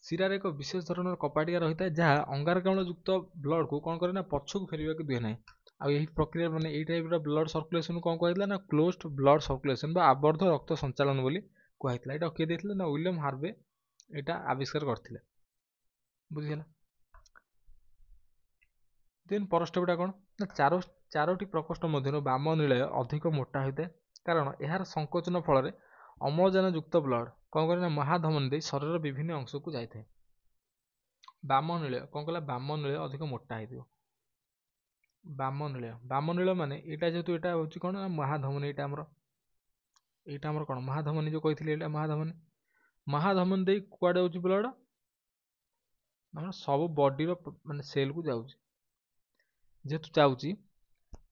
शिरार एक विशेष धरण कपाटिया रही है जहाँ अंगारकाम्ल युक्त ब्लड को कौन करे ना पछकू फेरवा दिए ना आई प्रक्रिया माने यही टाइप ब्लड सर्कुलेशन कौन कहला ना क्लोज्ड ब्लड सर्कुलेशन बा आबद्ध रक्त संचालन बोली कहला यहाँ किए देते ना विलियम हार्वे यहाँ आविष्कार करते बुझीगला देन पर स्टेपटा कौन ना चारोटी प्रकोष्ठ मध्य बाम निलय अधिक मोटा होता है कारण यार संकोचन फल अम्लजान युक्त ब्लड कौन करे ना महाधमनी दे शरीर विभिन्न अंश को जाए बाम निलय कौन कहला बाम निलय अधिक मोटा हो बाम निलय माने यहाँ जेहेतु यहाँ हूँ कौन ना महाधमनी यहाँ कौन महाधमनी जो कही महाधमनी महाधमनी दे कुआडे होची ब्लड मतलब सब बॉडी माने सेल को जाऊँ जेहेतु जाऊँगी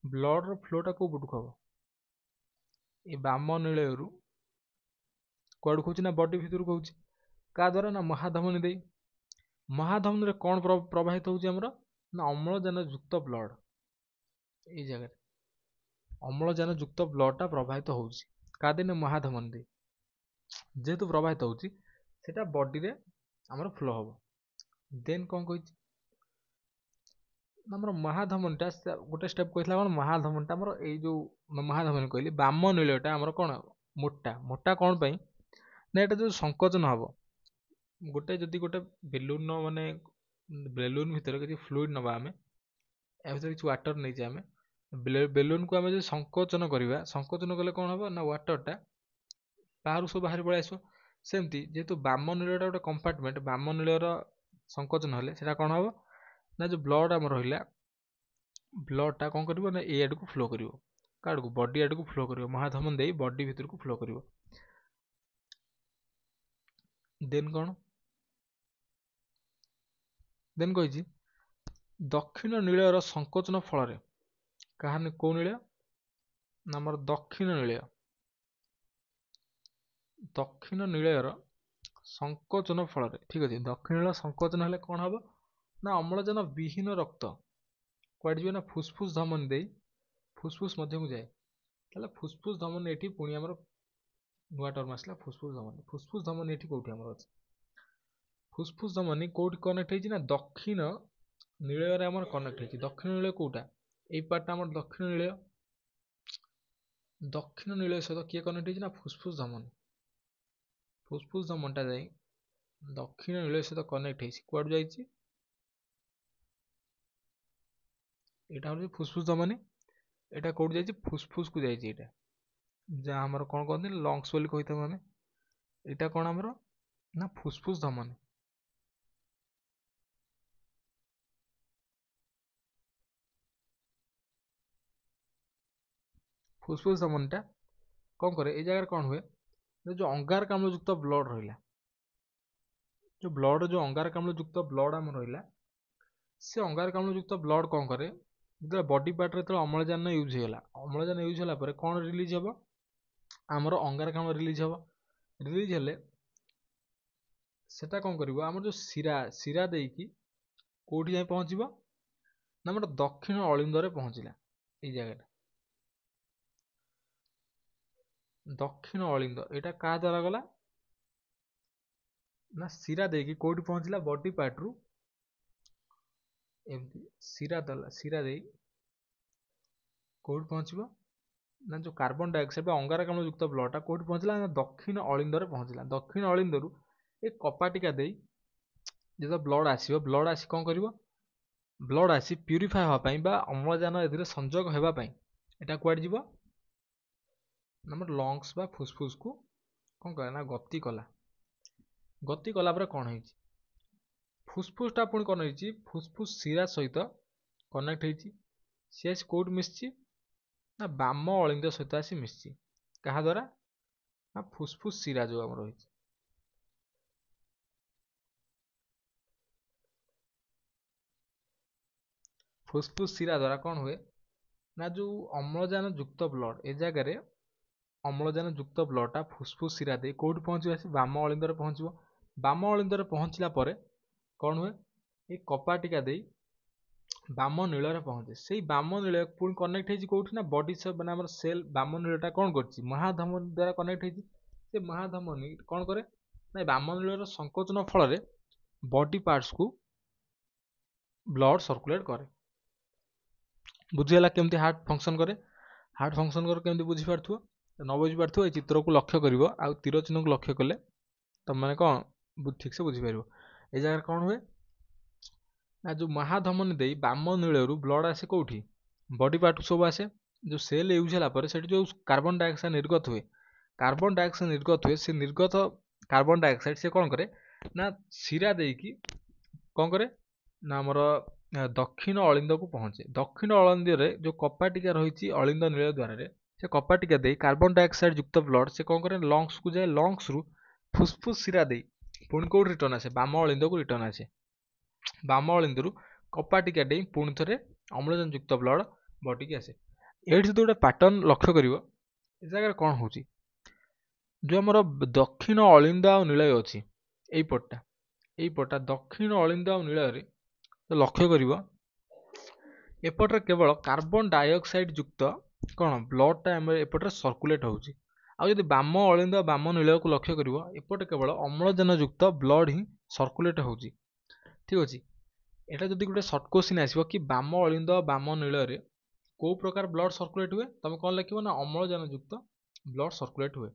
ब्लड फ्लोटा को पटक हम ये बाम निलय कुआड़ को ना बॉडी भितर को क्या द्वारा ना महाधमनी दे महाधमनी कौन प्रवाहित होमर ना अम्लजान युक्त ब्लड ये जगह अम्लजान युक्त ब्लडटा प्रवाहित हो दिन महाधमनी दे जेहेतु प्रवाहित होटा बॉडी रे आमर फ्लो हम देन कौन कही आमर महाधमनीटा गोटे स्टेप कहला कौन महाधमनीटा आमर यो महाधमनी कहली बाम निलयटा आमर कौन मोटा मोटा कौन पाई ना यहाँ जो संकोचन हम गोटे जदि गोटे बेलून माने बेलून भितर किसी फ्लूइड नवा आम किसी वाटर नहीं आम बेलून को आम जो संकोचन करवा संकोचन कले कौन हम ना वाटरटा बाहर सब बाहर पलि आस सेमती जेहेतु बाम निलयटा गोटे कंपार्टमेंट बाम निलयर संकोचन हेले सेटा कौन हम ना जो ब्लड आम रहा ब्लडटा कौन कर ना ये आड़ को फ्लो कर काड़ को बॉडी आड़ को फ्लो कर महाधमनी दे बॉडी भितर को फ्लो कर देन कौन देन कही दक्षिण निलयर संकोचन फल कहानी कौ निलय आमर दक्षिण निलयर संकोचन फल ठीक अच्छे दक्षिण निलय संकोचन हेले कौन हम ना अम्लजान विहीन रक्त कड़े जी ना फुसफुस धमनी दे फुसफुस मध्य को जाए फुसफुस धमनी ये पुणी आमर नुआ टर्म आसला फुसफुस धमनी ये कौटी आमर अच्छे फुसफुस धमनी कौटी कनेक्ट होती ना दक्षिण निलय आमर कनेक्ट होती दक्षिण निलय कौटा ये पार्टा आमर दक्षिण निलय सहित किए कनेक्ट होती ना फुसफुस धमनीटा जाए दक्षिण निलय सहित कनेक्ट होती कुआड़ जाइए यहाँ हूँ फुसफुस धमनी यहाँ कौट जाइए फुसफुस को जाइए जहाँ आमर कौन कहते लंग्स बोली कही था आम यहाँ कौन आमर ना फुसफुस धमनी फुसफुस धमनीटा कौन करे ये जगह कौन हुए जो अंगारकाम्ल युक्त ब्लड रहा जो ब्लड जो अंगारकाम्ल युक्त ब्लड आम रहा से अंगारकाम्ल युक्त ब्लड कौन करे जो बॉडी पार्ट रे अम्लजान यूज होगा अम्लजान यूज होला कौन रिलीज हम आमर अंगारकाम्ल रिलीज हेले सेटा कौन कर आम जो शिरा देकी कौटी जाए पहुँचब ना आम दक्षिण अलिंदरे पहुँचला ये जगह दक्षिण अलिंद यहाँ क्या द्वारा गला ना शिरा देकी कौटी पहुँचला बॉडी पार्ट रु एमती शिरा दे कौट पहुँचब ना जो कार्बन डाइऑक्साइड अंगारकाम्ल युक्त ब्लडटा कौट पहुँचला ना दक्षिण अलिंदरे पहुँचला दक्षिण अलिंदरू ए कपाटिका दे जो ब्लड आसी कौन कर ब्लड आसी प्यूरीफाए होगापाई बा अम्लजान ए संजोग होगापाई यहाँ कुआड़ जीव आमर लंग्स बा फुसफुस को कौन कला ना गति कला कौन है फुसफुसटा पुणी कौन है फुसफुस शिरा सहित कनेक्ट होती सी आसी कौट मिसी ना बाम अलिंद सहित आसी मिसी क्या द्वारा ना फुसफुस शिरा जो आम रही फुसफुस शिरा द्वारा कौन हुए ନା ଯୋଉ ଅମ୍ଳଜାନ ଯୁକ୍ତ ବ୍ଲଡ ଏ ଜାଗାରେ ଅମ୍ଳଜାନ ଯୁକ୍ତ ବ୍ଲଡଟା ଫୁସଫୁସ ଶିରା ଦେଇ କୋଉଠି ପହଞ୍ଚିବ? ଆସି ବାମ ଅଳିନ୍ଦରେ ପହଞ୍ଚିବ। ବାମ ଅଳିନ୍ଦରେ ପହଞ୍ଚିଲା ପରେ କଣ ହୁଏ? ଏଇ କପାଟିକା ଦେଇ ବାମ ନୀଳରେ ପହଞ୍ଚେ। ସେଇ ବାମ ନୀଳ ପୁଣି କନେକ୍ଟ ହେଇଛି କୋଉଠି? ନା ବଡି ମାନେ ଆମର ସେଲ୍ ବାମ ନୀଳଟା କଣ କରିଛି? ମହାଧମନୀ ଦ୍ୱାରା କନେକ୍ଟ ହେଇଛି। ସେ ମହାଧମନୀ କଣ କରେ? ନା ବାମ ନୀଳର ସଂକୋଚନ ଫଳରେ ବଡି ପାର୍ଟସକୁ ବ୍ଲଡ ସର୍କୁଲେଟ କରେ। ବୁଝିଗଲା କେମିତି ହାର୍ଟ ଫଙ୍କସନ କରେ? ହାର୍ଟ ଫଙ୍କସନ କରେ କେମିତି ବୁଝିପାରୁଥିବ? ନ ବୁଝିପାରୁଥିବ ଏଇ ଚିତ୍ରକୁ ଲକ୍ଷ୍ୟ କରିବ, ଆଉ ତୀର ଚିହ୍ନକୁ ଲକ୍ଷ୍ୟ କଲେ ତମେ କଣ ଠିକସେ ବୁଝିପାରିବ। ଏଇ ଜାଗାରେ କଣ ହୁଏ? ନା ଯୋଉ ମହାଧମନୀ ଦେଇ ବାମ ନୀଳରୁ ବ୍ଲଡ ଆସେ କୋଉଠି? ବଡି ପାର୍ଟକୁ ସବୁ ଆସେ। ଯୋଉ ସେଲ୍ ୟୁଜ ହେଲା ପରେ ସେଠି ଯୋଉ କାର୍ବନ ଡାଇଅକ୍ସାଇଡ ନିର୍ଗତ ହୁଏ, କାର୍ବନ ଡାଇଅକ୍ସାଇଡ ନିର୍ଗତ ହୁଏ, ସେ ନିର୍ଗତ କାର୍ବନ ଡାଇଅକ୍ସାଇଡ ସେ କଣ କରେ? ନା ଶିରା ଦେଇକି କଣ କରେ? ନା ଆମର ଦକ୍ଷିଣ ଅଳିନ୍ଦକୁ ପହଞ୍ଚେ। ଦକ୍ଷିଣ ଅଳିନ୍ଦରେ ଯୋଉ କପାଟିକା ରହିଛି ଅଳିନ୍ଦ ନୀଳ ଦ୍ୱାରରେ, ସେ କପାଟିକା ଦେଇ କାର୍ବନ ଡାଇଅକ୍ସାଇଡ ଯୁକ୍ତ ବ୍ଲଡ ସେ କଣ କରେ? ଲଙ୍ଗସକୁ ଯାଏ। ଲଙ୍ଗସରୁ ଫୁସଫୁସ ଶିରା ଦେଇ ପୁଣି କୋଉଠି ରିଟର୍ନ ଆସେ? ବାମ ଅଳିନ୍ଦକୁ ରିଟର୍ନ ଆସେ। ବାମ ଅଳିନ୍ଦରୁ କପାଟିକା ଡେଇଁ ପୁଣି ଥରେ ଅମ୍ଳଜାନ ଯୁକ୍ତ ବ୍ଲଡ ବଡିକି ଆସେ। ଏଇଠି ଯଦି ଗୋଟେ ପାଟର୍ନ ଲକ୍ଷ୍ୟ କରିବ, ଏ ଜାଗାରେ କଣ ହଉଛି? ଯୋଉ ଆମର ଦକ୍ଷିଣ ଅଳିନ୍ଦ ଆଉ ନୀଳ ଅଛି, ଏଇପଟଟା ଦକ୍ଷିଣ ଅଳିନ୍ଦ ଆଉ ନୀଳରେ ଲକ୍ଷ୍ୟ କରିବ, ଏପଟରେ କେବଳ କାର୍ବନ ଡାଇଅକ୍ସାଇଡ ଯୁକ୍ତ କଣ ବ୍ଲଡଟା ଆମର ଏପଟରେ ସର୍କୁଲେଟ ହଉଛି। ଆଉ ଯଦି ବାମ ଅଳିନ୍ଦ ବାମ ନୀଳକୁ ଲକ୍ଷ୍ୟ କରିବ, ଏପଟେ କେବଳ ଅମ୍ଳଜାନ ଯୁକ୍ତ ବ୍ଲଡ ହିଁ ସର୍କୁଲେଟ ହଉଛି। ଠିକ ଅଛି। ଏଟା ଯଦି ଗୋଟେ ସର୍ଟ କ୍ୱେଶ୍ଚିନ୍ ଆସିବ କି ବାମ ଅଳିନ୍ଦ ବାମ ନୀଳରେ କୋଉ ପ୍ରକାର ବ୍ଲଡ ସର୍କୁଲେଟ ହୁଏ, ତମେ କଣ ଲେଖିବ? ନା ଅମ୍ଳଜାନ ଯୁକ୍ତ ବ୍ଲଡ ସର୍କୁଲେଟ ହୁଏ।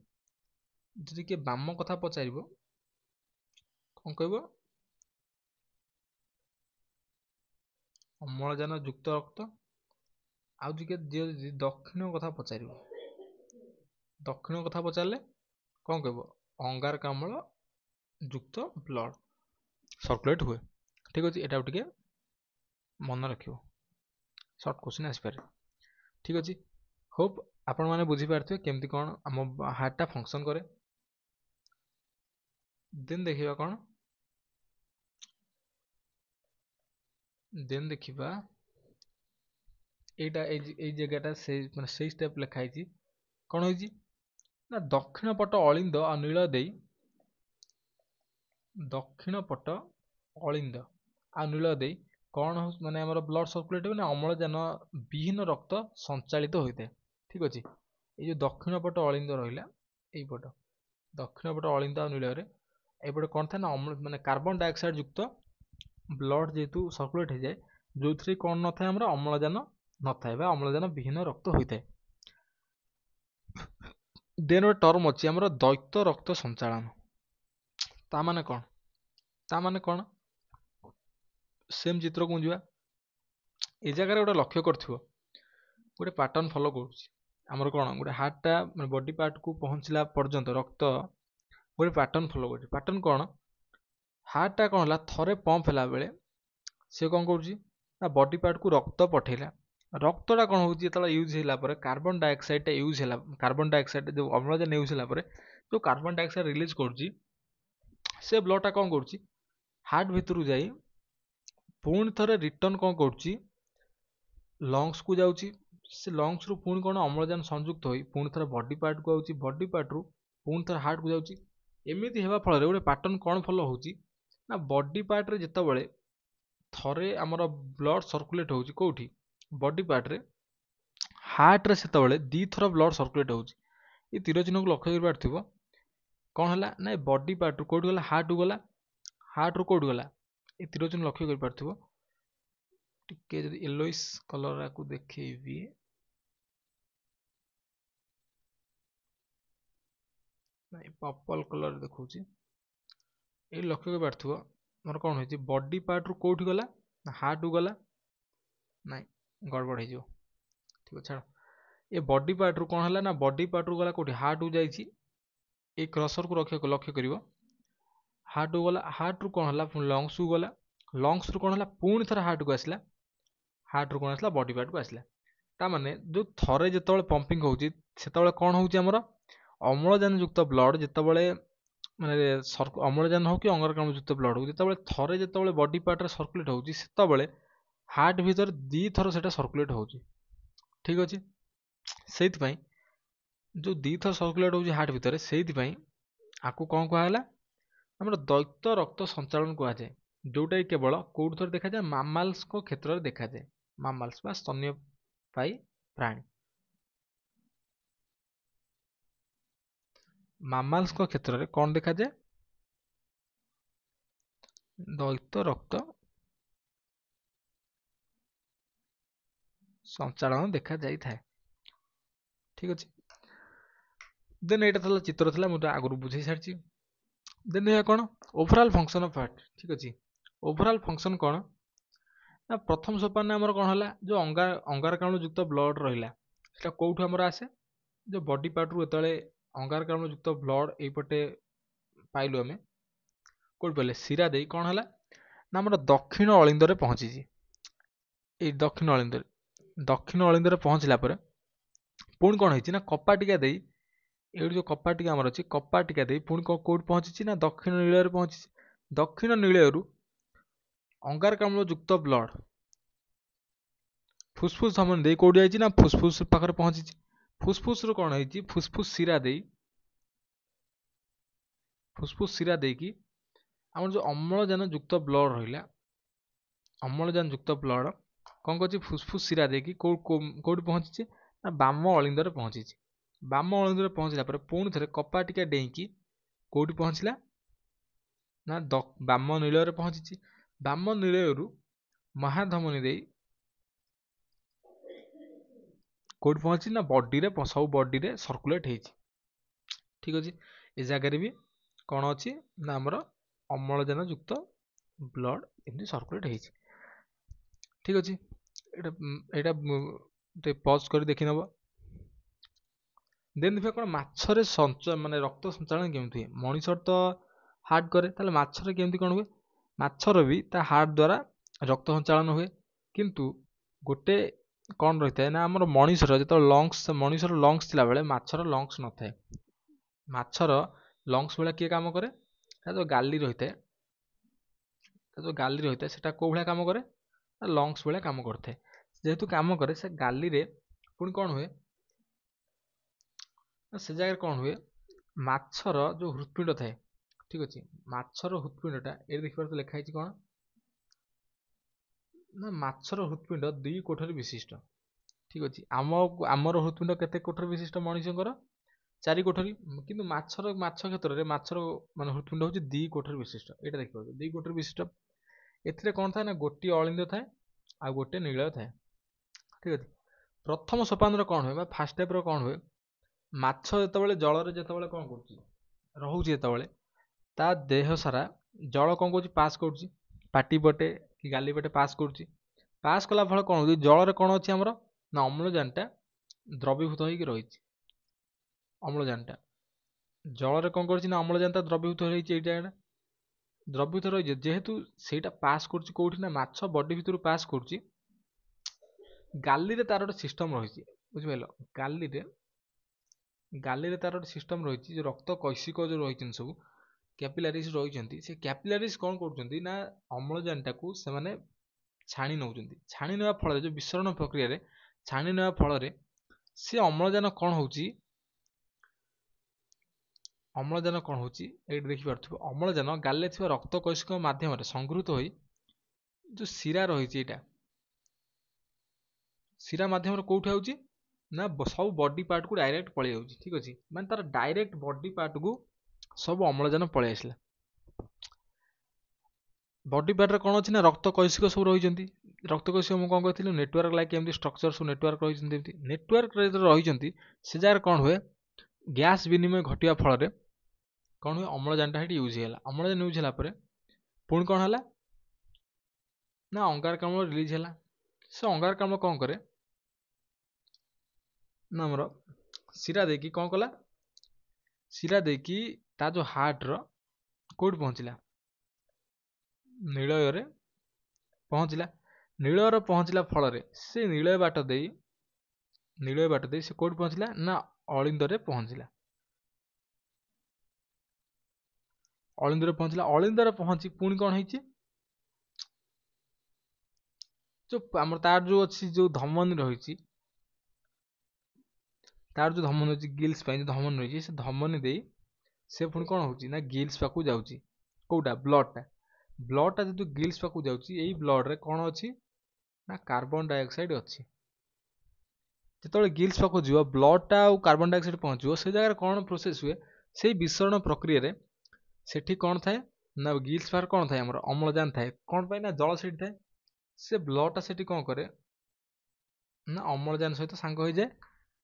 ଯଦି କିଏ ବାମ କଥା ପଚାରିବ କଣ କହିବ? ଅମ୍ଳଜାନ ଯୁକ୍ତ ରକ୍ତ। ଆଉ ଯିଏ ଦକ୍ଷିଣ କଥା ପଚାରିବ, ଦକ୍ଷିଣ କଥା ପଚାରିଲେ କଣ କହିବ? ଅଙ୍ଗାରକାମ୍ଳ ଯୁକ୍ତ ବ୍ଲଡ ସର୍କୁଲେଟ ହୁଏ। ଠିକ ଅଛି। ଏଟାକୁ ଟିକେ ମନେ ରଖିବ, ସର୍ଟ କ୍ୱେଶ୍ଚିନ୍ ଆସିପାରେ। ଠିକ ଅଛି। ହୋପ୍ ଆପଣମାନେ ବୁଝିପାରୁଥିବେ କେମିତି କଣ ଆମ ହାର୍ଟଟା ଫଙ୍କସନ କରେ। ଦେନ୍ ଦେଖିବା କଣ? ଦେନ୍ ଦେଖିବା ଏଇଟା ଏଇ ଜାଗାଟା ସେଇ ଷ୍ଟେପ୍ ଲେଖା ହେଇଛି। କଣ ହେଇଛି? ନା ଦକ୍ଷିଣ ପଟ ଅଳିନ୍ଦ ଆଉ ନୀଳ ଦେଇ ଦକ୍ଷିଣ ପଟ ଅଳିନ୍ଦ ଆଉ ନୀଳ ଦେଇ କଣ ହଉଛି? ମାନେ ଆମର ବ୍ଲଡ ସର୍କୁଲେଟ ହୁଏ ନା ଅମ୍ଳଜାନ ବିହୀନ ରକ୍ତ ସଞ୍ଚାଳିତ ହୋଇଥାଏ। ଠିକ ଅଛି। ଏଇ ଯୋଉ ଦକ୍ଷିଣ ପଟ ଅଳିନ୍ଦ ରହିଲା, ଏଇପଟ ଦକ୍ଷିଣ ପଟ ଅଳିନ୍ଦ ଆଉ ନୀଳରେ ଏଇପଟେ କଣ ଥାଏ? ନା ମାନେ କାର୍ବନ ଡାଇଅକ୍ସାଇଡ ଯୁକ୍ତ ବ୍ଲଡ ଯେହେତୁ ସର୍କୁଲେଟ ହେଇଯାଏ, ଯୋଉଥିରେ କଣ ନଥାଏ? ଆମର ଅମ୍ଳଜାନ ନଥାଏ ବା ଅମ୍ଳଜାନ ବିହୀନ ରକ୍ତ ହୋଇଥାଏ। ଦେନ୍ ଗୋଟେ ଟର୍ମ ଅଛି ଆମର ଦ୍ୱୈତ ରକ୍ତ ସଞ୍ଚାଳନ। ତା ମାନେ କଣ? ତା ମାନେ କଣ? ସେମ୍ ଚିତ୍ରକୁ ଯିବା। ଏ ଜାଗାରେ ଗୋଟେ ଲକ୍ଷ୍ୟ କରିଥିବ, ଗୋଟେ ପାଟର୍ନ ଫଲୋ କରୁଛି। ଆମର କଣ? ଗୋଟେ ହାର୍ଟଟା ମାନେ ବଡି ପାର୍ଟକୁ ପହଞ୍ଚିଲା ପର୍ଯ୍ୟନ୍ତ ରକ୍ତ ଗୋଟେ ପାଟର୍ନ ଫଲୋ କରୁଛି। ପାଟର୍ନ କଣ? ହାର୍ଟଟା କଣ ହେଲା? ଥରେ ପମ୍ପ ହେଲା ବେଳେ ସେ କଣ କରୁଛି? ନା ବଡି ପାର୍ଟକୁ ରକ୍ତ ପଠେଇଲା। ରକ୍ତଟା କଣ ହଉଛି? ଯେତେବେଳେ ୟୁଜ୍ ହେଲା ପରେ କାର୍ବନ ଡାଇଅକ୍ସାଇଡଟା ୟୁଜ୍ ହେଲା, କାର୍ବନ ଡାଇଅକ୍ସାଇଡ ଯୋଉ ଅମ୍ଳଜାନ ୟୁଜ୍ ହେଲା ପରେ ଯୋଉ କାର୍ବନ ଡାଇଅକ୍ସାଇଡ ରିଲିଜ କରୁଛି, ସେ ବ୍ଲଡଟା କଣ କରୁଛି? ହାର୍ଟ ଭିତରକୁ ଯାଇ ପୁଣି ଥରେ ରିଟର୍ନ କଣ କରୁଛି? ଲଙ୍ଗସକୁ ଯାଉଛି। ସେ ଲଙ୍ଗସରୁ ପୁଣି କଣ ଅମ୍ଳଜାନ ସଂଯୁକ୍ତ ହୋଇ ପୁଣି ଥରେ ବଡି ପାର୍ଟକୁ ଆଉଛି। ବଡି ପାର୍ଟରୁ ପୁଣି ଥରେ ହାର୍ଟକୁ ଯାଉଛି। ଏମିତି ହେବା ଫଳରେ ଗୋଟେ ପାଟର୍ନ କଣ ଫଲୋ ହଉଛି? ନା ବଡି ପାର୍ଟରେ ଯେତେବେଳେ ଥରେ ଆମର ବ୍ଲଡ ସର୍କୁଲେଟ ହଉଛି କୋଉଠି? ବଡି ପାର୍ଟରେ। ହାର୍ଟରେ ସେତେବେଳେ ଦିଥର ବ୍ଲଡ ସର୍କୁଲେଟ ହଉଛି। ଏ ତୀର ଚିହ୍ନକୁ ଲକ୍ଷ୍ୟ କରିପାରୁଥିବ। କଣ ହେଲା? ନା ବଡି ପାର୍ଟରୁ କୋଉଠି ଗଲା? ହାର୍ଟକୁ ଗଲା। ହାର୍ଟରୁ କୋଉଠି ଗଲା? ଏ ତୀର ଚିହ୍ନ ଲକ୍ଷ୍ୟ କରିପାରୁଥିବ। ଟିକେ ଯଦି ୟେଲୋଇଶ କଲରକୁ ଦେଖେଇବି, ନାଇଁ ପର୍ପଲ କଲର ଦେଖଉଛି। ଏଇ ଲକ୍ଷ୍ୟ କରିପାରୁଥିବ ଆମର କଣ ହେଇଛି? ବଡି ପାର୍ଟରୁ କୋଉଠି ଗଲା? ନା ହାର୍ଟକୁ ଗଲା। ନାଇଁ ଗଡ଼ବଡ଼ ହେଇଯିବ। ଠିକ ଅଛି, ଛାଡ଼। ଏ ବଡି ପାର୍ଟରୁ କଣ ହେଲା? ନା ବଡି ପାର୍ଟରୁ ଗଲା କୋଉଠି? ହାର୍ଟକୁ ଯାଇଛି। ଏଇ କ୍ରସରକୁ ଲକ୍ଷ୍ୟ କରିବ। ହାର୍ଟକୁ ଗଲା। ହାର୍ଟରୁ କଣ ହେଲା? ପୁଣି ଲଙ୍ଗସକୁ ଗଲା। ଲଙ୍ଗସରୁ କଣ ହେଲା? ପୁଣି ଥରେ ହାର୍ଟକୁ ଆସିଲା। ହାର୍ଟରୁ କଣ ଆସିଲା? ବଡି ପାର୍ଟକୁ ଆସିଲା। ତା ମାନେ ଯୋଉ ଥରେ ଯେତେବେଳେ ପମ୍ପିଂ ହଉଛି, ସେତେବେଳେ କଣ ହଉଛି? ଆମର ଅମ୍ଳଜାନ ଯୁକ୍ତ ବ୍ଲଡ ଯେତେବେଳେ ମାନେ ଅମ୍ଳଜାନ ହଉ କି ଅଙ୍ଗାରକାମ୍ଳ ଯୁକ୍ତ ବ୍ଲଡ ହଉ, ଯେତେବେଳେ ବଡି ପାର୍ଟରେ ସର୍କୁଲେଟ ହଉଛି, ସେତେବେଳେ ହାର୍ଟ ଭିତରେ ଦିଥର ସେଟା ସର୍କୁଲେଟ ହଉଛି। ठीक अच्छे से जो दी थर सर्कुलेट होउछि हार्ट भितर से आपको कौन कहला आमर द्वैत रक्त संचालन कहुए जोटा केवल कौट थर देखा जाए मामाल्स को क्षेत्र में देखा जाए मामाल्स बा स्तन्यपायी प्राणी मामाल्स को क्षेत्र में कौन देखा जाए द्वैत रक्त संचालन देखा जाई थाए ठीक अच्छे देन यहाँ चित्र था मुझे आगुरी बुझे सारी देन यह कौन ओभरऑल फंक्शन ऑफ हार्ट ठीक अच्छे ओभरऑल फंक्शन कौन ना प्रथम सोपान आमर कौन है जो अंगारकाम्ल युक्त ब्लड रहा है कौटू आमर आसे जो बॉडी पार्ट रु जो अंगारकाम्ल युक्त ब्लड यपटे पाइलु आम कौट पाइले शिरा दे कौन है ना आमर दक्षिण अलिंदरे पहुँची ये दक्षिण अलिंदरे पहुँचला पुणी कौन है कपाटिका दे ये जो कपाटिका आमर अच्छी कपाटिका दे पुणी कौट पहुँची ना दक्षिण नीलय पहुँची दक्षिण नीलयरू अंगारकाम्ल युक्त ब्लड फुसफुस धमनी दे कौट जाइए ना फुसफुस पाखे पहुँची फुसफुस रु कौन है फुसफुस शिरा दे कि आम जो अम्लजान युक्त ब्लड रहा अम्लजान युक्त ब्लड कौन कर फुसफुस शिरा दे कि कौट पहुँची ना बाम अलिंदरे पहुँची बाम अलिंदरे पहुँचला पुणी थे कपाटिका डेईकी कौट पहुँचला ना बाम नीलय पहुँची बाम नीलयरू महाधमनी दे कौट पहुँची ना बॉडी रे सब बॉडी रे सर्कुलेट हो ठीक अच्छे ए जगार भी कौन अच्छी ना आमर अम्लजान युक्त ब्लड एमती सर्कुलेट हो ठीक अच्छे ये पज कर देखी नब देन देखिए कौन माछरे माने रक्त संचालन केमती हुए मनीषर तो हार्ट करे ताले माछरे केमती कौन हुए माछर भी ता हार्ट द्वारा रक्त संचालन हुए किंतु गोटे कौन रही है ना आमर मनीषर जो मनीषर लंग्स थिला बेले माछर लंग्स न थाए माछर लंग्स भाया किए काम करे जो गाली रही है जो गाली रही है सेटा कौ भाया काम करे लंग्स भाया काम करते जेहेतु काम करे से गाली रे पुणी कौन हुए से जगह कौन हुए माछर जो हृत्पिंड थाए ठीक अच्छे माछर हृत्पिंडटा ये देखिए तो लिखाई कौन ना माछर हृत्पिंड 2 कोठरी विशिष्ट ठीक अच्छे आमर हृत्पिंड केते कोठरी विशिष्ट मनुष्य 4 कोठरी किंतु माछर क्षेत्र में माछर मान हृत्पिंड हूँ 2 कोठरी विशिष्ट यहाँ देखिए 2 कोठरी विशिष्ट ए कौन था ना गोटे अलिंद थाए आ गोटे नीलय थाए ठीक अच्छे प्रथम सोपान कौन हुए फास्ट टाइप कौन हुए माछ जो जल जो कौन कर ता देह सारा जल कौन कर पास कर पाटी पटे कि गाली पटे पास कर पास कला फल कौन हो जल कौन अच्छी आमर ना अम्लजानटा द्रवीभूत हो रही अम्लजानटा जल कौन कर अम्लजानटा द्रवीभूत हो द्रवीभूत रही जेहेतु सेटा पास कर माछ बॉडी भितर पास कर गाली रे तार गोटे सिस्टम रही बुझिपाल गाली रे तार गोटे सिस्टम रही रक्त कैशिक जो रही सब कैपिलारीज रही से कैपिलारीज कौन कर ना अम्लजानटा को से छाणी नौ छाणी ना फल जो विसरण प्रक्रिय छाणी ना फल सी अम्लजान कौन हो अम्लजान कौन हो देखिपे अम्लजान गाली रक्त कैशिक मध्यम संगृहीत हो जो शिरा रही है शिरा मध्यम कौटी आउची ना सब बॉडी पार्ट को डायरेक्ट पलि जाउची ठीक अच्छे माने तार डायरेक्ट बॉडी पार्ट को सब अम्लजान पलि आसला बॉडी पार्ट रे कौन अच्छी ना रक्त कैशिक सब रही रक्त कैशिक मुझे कौन कहती नेटवर्क लाइक एमती स्ट्रक्चर सब नेटवर्क रही नेटवर्क रही से जगह कौन हुए गैस विनिमय घटिया फल कौन हुए अम्लजानटा यूज है अम्लजान यूज है पुणी कौन है ना अंगारकाम्ल रिलीज है से अंगारकाम्ल कौन करे ना आमर शिरा देकी कौन कला शिरा देकी ता जो हार्ट रो कौट पहुँचला नीलय पहुँचला नीलय पहुँचला फल से नीलय बाट दे से कौट पहुँचला ना अलिंदरे पहुँचला अलिंदरे पहुँचला अलिंदरे पहुँची पुणी कौन है जो आमर तार जो अच्छी जो धमनी रही तार जो धमनी अछि गिल्स ପାଇଁ जो धमनी रही से धमनी देई से पुणी कौन होची ना गिल्स पाखु जाउची कोउटा ब्लड टा जो गिल्स पाखु जाउची एई ब्लड रे कौन अछि ना कार्बन डाइऑक्साइड अछि जेतବେଳେ गिल्स पाखु जिवो ब्लड टा और कार्बन डाइऑक्साइड पहुंचो से जगह कौन प्रोसेस हुए से विसरण प्रक्रिया रे सेठी कौन थाए ना गिल्स पाखर कौन थाए हमर अम्लजान थाए कौन पाई ना जल सेठी थाए से ब्लड टा सेठी कौन करे ना अम्लजान सहित सांग हो जाए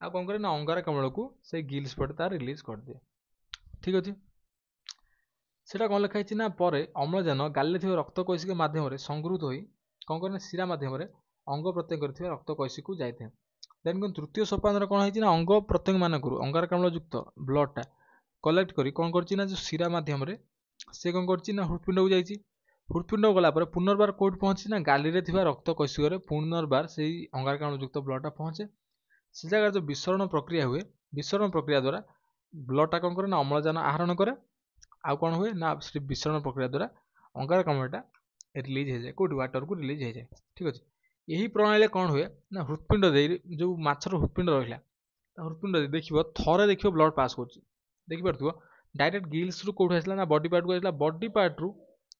आ कौन करे ना अंगारकाम्ल को से गिल्स पटे तार रिलीज कर दिए ठीक अछि सेटा कौन लिखा है ना परे अम्लजान गाले थिबा रक्त कोशिका माध्यम रे संगृहीत होई कौन करे ना शिरा माध्यम रे अंग प्रत्यंग करथिबा रक्त कोशिका को जाय थाए देन कोन तृतीय सोपान रे कोन है ना अंग प्रत्यंग मानकरू अंगारकाम्ल युक्त ब्लड टा कलेक्ट करी कौन करछि ना जो शिरा माध्यम रे से कौन करछि ना हृदपिंड को जाइछि हृदपिंड गला पर पुनर्बार कोड पहुंची ना गाली रे थिबा रक्त कोशिका रे पुनर्बार सेही अंगारकाम्ल युक्त ब्लड टा पहुंचे से जगह जो विसरण प्रक्रिया हुए विसरण प्रक्रिया द्वारा ब्लड टा कौन करे ना अम्लजान आहरण करे आ कौन हुए ना से विसरण प्रक्रिया द्वारा अंगारकाम्लटा रिलीज हो जाए कोड वाटर को रिलीज हो जाए ठीक अछि यही प्रणाली कौन हुए ना हृदपिंड दे जो माछर हृदपिंड रहिला हृदपिंड देखिबो थरे देखिबो ब्लड पास करछि देखि परथुबो डायरेक्ट गिल्स रु कोठ आसला ना बॉडी पार्ट को आसला बॉडी पार्ट रु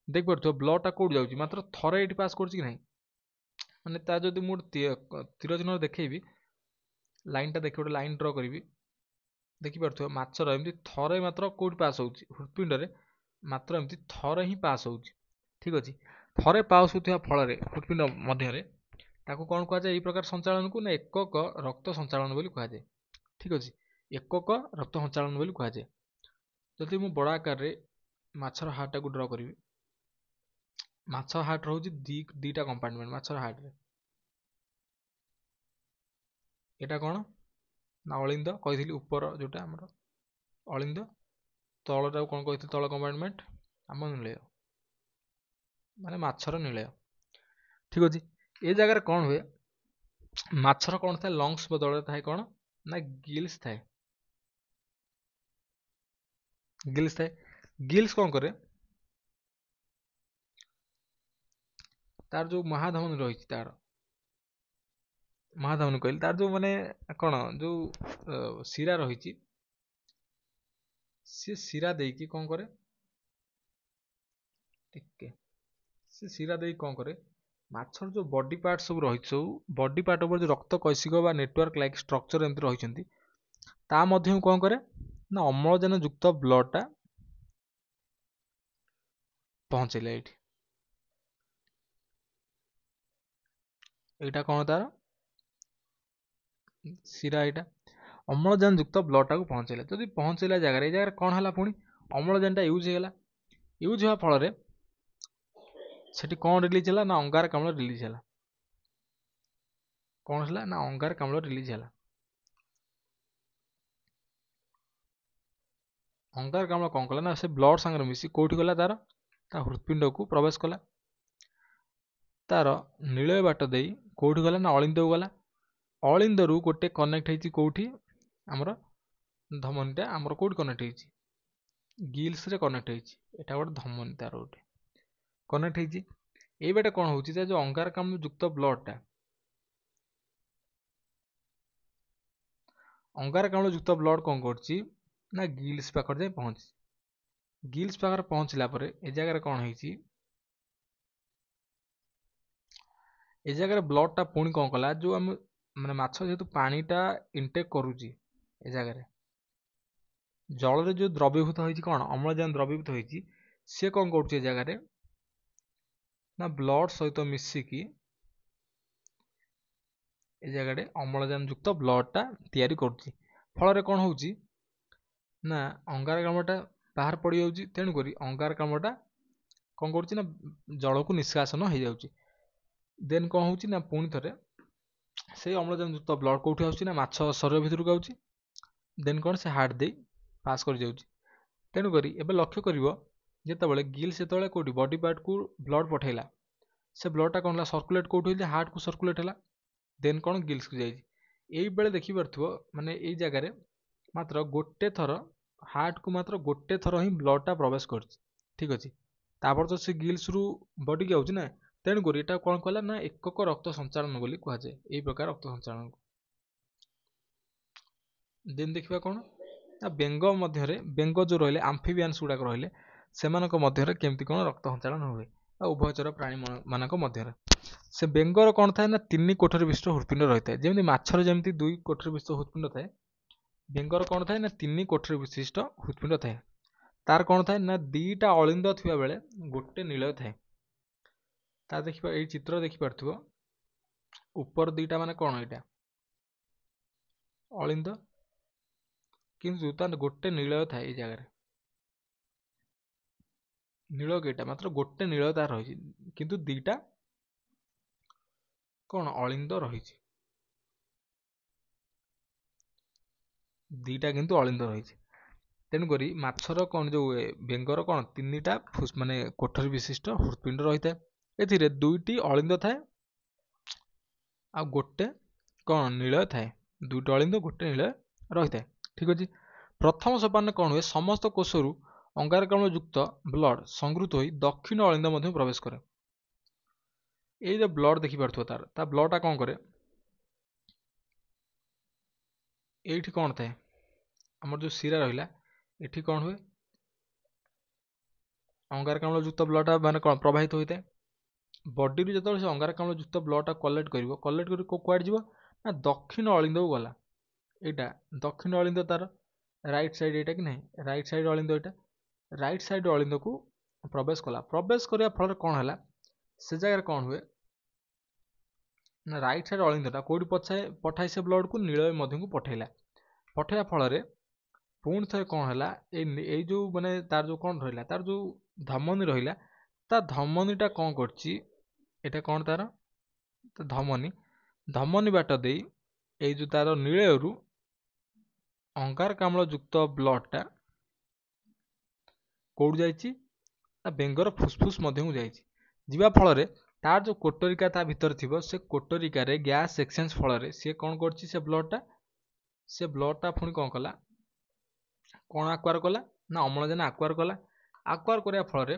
देखि परथुबो ब्लड टा कोठ जाउछि मात्र थरे एठी पास करछि कि नाही माने ता जदि मु तीर चिन्ह देखैबी लाइन टा देखि गोटे लाइन ड्र करी देखि परथुबो माछर एमती थरे मात्र कोठ पास होउछि हृदपिंड रे मात्र एमती थरे ही पास होउछि ठीक अछि थरे पास होथिया फल रे हृदपिंड मध्य रे ताको कौन कहा जाए प्रकार संचालन को ना एकक रक्त संचालन बोली कहा जाए ठीक अछि एकक रक्त संचालन बोली कहा जाए जदि मु बड़ा आकार रे माछर हार्ट को ड्र करी माछर हार्ट रहउछि दीटा कंपार्टमेंट माछर हार्ट रे एटा कौन ना अलिंद कहिथिली ऊपर जोटा हमर अलिंद तळटा कौन कहिथिली तळ कंपार्टमेंट आम निलय माने माछर निलय ठीक अछि ए जगह रे कौन हुए माछर कौन थाए लंग्स बदल थाए कौन ना गिल्स थाए गिल्स कौन करे तार जो महाधमनी रही तार महाधमनी कहली तार जो माने कौन जो शिरा रही सी शिरा देकी कौन करे टिके से शिरा देकी कौन करे माछर जो बॉडी पार्ट सब रही सब बॉडी पार्ट ऊपर जो रक्त कोशिका बा नेटवर्क लाइक स्ट्रक्चर एमती रही ता मध्यम कौन करे ना अम्लजान युक्त ब्लड टा पहुंचेला एठी एटा कौन तार शिरा एटा अम्लजान युक्त ब्लड टा को पहुंचेला जदि पहुंचेला जगह कौन हला पुणी अम्लजान टा यूज हेला यूज होवा फल रे सेठी कौन रिलीज हला ना अंगारकाम्ल रिलीज हला कौन हला ना अंगारकाम्ल रिलीज हला अंगारकाम्ल कौन कला ना से ब्लड संगे मिसी कोठी गला तार ता हृदपिंड को प्रवेश कला तार नीलय बाट देई कोठी गला ना अलिंद गला अलिंद रु गोटे कनेक्ट हेछि कोठी हमर धमनीटा हमर कोठी कनेक्ट हेछि गिल्स रे कनेक्ट हेछि एटा गोटे धमनी तार गोटे कनेक्ट हेछि एई बाटे कोन होछि जे जो अंगारकाम्ल युक्त ब्लड टा अंगारकाम्ल युक्त ब्लड कोन करछि ना गिल्स पाखर जाय पहुंची गिल्स पाखर पहुंचला परे ए जगह रे कोन हेछि ए जगह रे ब्लड टा पुणी कोन कला जो हम माने माछ जेतु पानी टा इनटेक करूची ए जगह रे जल रे जो द्रवीभूत होइछि कोन अम्लजान द्रवीभूत होइछि से कोन करछि ए जगह रे ना ब्लड सहित मिसी की ए जगह रे अम्लजान युक्त ब्लड टा तयारी करछि फल रे कोन होउछि ना अंगारकाम्लटा बाहर पड़ जाउछि तेणु करी अंगारकाम्लटा कोन करछि ना जल को निष्कासन हो जाउछि देन कोन होउछि ना पुणी थरे से अम्लजान युक्त ब्लड कोठी आउछि ना माछ शरीर भितर को आउछि देन कोन से हार्ट दे पास कर जाउछि तेणु करी एबे लक्ष्य करिवो जेतेबेले गिल सेतेबेले कोठी बॉडी पार्ट को ब्लड पठेला से ब्लड टा कोन ला सर्कुलेट कोठी होइले हार्ट को सर्कुलेट हला देन कोन गिल्स को जाइछि एई बेले देखि परथुबो माने एई जगह रे मात्र गोटे थर हार्ट को मात्र गोटे थर ही ब्लड टा प्रवेश करछि ठीक अछि तापर तो से गिल्स रु बॉडी के आउछि ना तेणु करी एटा कोन कहला ना एकक रक्त संचालन बोली कहा जाय एई प्रकार रक्त संचालन ଯେମିତି ଦେଖିବା କ'ଣ ନା ବେଙ୍ଗ ମଧ୍ୟରେ, ବେଙ୍ଗ ଯେଉଁ ରହିଲେ ଆମ୍ଫିବିଆନ୍ସ ଗୁଡ଼ାକ ରହିଲେ, ସେମାନଙ୍କ ମଧ୍ୟରେ କେମିତି କ'ଣ ରକ୍ତ ସଞ୍ଚାଳନ ହୁଏ ବା ଉଭୟଚର ପ୍ରାଣୀ ମାନଙ୍କ ମଧ୍ୟରେ। ସେ ବେଙ୍ଗର କ'ଣ ଥାଏ ନା 3 କୋଠରୀ ବିଶିଷ୍ଟ ହୃତ୍ପିଣ୍ଡ ରହିଥାଏ। ଯେମିତି ମାଛର ଯେମିତି 2 କୋଠରୀ ବିଶିଷ୍ଟ ହୃତ୍ପିଣ୍ଡ ଥାଏ, ବେଙ୍ଗର କ'ଣ ଥାଏ ନା 3 କୋଠରୀ ବିଶିଷ୍ଟ ହୃତ୍ପିଣ୍ଡ ଥାଏ। ତାର କ'ଣ ଥାଏ ନା 2ଟା ଅଳିନ୍ଦ ଥିବା ବେଳେ ଗୋଟେ ନିଳୟ ଥାଏ। ତା ଦେଖିବା ଏଇ ଚିତ୍ର ଦେଖିପାରୁଥିବ, ଉପର 2ଟା ମାନେ କ'ଣ, ଏଇଟା ଅଳିନ୍ଦ, କିନ୍ତୁ ତାର ଗୋଟେ ନିଳୟ ଥାଏ। ଏଇ ଜାଗାରେ ନୀଳ କେଇଟା, ମାତ୍ର ଗୋଟେ ନୀଳ ତାର ରହିଛି, କିନ୍ତୁ 2ଟା କ'ଣ ଅଳିନ୍ଦ ରହିଛି, 2ଟା କିନ୍ତୁ ଅଳିନ୍ଦ ରହିଛି। ତେଣୁକରି ମାଛର କ'ଣ ଯୋଉ ବେଙ୍ଗର କ'ଣ 3ଟା ମାନେ କୋଠରୀ ବିଶିଷ୍ଟ ହୃତ୍ପିଣ୍ଡ ରହିଥାଏ। ଏଥିରେ 2ଟି ଅଳିନ୍ଦ ଥାଏ ଆଉ ଗୋଟେ କ'ଣ ନିଳୟ ଥାଏ। 2ଟି ଅଳିନ୍ଦ ଗୋଟେ ନିଳୟ ରହିଥାଏ। ଠିକ ଅଛି। ପ୍ରଥମ ସୋପାନରେ କ'ଣ ହୁଏ, ସମସ୍ତ କୋଷରୁ ଅଙ୍ଗାରକାମ୍ଳ ଯୁକ୍ତ ବ୍ଲଡ଼ ସଂଗୃହୀତ ହୋଇ ଦକ୍ଷିଣ ଅଳିନ୍ଦ ମଧ୍ୟ ପ୍ରବେଶ କରେ। ଏଇ ଯୋଉ ବ୍ଲଡ଼ ଦେଖିପାରୁଥିବ, ତା ବ୍ଲଡ଼ଟା କ'ଣ କରେ, ଏଇଠି କ'ଣ ଥାଏ, ଆମର ଯୋଉ ଶିରା ରହିଲା, ଏଠି କ'ଣ ହୁଏ, ଅଙ୍ଗାରକାମ୍ଳ ଯୁକ୍ତ ବ୍ଲଡ଼ଟା ମାନେ କ'ଣ ପ୍ରବାହିତ ହୋଇଥାଏ। ବଡିରୁ ଯେତେବେଳେ ସେ ଅଙ୍ଗାରକାମ୍ଳ ଯୁକ୍ତ ବ୍ଲଡ଼ଟା କଲେକ୍ଟ କରି କୁଆଡ଼େ ଯିବ ନା ଦକ୍ଷିଣ ଅଳିନ୍ଦକୁ ଗଲା। ଏଇଟା ଦକ୍ଷିଣ ଅଳିନ୍ଦ, ତାର ରାଇଟ୍ ସାଇଡ୍, ଏଇଟା କି ନାହିଁ, ରାଇଟ୍ ସାଇଡ୍ ଅଳିନ୍ଦ, ଏଇଟା ରାଇଟ୍ ସାଇଡ୍ ଅଳିନ୍ଦକୁ ପ୍ରବେଶ କଲା। ପ୍ରବେଶ କରିବା ଫଳରେ କ'ଣ ହେଲା, ସେ ଜାଗାରେ କ'ଣ ହୁଏ ନା ରାଇଟ୍ ସାଇଡ୍ ଅଳିନ୍ଦଟା କୋଉଠି ପଠାଏ ସେ ବ୍ଲଡ଼କୁ ନୀଳୟ ମଧ୍ୟକୁ ପଠାଇଲା। ପଠାଇବା ଫଳରେ ପୁଣି ଥରେ କ'ଣ ହେଲା, ଏଇ ଯୋଉ ମାନେ ତାର ଯୋଉ କ'ଣ ରହିଲା, ତାର ଯୋଉ ଧମନୀ ରହିଲା, ତା ଧମନୀଟା କ'ଣ କରୁଛି, ଏଇଟା କ'ଣ ତାର ଧମନୀ ବାଟ ଦେଇ ଏଇ ଯୋଉ ତାର ନୀଳୟରୁ ଅଙ୍ଗାରକାମ୍ଳ ଯୁକ୍ତ ବ୍ଲଡ଼ଟା କୋଉଠି ଯାଇଛି ନା ବେଙ୍ଗର ଫୁସଫୁସ ମଧ୍ୟକୁ ଯାଇଛି। ଯିବା ଫଳରେ ତାର ଯୋଉ କୋଟରିକା ତା ଭିତରେ ଥିବ, ସେ କୋଟରିକାରେ ଗ୍ୟାସ୍ ଏକ୍ସଚେଞ୍ଜ ଫଳରେ ସିଏ କ'ଣ କରୁଛି, ସେ ବ୍ଲଡ଼ଟା ପୁଣି କ'ଣ କଲା, କ'ଣ ଆକ୍ୱାର କଲା ନା ଅମ୍ଳଜାନ ଆକ୍ୱାର କଲା। ଆକ୍ୱାର କରିବା ଫଳରେ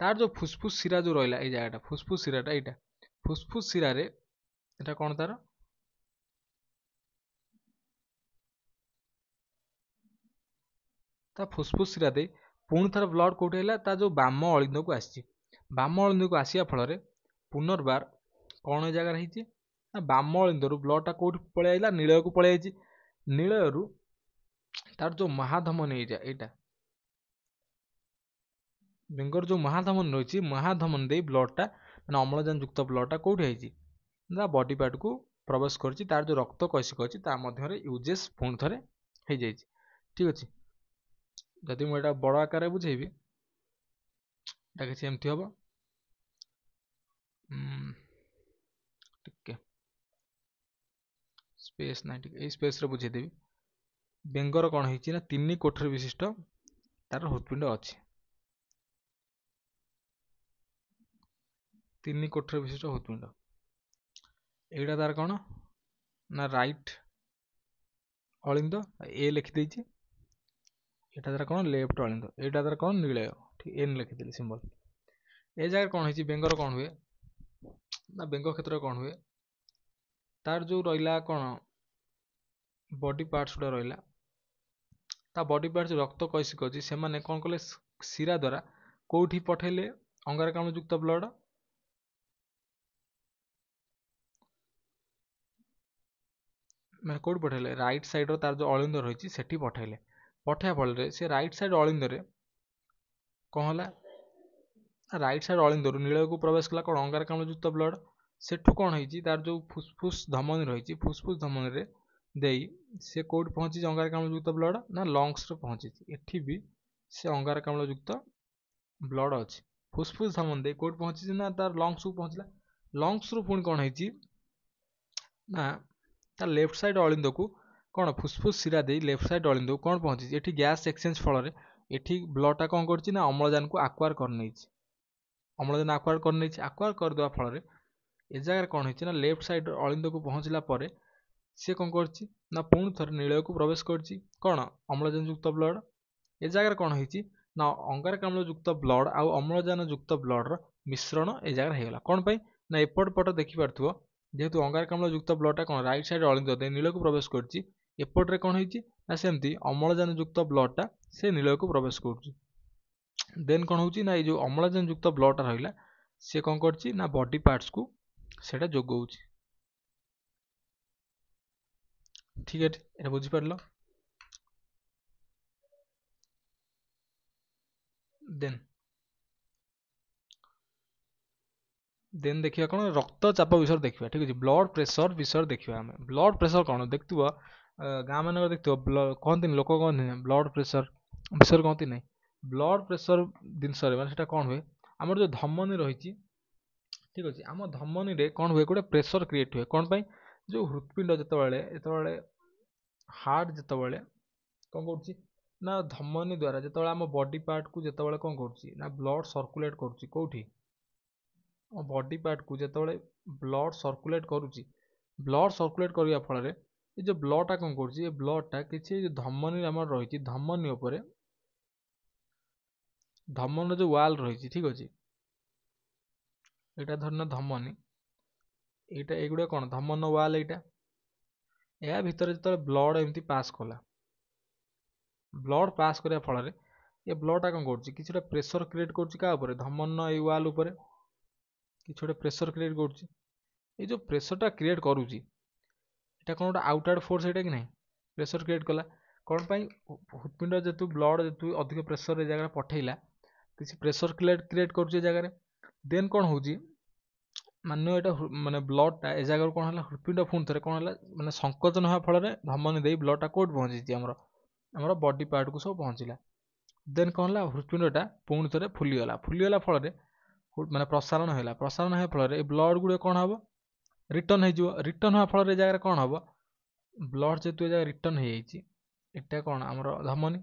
ତାର ଯୋଉ ଫୁସଫୁସ ଶିରା ଯୋଉ ରହିଲା, ଏଇ ଜାଗାଟା ଫୁସଫୁସ ଶିରାଟା, ଏଇଟା ଫୁସଫୁସ ଶିରାରେ ଏଟା କ'ଣ ତାର ତା ଫୁସଫୁସ ଶିରା ଦେଇ ପୁଣି ଥରେ ବ୍ଲଡ଼ କୋଉଠି ହେଲା, ତା ଯୋଉ ବାମ ଅଳିନ୍ଦକୁ ଆସିଛି। ବାମ ଅଳିନ୍ଦକୁ ଆସିବା ଫଳରେ ପୁନର୍ବାର କ'ଣ ଏ ଜାଗାରେ ହେଇଛି ନା ବାମ ଅଳିନ୍ଦରୁ ବ୍ଲଡ଼ଟା କୋଉଠି ପଳେଇ ଆଇଲା, ନୀଳୟକୁ ପଳେଇ ଆଇଛି। ନୀଳୟରୁ ତାର ଯୋଉ ମହାଧମନୀ, ଏଇଟା ବେଙ୍ଗର ଯୋଉ ମହାଧମନୀ ରହିଛି, ମହାଧମନୀ ଦେଇ ବ୍ଲଡ଼ଟା ମାନେ ଅମ୍ଳଜାନ ଯୁକ୍ତ ବ୍ଲଡ଼ଟା କୋଉଠି ହେଇଛି ନା ବଡି ପାର୍ଟକୁ ପ୍ରବେଶ କରିଛି। ତାର ଯୋଉ ରକ୍ତ କୈଶିକ ଅଛି ତା ମଧ୍ୟରେ ୟୁଜେସ୍ ପୁଣି ଥରେ ହେଇଯାଇଛି। ଠିକ ଅଛି। ଯଦି ମୁଁ ଏଇଟା ବଡ଼ ଆକାରରେ ବୁଝେଇବି, ଏଇଟା କିଛି ଏମିତି ହବ, ଟିକେ ସ୍ପେସ୍ ନାହିଁ, ଟିକେ ଏଇ ସ୍ପେସରେ ବୁଝେଇଦେବି। ବେଙ୍ଗର କ'ଣ ହେଇଛି ନା 3 କୋଠରୀ ବିଶିଷ୍ଟ ତାର ହୃତ୍ପିଣ୍ଡ ଅଛି। 3 କୋଠରୀ ବିଶିଷ୍ଟ ହୃତ୍ପିଣ୍ଡ। ଏଇଟା ତାର କ'ଣ ନା ରାଇଟ୍ ଅଳିନ୍ଦ, ଏ ଲେଖିଦେଇଛି। ଏଇଟା ତାର କ'ଣ ଲେଫ୍ଟ ଅଳିନ୍ଦ, ଏଇଟା ତାର କ'ଣ ନୀଳୟ, ଠିକ ଏନ୍ ଲେଖିଦେଲି ସିମ୍ବଲ। ଏ ଜାଗାରେ କ'ଣ ହେଇଛି, ବେଙ୍ଗର କ'ଣ ହୁଏ ନା ବେଙ୍ଗ କ୍ଷେତ୍ରରେ କ'ଣ ହୁଏ, ତାର ଯୋଉ ରହିଲା କ'ଣ ବଡି ପାର୍ଟସ ଗୁଡ଼ା ରହିଲା, ତା ବଡି ପାର୍ଟସ ରକ୍ତ କୈଶିକ ଅଛି, ସେମାନେ କ'ଣ କଲେ, ଶିରା ଦ୍ୱାରା କୋଉଠି ପଠେଇଲେ ଅଙ୍ଗାରକାମ୍ଳ ଯୁକ୍ତ ବ୍ଲଡ଼, ମାନେ କୋଉଠି ପଠେଇଲେ, ରାଇଟ୍ ସାଇଡର ତାର ଯୋଉ ଅଳିନ୍ଦ ରହିଛି ସେଠି ପଠେଇଲେ। ପଠେଇବା ଫଳରେ ସେ ରାଇଟ୍ ସାଇଡ୍ ଅଳିନ୍ଦରେ କ'ଣ ହେଲା, ରାଇଟ୍ ସାଇଡ୍ ଅଳିନ୍ଦରୁ ନୀଳୟକୁ ପ୍ରବେଶ କଲା କ'ଣ ଅଙ୍ଗାରକାମ୍ଳ ଯୁକ୍ତ ବ୍ଲଡ଼। ସେଠୁ କ'ଣ ହେଇଛି, ତାର ଯୋଉ ଫୁସଫୁସ ଧମନୀ ରହିଛି, ଫୁସଫୁସ ଧମନୀରେ ଦେଇ ସେ କୋଉଠି ପହଞ୍ଚିଛି ଅଙ୍ଗାରକାମ୍ଳ ଯୁକ୍ତ ବ୍ଲଡ଼ ନା ଲଙ୍ଗସରେ ପହଞ୍ଚିଛି। ଏଠି ବି ସେ ଅଙ୍ଗାରକାମ୍ଳ ଯୁକ୍ତ ବ୍ଲଡ଼ ଅଛି। ଫୁସଫୁସ ଧମନୀ ଦେଇ କୋଉଠି ପହଞ୍ଚିଛି ନା ତାର ଲଙ୍ଗସକୁ ପହଞ୍ଚିଲା। ଲଙ୍ଗସରୁ ପୁଣି କ'ଣ ହେଇଛି ନା ତା ଲେଫ୍ଟ ସାଇଡ୍ ଅଳିନ୍ଦକୁ କ'ଣ ଫୁସଫୁସ ଶିରା ଦେଇ ଲେଫ୍ଟ ସାଇଡ୍ ଅଳିନ୍ଦକୁ କ'ଣ ପହଞ୍ଚିଛି, ଏଠି ଗ୍ୟାସ୍ ଏକ୍ସଚେଞ୍ଜ ଫଳରେ ଏଠି ବ୍ଲଡ଼ଟା କ'ଣ କରିଛି ନା ଅମ୍ଳଜାନକୁ ଆକ୍ୱାର କରିନେଇଛି। ଅମ୍ଳଜାନ ଆକ୍ୱାର କରିନେଇଛି। ଆକ୍ୱାର କରିଦେବା ଫଳରେ ଏ ଜାଗାରେ କ'ଣ ହେଇଛି ନା ଲେଫ୍ଟ ସାଇଡ୍ ଅଳିନ୍ଦକୁ ପହଞ୍ଚିଲା ପରେ ସେ କ'ଣ କରିଛି ନା ପୁଣି ଥରେ ନୀଳୟକୁ ପ୍ରବେଶ କରିଛି କ'ଣ ଅମ୍ଳଜାନ ଯୁକ୍ତ ବ୍ଲଡ଼। ଏ ଜାଗାରେ କ'ଣ ହେଇଛି ନା ଅଙ୍ଗାରକାମ୍ଳ ଯୁକ୍ତ ବ୍ଲଡ଼ ଆଉ ଅମ୍ଳଜାନ ଯୁକ୍ତ ବ୍ଲଡ଼ର ମିଶ୍ରଣ ଏ ଜାଗାରେ ହେଇଗଲା। କ'ଣ ପାଇଁ ନା ଏପଟ ପଟ ଦେଖିପାରୁଥିବ, ଯେହେତୁ ଅଙ୍ଗାରକାମ୍ଳ ଯୁକ୍ତ ବ୍ଲଡ଼ଟା କ'ଣ ରାଇଟ୍ ସାଇଡ୍ ଅଳିନ୍ଦ ଦେଇ ନୀଳୟକୁ ପ୍ରବେଶ କରିଛି, ଏପଟରେ କ'ଣ ହେଇଛି ନା ସେମିତି ଅମ୍ଳଜାନ ଯୁକ୍ତ ବ୍ଲଡ଼ଟା ସେ ନୀଳୟକୁ ପ୍ରବେଶ କରୁଛି। ଦେନ୍ କ'ଣ ହେଉଛି ନା ଏଇ ଯେଉଁ ଅମ୍ଳଜାନ ଯୁକ୍ତ ବ୍ଲଡ଼ଟା ରହିଲା ସେ କ'ଣ କରୁଛି ନା ବଡି ପାର୍ଟସକୁ ସେଇଟା ଯୋଗାଉଛି। ଠିକ୍ ଅଛି, ଏଇଟା ବୁଝିପାରିଲ। ଦେନ୍ ଦେଖିବା କ'ଣ ରକ୍ତଚାପ ବିଷୟରେ ଦେଖିବା। ଠିକ୍ ଅଛି, ବ୍ଲଡ଼ ପ୍ରେସର ବିଷୟରେ ଦେଖିବା। ଆମେ ବ୍ଲଡ଼ ପ୍ରେସର କ'ଣ ଦେଖିଥିବ, ଗାଁ ମାନଙ୍କରେ ଦେଖିଥିବ କହନ୍ତିନି, ଲୋକ କହନ୍ତିନି ବ୍ଲଡ଼ ପ୍ରେସର ବିଷୟରେ କହନ୍ତି ନାହିଁ। ବ୍ଲଡ଼ ପ୍ରେସର ଜିନିଷରେ ମାନେ ସେଟା କ'ଣ ହୁଏ, ଆମର ଯେଉଁ ଧମନୀ ରହିଛି, ଠିକ୍ ଅଛି, ଆମ ଧମନୀରେ କ'ଣ ହୁଏ, ଗୋଟେ ପ୍ରେସର କ୍ରିଏଟ୍ ହୁଏ। କ'ଣ ପାଇଁ, ଯେଉଁ ହୃତ୍ପିଣ୍ଡ ଯେତେବେଳେ ହାର୍ଟ ଯେତେବେଳେ କ'ଣ କରୁଛି ନା ଧମନୀ ଦ୍ୱାରା ଯେତେବେଳେ ଆମ ବଡି ପାର୍ଟକୁ ଯେତେବେଳେ କ'ଣ କରୁଛି ନା ବ୍ଲଡ଼ ସର୍କୁଲେଟ୍ କରୁଛି, କେଉଁଠି ବଡି ପାର୍ଟକୁ ଯେତେବେଳେ ବ୍ଲଡ଼ ସର୍କୁଲେଟ୍ କରୁଛି, ବ୍ଲଡ଼ ସର୍କୁଲେଟ୍ କରିବା ଫଳରେ ଏ ଯେଉଁ ବ୍ଲଡ଼ଟା କ'ଣ କରୁଛି, ଏ ବ୍ଲଡ଼ଟା କିଛି ଧମନୀ ଆମର ରହିଛି, ଧମନୀ ଉପରେ ଧମନୀର ଯେଉଁ ୱାଲ୍ ରହିଛି, ଠିକ୍ ଅଛି, ଏଇଟା ଧରିନ ଧମନୀ, ଏଇଗୁଡ଼ା କ'ଣ ଧମନ ୱାଲ୍, ଏହା ଭିତରେ ଯେତେବେଳେ ବ୍ଲଡ଼ ଏମିତି ପାସ୍ କଲା, ବ୍ଲଡ଼ ପାସ୍ କରିବା ଫଳରେ ଏ ବ୍ଲଡ଼ଟା କ'ଣ କରୁଛି, କିଛିଟା ପ୍ରେସର କ୍ରିଏଟ୍ କରୁଛି କାହା ଉପରେ, ଧମନ ଏଇ ୱାଲ୍ ଉପରେ କିଛି ଗୋଟେ ପ୍ରେସର କ୍ରିଏଟ୍ କରୁଛି। ଏଇ ଯେଉଁ ପ୍ରେସରଟା କ୍ରିଏଟ୍ କରୁଛି ଏଇଟା କ'ଣ ଗୋଟେ ଆଉଟୱାର୍ଡ଼ ଫୋର୍ସ, ଏଇଟା କି ନାହିଁ, ପ୍ରେସର କ୍ରିଏଟ୍ କଲା। କ'ଣ ପାଇଁ, ହୃତ୍ପିଣ୍ଡ ଯେହେତୁ ବ୍ଲଡ଼ ଯେହେତୁ ଅଧିକ ପ୍ରେସର ଏ ଜାଗାରେ ପଠେଇଲା, କିଛି ପ୍ରେସର କ୍ରିଏଟ୍ କରୁଛି ଏ ଜାଗାରେ। ଦେନ୍ କ'ଣ ହେଉଛି, ମାନ୍ୟ ଏଇଟା ମାନେ ବ୍ଲଡ଼ଟା ଏ ଜାଗାରୁ କ'ଣ ହେଲା, ହୃତ୍ପିଣ୍ଡ ପୁଣି ଥରେ କ'ଣ ହେଲା, ମାନେ ସଂକୋଚନ ହେବା ଫଳରେ ଧମନୀ ଦେଇ ବ୍ଲଡ଼ଟା କେଉଁଠି ପହଞ୍ଚିଛି, ଆମର ବଡି ପାର୍ଟକୁ ସବୁ ପହଞ୍ଚିଲା। ଦେନ୍ କ'ଣ ହେଲା, ହୃତ୍ପିଣ୍ଡଟା ପୁଣି ଥରେ ଫୁଲିଗଲା ଫଳରେ ମାନେ ପ୍ରସାରଣ ହେଲା, ପ୍ରସାରଣ ହେବା ଫଳରେ ଏ ବ୍ଲଡ଼ ଗୁଡ଼ିକ କ'ଣ ହେବ, ରିଟର୍ନ ହେଇଯିବ। ରିଟର୍ନ ହେବା ଫଳରେ ଏ ଜାଗାରେ କ'ଣ ହେବ, ବ୍ଲଡ଼ ଯେହେତୁ ଏ ଜାଗାରେ ରିଟର୍ନ ହେଇଯାଇଛି, ଏଇଟା କ'ଣ ଆମର ଧମନୀ,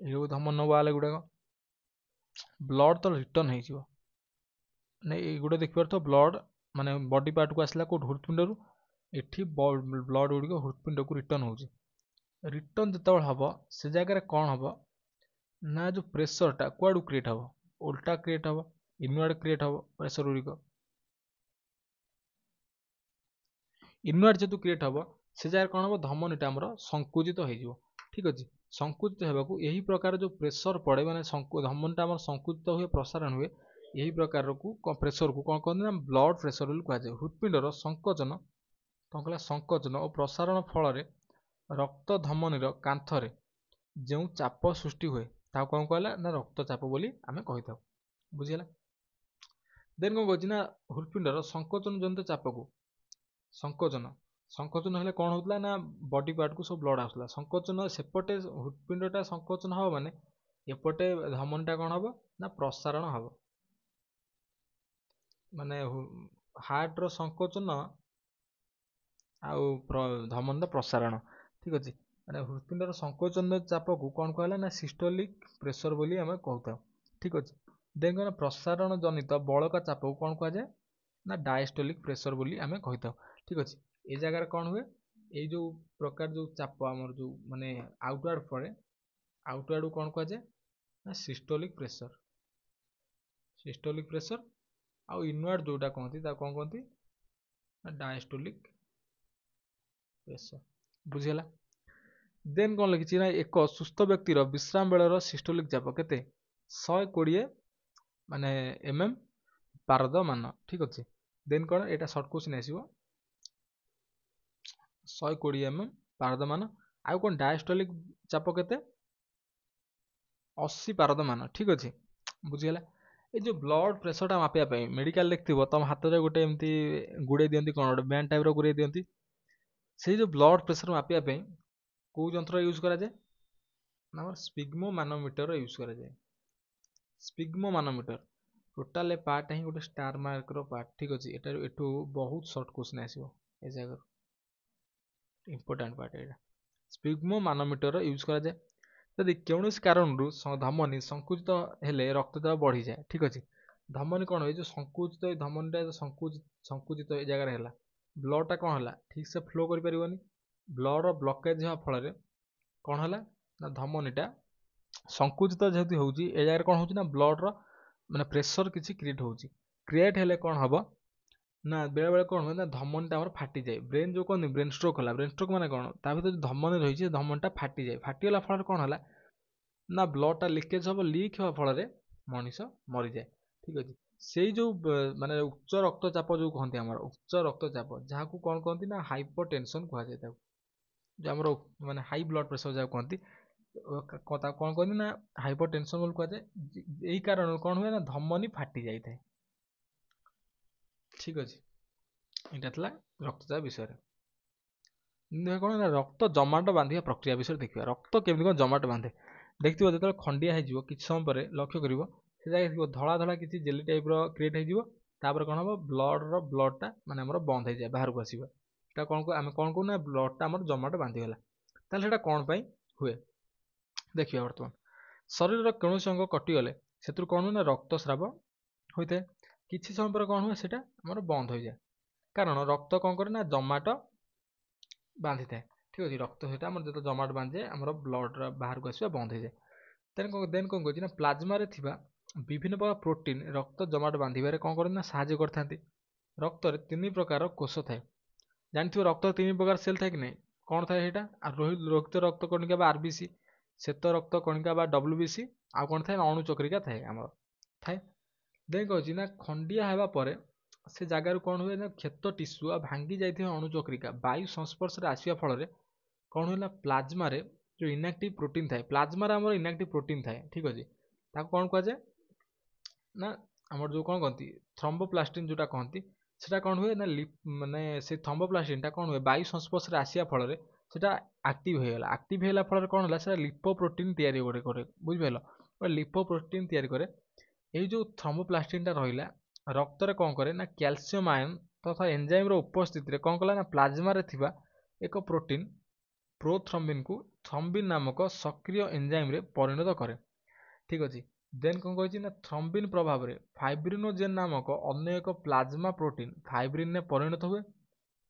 ଏ ଯେଉଁ ଧମନ ୱାଲ୍ ଗୁଡ଼ାକ, ବ୍ଲଡ଼ ତ ରିଟର୍ନ ହେଇଯିବ। ମାନେ ଏଇଗୁଡ଼ା ଦେଖିପାରୁଥିବ, ବ୍ଲଡ଼ ମାନେ ବଡି ପାର୍ଟକୁ ଆସିଲା କେଉଁଠୁ, ହୃତ୍ପିଣ୍ଡରୁ, ଏଠି ବ୍ଲଡ଼ ଗୁଡ଼ିକ ହୃତ୍ପିଣ୍ଡକୁ ରିଟର୍ନ ହେଉଛି। ରିଟର୍ନ ଯେତେବେଳେ ହେବ ସେ ଜାଗାରେ କ'ଣ ହେବ ନା ଯେଉଁ ପ୍ରେସରଟା କୁଆଡ଼ୁ କ୍ରିଏଟ୍ ହେବ, ଓଲଟା କ୍ରିଏଟ୍ ହେବ, ଇନୱାର୍ଡ଼ କ୍ରିଏଟ୍ ହେବ। ପ୍ରେସର ଗୁଡ଼ିକ ଇନୱାର୍ଡ଼ ଯେହେତୁ କ୍ରିଏଟ୍ ହେବ ସେ ଜାଗାରେ କ'ଣ ହେବ, ଧମନୀଟା ଆମର ସଂକୁଚିତ ହେଇଯିବ। ଠିକ୍ ଅଛି, ସଂକୁଚିତ ହେବାକୁ ଏହି ପ୍ରକାର ଯେଉଁ ପ୍ରେସର ପଡ଼େ, ମାନେ ଧମନୀଟା ଆମର ସଂକୁଚିତ ହୁଏ, ପ୍ରସାରଣ ହୁଏ, ଏହି ପ୍ରକାରକୁ ପ୍ରେସରକୁ କ'ଣ କହନ୍ତି ନା ବ୍ଲଡ଼ ପ୍ରେସର ବୋଲି କୁହାଯାଏ। ହୃତ୍ପିଣ୍ଡର ସଂକୋଚନ କ'ଣ କଲା, ସଂକୋଚନ ଓ ପ୍ରସାରଣ ଫଳରେ ରକ୍ତ ଧମନୀର କାନ୍ଥରେ ଯେଉଁ ଚାପ ସୃଷ୍ଟି ହୁଏ ତାକୁ କ'ଣ କହିଲା ନା ରକ୍ତଚାପ ବୋଲି ଆମେ କହିଥାଉ। ବୁଝିଗଲା। ଦେନ୍ କ'ଣ କହୁଛି ନା ହୃତ୍ପିଣ୍ଡର ସଂକୋଚନ ଜନିତ ଚାପକୁ, ସଂକୋଚନ ହେଲେ କ'ଣ ହେଉଥିଲା ନା ବଡି ପାର୍ଟକୁ ସବୁ ବ୍ଲଡ଼ ଆସୁଥିଲା, ସଂକୋଚନ ସେପଟେ ହୃତ୍ପିଣ୍ଡଟା ସଂକୋଚନ ହେବ ମାନେ ଏପଟେ ଧମନୀଟା କ'ଣ ହେବ ନା ପ୍ରସାରଣ ହେବ। ମାନେ ହାର୍ଟର ସଂକୋଚନ ଆଉ ଧମନୀର ପ୍ରସାରଣ। ଠିକ୍ ଅଛି, ମାନେ ହୃତ୍ପିଣ୍ଡର ସଂକୋଚନ ଚାପକୁ କ'ଣ କୁହାହେଲା ନା ସିଷ୍ଟୋଲିକ୍ ପ୍ରେସର ବୋଲି ଆମେ କହୁଥାଉ। ଠିକ୍ ଅଛି, ଦେନ୍ କ'ଣ ପ୍ରସାରଣ ଜନିତ ବଳକା ଚାପକୁ କ'ଣ କୁହାଯାଏ ନା ଡାଏଷ୍ଟୋଲିକ୍ ପ୍ରେସର ବୋଲି ଆମେ କହିଥାଉ। ଠିକ୍ ଅଛି, ଏ ଜାଗାରେ କ'ଣ ହୁଏ, ଏଇ ଯେଉଁ ପ୍ରକାର ଯେଉଁ ଚାପ ଆମର ଯେଉଁ ମାନେ ଆଉଟୱାର୍ଡ଼ ପଡ଼େ, ଆଉଟୱାର୍ଡ଼କୁ କ'ଣ କୁହାଯାଏ ନା ସିଷ୍ଟୋଲିକ୍ ପ୍ରେସର ଆଉ ଇନୱାର୍ଡ଼ ଯେଉଁଟା କହନ୍ତି ତାକୁ କ'ଣ କହନ୍ତି ନା ଡାଏଷ୍ଟୋଲିକ୍ ପ୍ରେସର। ବୁଝିଗଲା। ଦେନ୍ କ'ଣ ଲେଖିଛି ନା ଏକ ସୁସ୍ଥ ବ୍ୟକ୍ତିର ବିଶ୍ରାମ ବେଳର ସିଷ୍ଟୋଲିକ୍ ଚାପ କେତେ, 120 ମାନେ mm ପାରଦମାନ। ଠିକ୍ ଅଛି, ଦେନ୍ କ'ଣ ଏଇଟା ସର୍ଟ କ୍ୱେଶ୍ଚିନ୍ ଆସିବ, 120 mm ପାରଦମାନ। ଆଉ କ'ଣ ଡାଏଷ୍ଟୋଲିକ୍ ଚାପ କେତେ, 80 ପାରଦମାନ। ଠିକ୍ ଅଛି, ବୁଝିଗଲା। ଏ ଯେଉଁ ବ୍ଲଡ଼ ପ୍ରେସରଟା ମାପିବା ପାଇଁ ମେଡ଼ିକାଲ ଦେଖିଥିବ ତମ ହାତରେ ଗୋଟେ ଏମିତି ଗୁଡ଼େଇ ଦିଅନ୍ତି, କ'ଣ ଗୋଟେ ବ୍ୟାଣ୍ଡ ଟାଇପ୍ର ଗୁଡ଼େଇ ଦିଅନ୍ତି। ସେଇ ଯେଉଁ ବ୍ଲଡ଼ ପ୍ରେସର ମାପିବା ପାଇଁ କେଉଁ ଯନ୍ତ୍ର ୟୁଜ୍ କରାଯାଏ ନା ଆମର ସ୍ପିଗ୍ମୋ ମାନୋମିଟର ୟୁଜ୍ କରାଯାଏ। ସ୍ପିଗ୍ମୋ ମାନୋମିଟର ଟୋଟାଲ ପାର୍ଟଟା ହିଁ ଗୋଟେ ଷ୍ଟାର ମାର୍କର ପାର୍ଟ। ଠିକ୍ ଅଛି, ଏଠୁ ବହୁତ ସର୍ଟ କ୍ୱେଶ୍ଚିନ୍ ଆସିବ ଏ ଜାଗାରୁ, ଇମ୍ପୋର୍ଟାଣ୍ଟ ପାର୍ଟ ଏଇଟା। ସ୍ପିଗ୍ମୋ ମାନୋମିଟର ୟୁଜ୍ କରାଯାଏ ଯଦି କୌଣସି କାରଣରୁ ଧମନୀ ସଂକୁଚିତ ହେଲେ ରକ୍ତଚାପ ବଢ଼ିଯାଏ। ଠିକ୍ ଅଛି, ଧମନୀ କ'ଣ ହୁଏ, ଯେଉଁ ସଂକୁଚିତ ଧମନୀଟା ସଂକୁଚିତ ଏ ଜାଗାରେ ହେଲା, ବ୍ଲଡ଼ଟା କ'ଣ ହେଲା ଠିକ୍ ସେ ଫ୍ଲୋ କରିପାରିବନି, ବ୍ଲଡ଼ର ବ୍ଲକେଜ୍ ହେବା ଫଳରେ କ'ଣ ହେଲା ନା ଧମନୀଟା ସଂକୁଚିତ ଯେହେତୁ ହେଉଛି, ଏ ଜାଗାରେ କ'ଣ ହେଉଛି ନା ବ୍ଲଡ଼ର ମାନେ ପ୍ରେସର କିଛି କ୍ରିଏଟ୍ ହେଉଛି। କ୍ରିଏଟ୍ ହେଲେ କ'ଣ ହେବ ନା ବେଳେବେଳେ କ'ଣ ହୁଏ ନା ଧମନୀଟା ଆମର ଫାଟିଯାଏ। ବ୍ରେନ୍ ଯେଉଁ କହନ୍ତି ବ୍ରେନ୍ ଷ୍ଟ୍ରୋକ୍ ହେଲା, ବ୍ରେନ୍ ଷ୍ଟ୍ରୋକ୍ ମାନେ କ'ଣ, ତା ଭିତରେ ଯେଉଁ ଧମନୀ ରହିଛି ସେ ଧମନୀଟା ଫାଟିଯାଏ। ଫାଟିଗଲା ଫଳରେ କ'ଣ ହେଲା ନା ବ୍ଲଡ଼ଟା ଲିକେଜ୍ ହେବ, ଲିକ୍ ହେବା ଫଳରେ ମଣିଷ ମରିଯାଏ। ଠିକ୍ ଅଛି। ସେଇ ଯେଉଁ ମାନେ ଉଚ୍ଚ ରକ୍ତଚାପ ଯେଉଁ କହନ୍ତି ଆମର ଉଚ୍ଚ ରକ୍ତଚାପ, ଯାହାକୁ କ'ଣ କହନ୍ତି ନା ହାଇପର ଟେନସନ୍ କୁହାଯାଏ ତାକୁ। ଯେଉଁ ଆମର ମାନେ ହାଇ ବ୍ଲଡ଼ ପ୍ରେସର ଯାହାକୁ କହନ୍ତି, ତାକୁ କ'ଣ କହନ୍ତି ନା ହାଇପର ଟେନସନ୍ ବୋଲି କୁହାଯାଏ। ଏଇ କାରଣରୁ କ'ଣ ହୁଏ ନା ଧମନୀ ଫାଟି ଯାଇଥାଏ। ଠିକ୍ ଅଛି, ଏଇଟା ଥିଲା ରକ୍ତଚାପ ବିଷୟରେ। କ'ଣ ନା ରକ୍ତ ଜମାଟ ବାନ୍ଧିବା ପ୍ରକ୍ରିୟା ବିଷୟରେ ଦେଖିବା। ରକ୍ତ କେମିତି କ'ଣ ଜମାଟ ବାନ୍ଧେ ଦେଖିଥିବ। ଯେତେବେଳେ ଖଣ୍ଡିଆ ହେଇଯିବ କିଛି ସମୟ ପରେ ଲକ୍ଷ୍ୟ କରିବ ସେ ଜାଗାରେ ଥିବ ଧଳା ଧଳା କିଛି ଜେଲି ଟାଇପ୍ର କ୍ରିଏଟ୍ ହେଇଯିବ। ତାପରେ କ'ଣ ହେବ ବ୍ଲଡ଼ଟା ମାନେ ଆମର ବନ୍ଦ ହେଇଯାଏ, ବାହାରକୁ ଆସିବା। ସେଟା କ'ଣ ଆମେ କ'ଣ କହୁ ନା ବ୍ଲଡ଼ଟା ଆମର ଜମାଟ ବାନ୍ଧିଗଲା। ତାହେଲେ ସେଇଟା କ'ଣ ପାଇଁ ହୁଏ ଦେଖିବା। ବର୍ତ୍ତମାନ ଶରୀରର କୌଣସି ଅଙ୍ଗ କଟିଗଲେ ସେଥିରୁ କ'ଣ ହୁଏ ନା ରକ୍ତସ୍ରାବ ହୋଇଥାଏ। କିଛି ସମୟ ପରେ କ'ଣ ହୁଏ ସେଇଟା ଆମର ବନ୍ଦ ହୋଇଯାଏ, କାରଣ ରକ୍ତ କ'ଣ କରେ ନା ଜମାଟ ବାନ୍ଧିଥାଏ। ଠିକ୍ ଅଛି, ରକ୍ତ ସେଇଟା ଆମର ଯେତେବେଳେ ଜମାଟ ବାନ୍ଧିଯାଏ ଆମର ବ୍ଲଡ଼ଟା ବାହାରକୁ ଆସିବା ବନ୍ଦ ହେଇଯାଏ। ଦେନ୍ କ'ଣ କହୁଛି ନା ପ୍ଲାଜମାରେ ଥିବା ବିଭିନ୍ନ ପ୍ରକାର ପ୍ରୋଟିନ୍ ରକ୍ତ ଜମାଟ ବାନ୍ଧିବାରେ କ'ଣ କରନ୍ତି ନା ସାହାଯ୍ୟ କରିଥାନ୍ତି। ରକ୍ତରେ 3 ପ୍ରକାର କୋଷ ଥାଏ। ଜାଣିଥିବ ରକ୍ତରେ 3 ପ୍ରକାର ସେଲ୍ ଥାଏ କି ନାହିଁ? କ'ଣ ଥାଏ ସେଇଟା? ରୋହିତ ରକ୍ତ କଣିକା ବା RBC, ଶ୍ଵେତ ରକ୍ତ କଣିକା ବା WBC, ଆଉ କ'ଣ ଥାଏ ନା ଅଣୁ ଚକ୍ରିକା ଥାଏ ଆମର ଥାଏ। ଦେନ୍ କହୁଛି ନା ଖଣ୍ଡିଆ ହେବା ପରେ ସେ ଜାଗାରୁ କ'ଣ ହୁଏ ନା କ୍ଷତ ଟିସ୍ୟୁ ଆଉ ଭାଙ୍ଗି ଯାଇଥିବା ଅଣୁ ଚକ୍ରିକା ବାୟୁ ସଂସ୍ପର୍ଶରେ ଆସିବା ଫଳରେ କ'ଣ ହୁଏ ନା ପ୍ଲାଜମାରେ ଯେଉଁ ଇନ୍ଆକ୍ଟିଭ୍ ପ୍ରୋଟିନ୍ ଥାଏ, ପ୍ଲାଜମାରେ ଆମର ଇନ୍ଆକ୍ଟିଭ୍ ପ୍ରୋଟିନ୍ ଥାଏ। ଠିକ୍ ଅଛି, ତାକୁ କ'ଣ କୁହାଯାଏ ନା ଆମର ଯେଉଁ କ'ଣ କହନ୍ତି ଥ୍ରମ୍ବୋପ୍ଲାଷ୍ଟିନ୍ ଯେଉଁଟା କହନ୍ତି, ସେଟା କ'ଣ ହୁଏ ନା ମାନେ ସେ ଥ୍ରମ୍ବୋପ୍ଲାଷ୍ଟିନ୍ଟା କ'ଣ ହୁଏ ବାୟୁ ସଂସ୍ପର୍ଶରେ ଆସିବା ଫଳରେ ସେଟା ଆକ୍ଟିଭ୍ ହେଇଗଲା। ଆକ୍ଟିଭ୍ ହେଇଗଲା ଫଳରେ କ'ଣ ହେଲା ସେଟା ଲିପୋପ୍ରୋଟିନ୍ ତିଆରି କରେ। ବୁଝିପାରିଲ, ଲିପୋପ୍ରୋଟିନ୍ ତିଆରି କରେ। ଏଇ ଯେଉଁ ଥ୍ରମ୍ବୋପ୍ଲାଷ୍ଟିନ୍ଟା ରହିଲା ରକ୍ତରେ କ'ଣ କରେ ନା କ୍ୟାଲସିୟମ୍ ଆୟନ୍ ତଥା ଏନ୍ଜାଇମ୍ର ଉପସ୍ଥିତିରେ କ'ଣ କଲା ନା ପ୍ଲାଜମାରେ ଥିବା ଏକ ପ୍ରୋଟିନ୍ ପ୍ରୋଥ୍ରମ୍ବିନ୍କୁ ଥ୍ରମ୍ବିନ୍ ନାମକ ସକ୍ରିୟ ଏନ୍ଜାଇମ୍ରେ ପରିଣତ କରେ। ଠିକ୍ ଅଛି। ଦେନ୍ କ'ଣ କହିଛି ନା ଥ୍ରମ୍ବିନ୍ ପ୍ରଭାବରେ ଫାଇବ୍ରିନୋଜେନ୍ ନାମକ ଅନ୍ୟ ଏକ ପ୍ଲାଜମା ପ୍ରୋଟିନ୍ ଫାଇବ୍ରିନ୍ରେ ପରିଣତ ହୁଏ।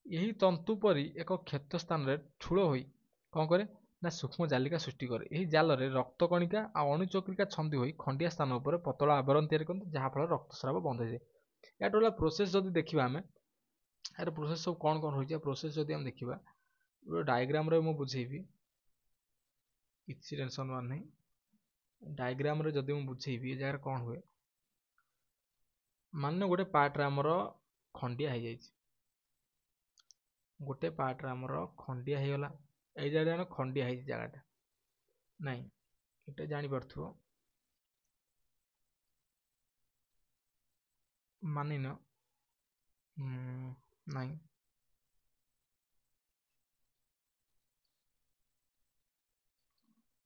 ଏହି ତନ୍ତୁ ପରି ଏକ କ୍ଷତ ସ୍ଥାନରେ ଠୁଳ ହୋଇ କ'ଣ କରେ ନା ସୂକ୍ଷ୍ମ ଜାଲିକା ସୃଷ୍ଟି କରେ। ଏହି ଜାଲରେ ରକ୍ତ କଣିକା ଆଉ ଅଣୁଚକ୍ରିକା ଛନ୍ଦି ହୋଇ ଖଣ୍ଡିଆ ସ୍ଥାନ ଉପରେ ପତଳା ଆବରଣ ତିଆରି କରନ୍ତି, ଯାହାଫଳରେ ରକ୍ତସ୍ରାବ ବନ୍ଦ ହେଇଯାଏ। ଏହାର ହେଲା ପ୍ରୋସେସ୍। ଯଦି ଦେଖିବା ଆମେ ଏହାର ପ୍ରୋସେସ୍ ସବୁ କ'ଣ କ'ଣ ରହିଛି, ପ୍ରୋସେସ୍ ଯଦି ଆମେ ଦେଖିବା ଗୋଟେ ଡାଇଗ୍ରାମରେ ମୁଁ ବୁଝେଇବି, କିଛି ଟେନସନ୍ ନେବାର ନାହିଁ। ଡାଇଗ୍ରାମରେ ଯଦି ମୁଁ ବୁଝେଇବି ଏ ଜାଗାରେ କ'ଣ ହୁଏ, ମାନେ ଗୋଟେ ପାର୍ଟରେ ଆମର ଖଣ୍ଡିଆ ହେଇଯାଇଛି, ଗୋଟେ ପାର୍ଟରେ ଆମର ଖଣ୍ଡିଆ ହେଇଗଲା। ଏଇ ଜାଗାରେ ଖଣ୍ଡିଆ ହେଇଛି ଜାଗାଟା ନାଇଁ, ଏଇଟା ଜାଣିପାରୁଥିବ ମାନିନ ନାଇଁ।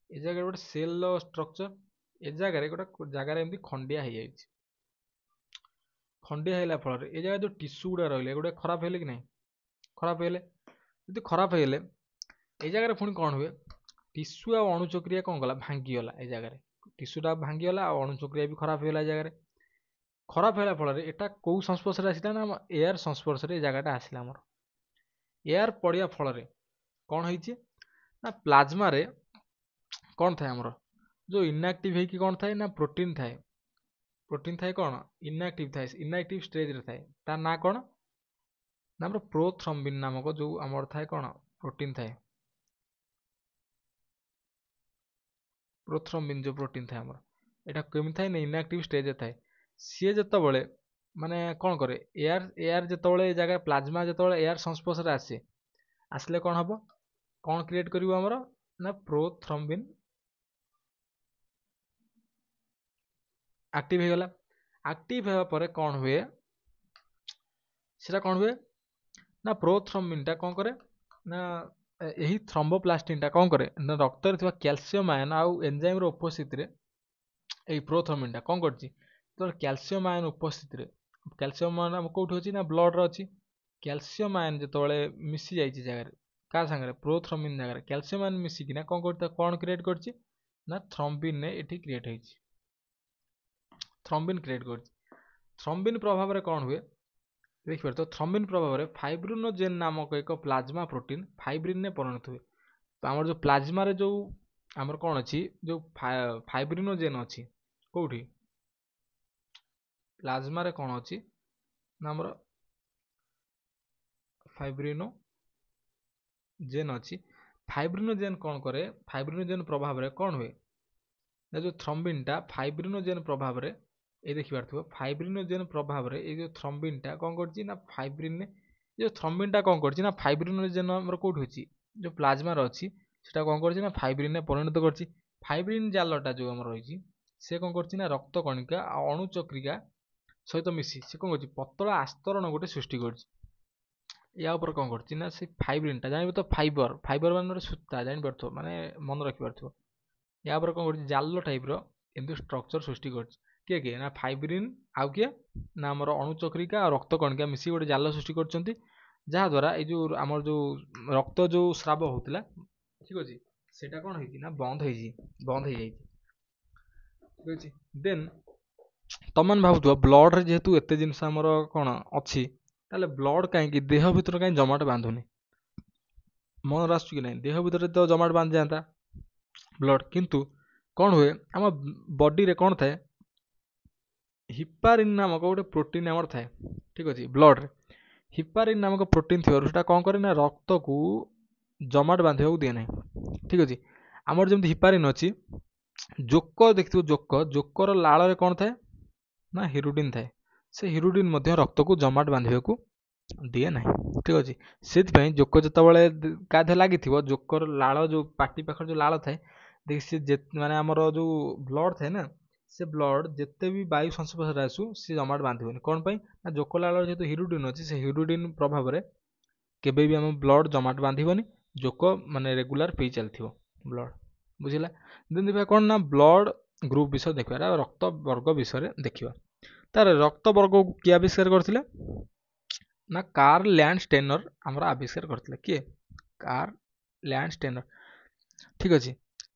ଏ ଜାଗାରେ ଗୋଟେ ସେଲ୍ର ଷ୍ଟ୍ରକ୍ଚର, ଏ ଜାଗାରେ ଗୋଟେ ଜାଗାରେ ଏମିତି ଖଣ୍ଡିଆ ହେଇଯାଇଛି। ଖଣ୍ଡିଆ ହେଲା ଫଳରେ ଏ ଜାଗାରେ ଯେଉଁ ଟିସ୍ୟୁ ଗୁଡ଼ା ରହିଲେ ଏଗୁଡ଼ା ଖରାପ ହେଲେ କି ନାହିଁ? ଖରାପ ହେଲେ। ଯଦି ଖରାପ ହେଇଗଲେ ଏ ଜାଗାରେ ପୁଣି କ'ଣ ହୁଏ, ଟିସ୍ୟୁ ଆଉ ଅଣୁଚକ୍ରିୟା କ'ଣ କଲା ଭାଙ୍ଗିଗଲା। ଏ ଜାଗାରେ ଟିସ୍ୟୁଟା ଭାଙ୍ଗିଗଲା ଆଉ ଅଣୁଚକ୍ରିୟା ବି ଖରାପ ହେଇଗଲା। ଏ ଜାଗାରେ ଖରାପ ହେଲା ଫଳରେ ଏଟା କେଉଁ ସଂସ୍ପର୍ଶରେ ଆସିଲା ନା ଏୟାର ସଂସ୍ପର୍ଶରେ ଏ ଜାଗାଟା ଆସିଲା। ଆମର ଏୟାର ପଡ଼ିବା ଫଳରେ କ'ଣ ହେଇଛି ନା ପ୍ଲାଜମାରେ କ'ଣ ଥାଏ ଆମର ଯେଉଁ ଇନ୍ଆକ୍ଟିଭ୍ ହେଇକି କ'ଣ ଥାଏ ନା ପ୍ରୋଟିନ୍ ଥାଏ। ପ୍ରୋଟିନ୍ ଥାଏ କ'ଣ ଇନ୍ଆକ୍ଟିଭ୍ ଥାଏ, ଇନ୍ଆକ୍ଟିଭ୍ ଷ୍ଟେଜ୍ରେ ଥାଏ। ତା ନାଁ କ'ଣ ନା ଆମର ପ୍ରୋଥ୍ରମ୍ବିନ୍ ନାମକ ଯେଉଁ ଆମର ଥାଏ କ'ଣ ପ୍ରୋଟିନ୍ ଥାଏ। ପ୍ରୋଥ୍ରମ୍ବିନ୍ ଯେଉଁ ପ୍ରୋଟିନ୍ ଥାଏ ଆମର ଏଇଟା କେମିତି ଥାଏ ନା ଇନ୍ଆକ୍ଟିଭ୍ ଷ୍ଟେଜ୍ରେ ଥାଏ। ସିଏ ଯେତେବେଳେ ମାନେ କ'ଣ କରେ ଏୟାର ଯେତେବେଳେ ଏ ଜାଗା ପ୍ଲାଜମା ଯେତେବେଳେ ଏୟାର ସଂସ୍ପର୍ଶରେ ଆସିଲେ କ'ଣ ହେବ, କ'ଣ କ୍ରିଏଟ୍ କରିବ ଆମର ନା ପ୍ରୋଥ୍ରମ୍ବିନ୍ ଆକ୍ଟିଭ୍ ହେଇଗଲା। ଆକ୍ଟିଭ୍ ହେବା ପରେ କ'ଣ ହୁଏ ସେଟା କ'ଣ ହୁଏ ନା ପ୍ରୋଥ୍ରମ୍ବିନ୍ଟା କ'ଣ କରେ ନା ଏହି ଥ୍ରମ୍ବୋପ୍ଲାଷ୍ଟିନ୍ଟା କ'ଣ କରେ ନା ରକ୍ତରେ ଥିବା କ୍ୟାଲସିୟମ୍ ଆୟନ୍ ଆଉ ଏନ୍ଜାଇମ୍ର ଉପସ୍ଥିତିରେ ଏଇ ପ୍ରୋଥ୍ରମ୍ବିନ୍ଟା କ'ଣ କରିଛି, ଯେତେବେଳେ କ୍ୟାଲସିୟମ୍ ଆୟନ୍ ଉପସ୍ଥିତିରେ, କ୍ୟାଲସିୟମ୍ ଆୟନ୍ ଆମ କେଉଁଠି ଅଛି ନା ବ୍ଲଡ଼ରେ ଅଛି। କ୍ୟାଲସିୟମ୍ ଆୟନ୍ ଯେତେବେଳେ ମିଶି ଯାଇଛି ଜାଗାରେ କାହା ସାଙ୍ଗରେ ପ୍ରୋଥ୍ରମ୍ବିନ୍ ଜାଗାରେ କ୍ୟାଲସିୟମ୍ ଆୟନ୍ ମିଶିକିନା କ'ଣ କରିଛି, କ'ଣ କ୍ରିଏଟ୍ କରିଛି ନା ଥ୍ରମ୍ବିନ୍ରେ ଏଠି କ୍ରିଏଟ୍ ହେଇଛି। ଥ୍ରମ୍ବିନ୍ କ୍ରିଏଟ୍ କରିଛି। ଥ୍ରମ୍ବିନ୍ ପ୍ରଭାବରେ କ'ଣ ହୁଏ ଦେଖିପାରୁଥିବ, ଥ୍ରମ୍ବିନ୍ ପ୍ରଭାବରେ ଫାଇବ୍ରିନୋଜେନ୍ ନାମକ ଏକ ପ୍ଲାଜମା ପ୍ରୋଟିନ୍ ଫାଇବ୍ରିନ୍ରେ ପରିଣତ ହୁଏ। ତ ଆମର ଯେଉଁ ପ୍ଲାଜମାରେ ଯେଉଁ ଆମର କ'ଣ ଅଛି, ଯେଉଁ ଫାଇବ୍ରିନୋଜେନ୍ ଅଛି କେଉଁଠି ପ୍ଲାଜମାରେ କ'ଣ ଅଛି ନା ଆମର फाइब्रिनोजेन अच्छी फाइब्रिनोजेन कौन करे फाइब्रिनोजेन प्रभाव में कौन हुए ना जो थ्रम्बिन टा फाइब्रिनोजेन प्रभाव में ये देखि पारथुबो फाइब्रिनोजेन प्रभाव में ये जो थ्रम्बिन टा कौन करछि ना फाइब्रिन जो थ्रम्बिन टा कौन करछि ना फाइब्रिनोजेन हमर कोठी होछि जो प्लाज्मा रो अछि सेटा कौन करछि ना फाइब्रिन ने परिणत करछि फाइब्रिन जालटा जो हमर रहिछि से कौन करछि ना रक्त कणिका आ अणुचक्रिका सहित मिसी से कौन करछि पतला आस्तरण गोटे सृष्टि करछि या ऊपर कौन करछि ना से फाइब्रिन टा जानिबो तो फाइबर फाइबर माने सूता जानि परथो माने मन रखि परथो या ऊपर कौन करछि जाल टाइप रो एमती स्ट्रक्चर सृष्टि करछि किए ना फाइब्रिन आउ किए ना हमर अणुचक्रिका और रक्त कणिका मिसी गोटे जाल सृष्टि करछन्ती जहा द्वारा ए जो हमर जो रक्त जो स्राव होतिला ठीक अछि सेटा कोन हेछि ना बंद हेछि बंद हे जाई ठीक अछि देन तमन भाबुथुवा ब्लड रे जेहेतु एते जिंस हमर कोन अछि ताले ब्लड काहे कि देह भितर काहे जमाट बांधुनी मन रासु कि नै देह भितर तो जमाट बांध जाता ब्लड किंतु कौन हुए आम बॉडी रे कौन थाए हिपारिन नामक गोटे प्रोटीन आमर थाए ठीक अछि ब्लड रे हिपारिन नामक प्रोटीन थिबारु सेटा कौन करे ना रक्त को जमाट बांधिबा दिए नै ठीक अछि आमर जेमति हिपारिन अछि जोक देखिथिबो जोकर लाळ रे कौन थाए ना हिरुडिन थाए से हिरुडिन मध्य रक्त को जमाट बांधिबा को दिए नै ठीक अछि सेति पई जोक जतबेले काधे लागिथिबो जोकर लाळ जो पाटी पाखर जो लाळ थाए देखि से माने हमर जो ब्लड थाए ना से ब्लड जेते भी वायु संस्पर्श आसु से जमाट बांधिबोनी कोन पई ना जोक लाळ जेतु हिरुडिन अछि से हिरुडिन प्रभाव रे केबे भी हम ब्लड जमाट बांधिबोनी जोक माने रेगुलर पी चलथिबो ब्लड बुझिला देन देखा कोन ना ब्लड ग्रुप विषय देखबा रक्त वर्ग विषय देखिबा तार रक्त वर्ग को किया आविष्कार करथिले ना कार्ल लैंडस्टेनर हमरा आविष्कार करथिले किए कार्ल लैंडस्टेनर ठीक अछि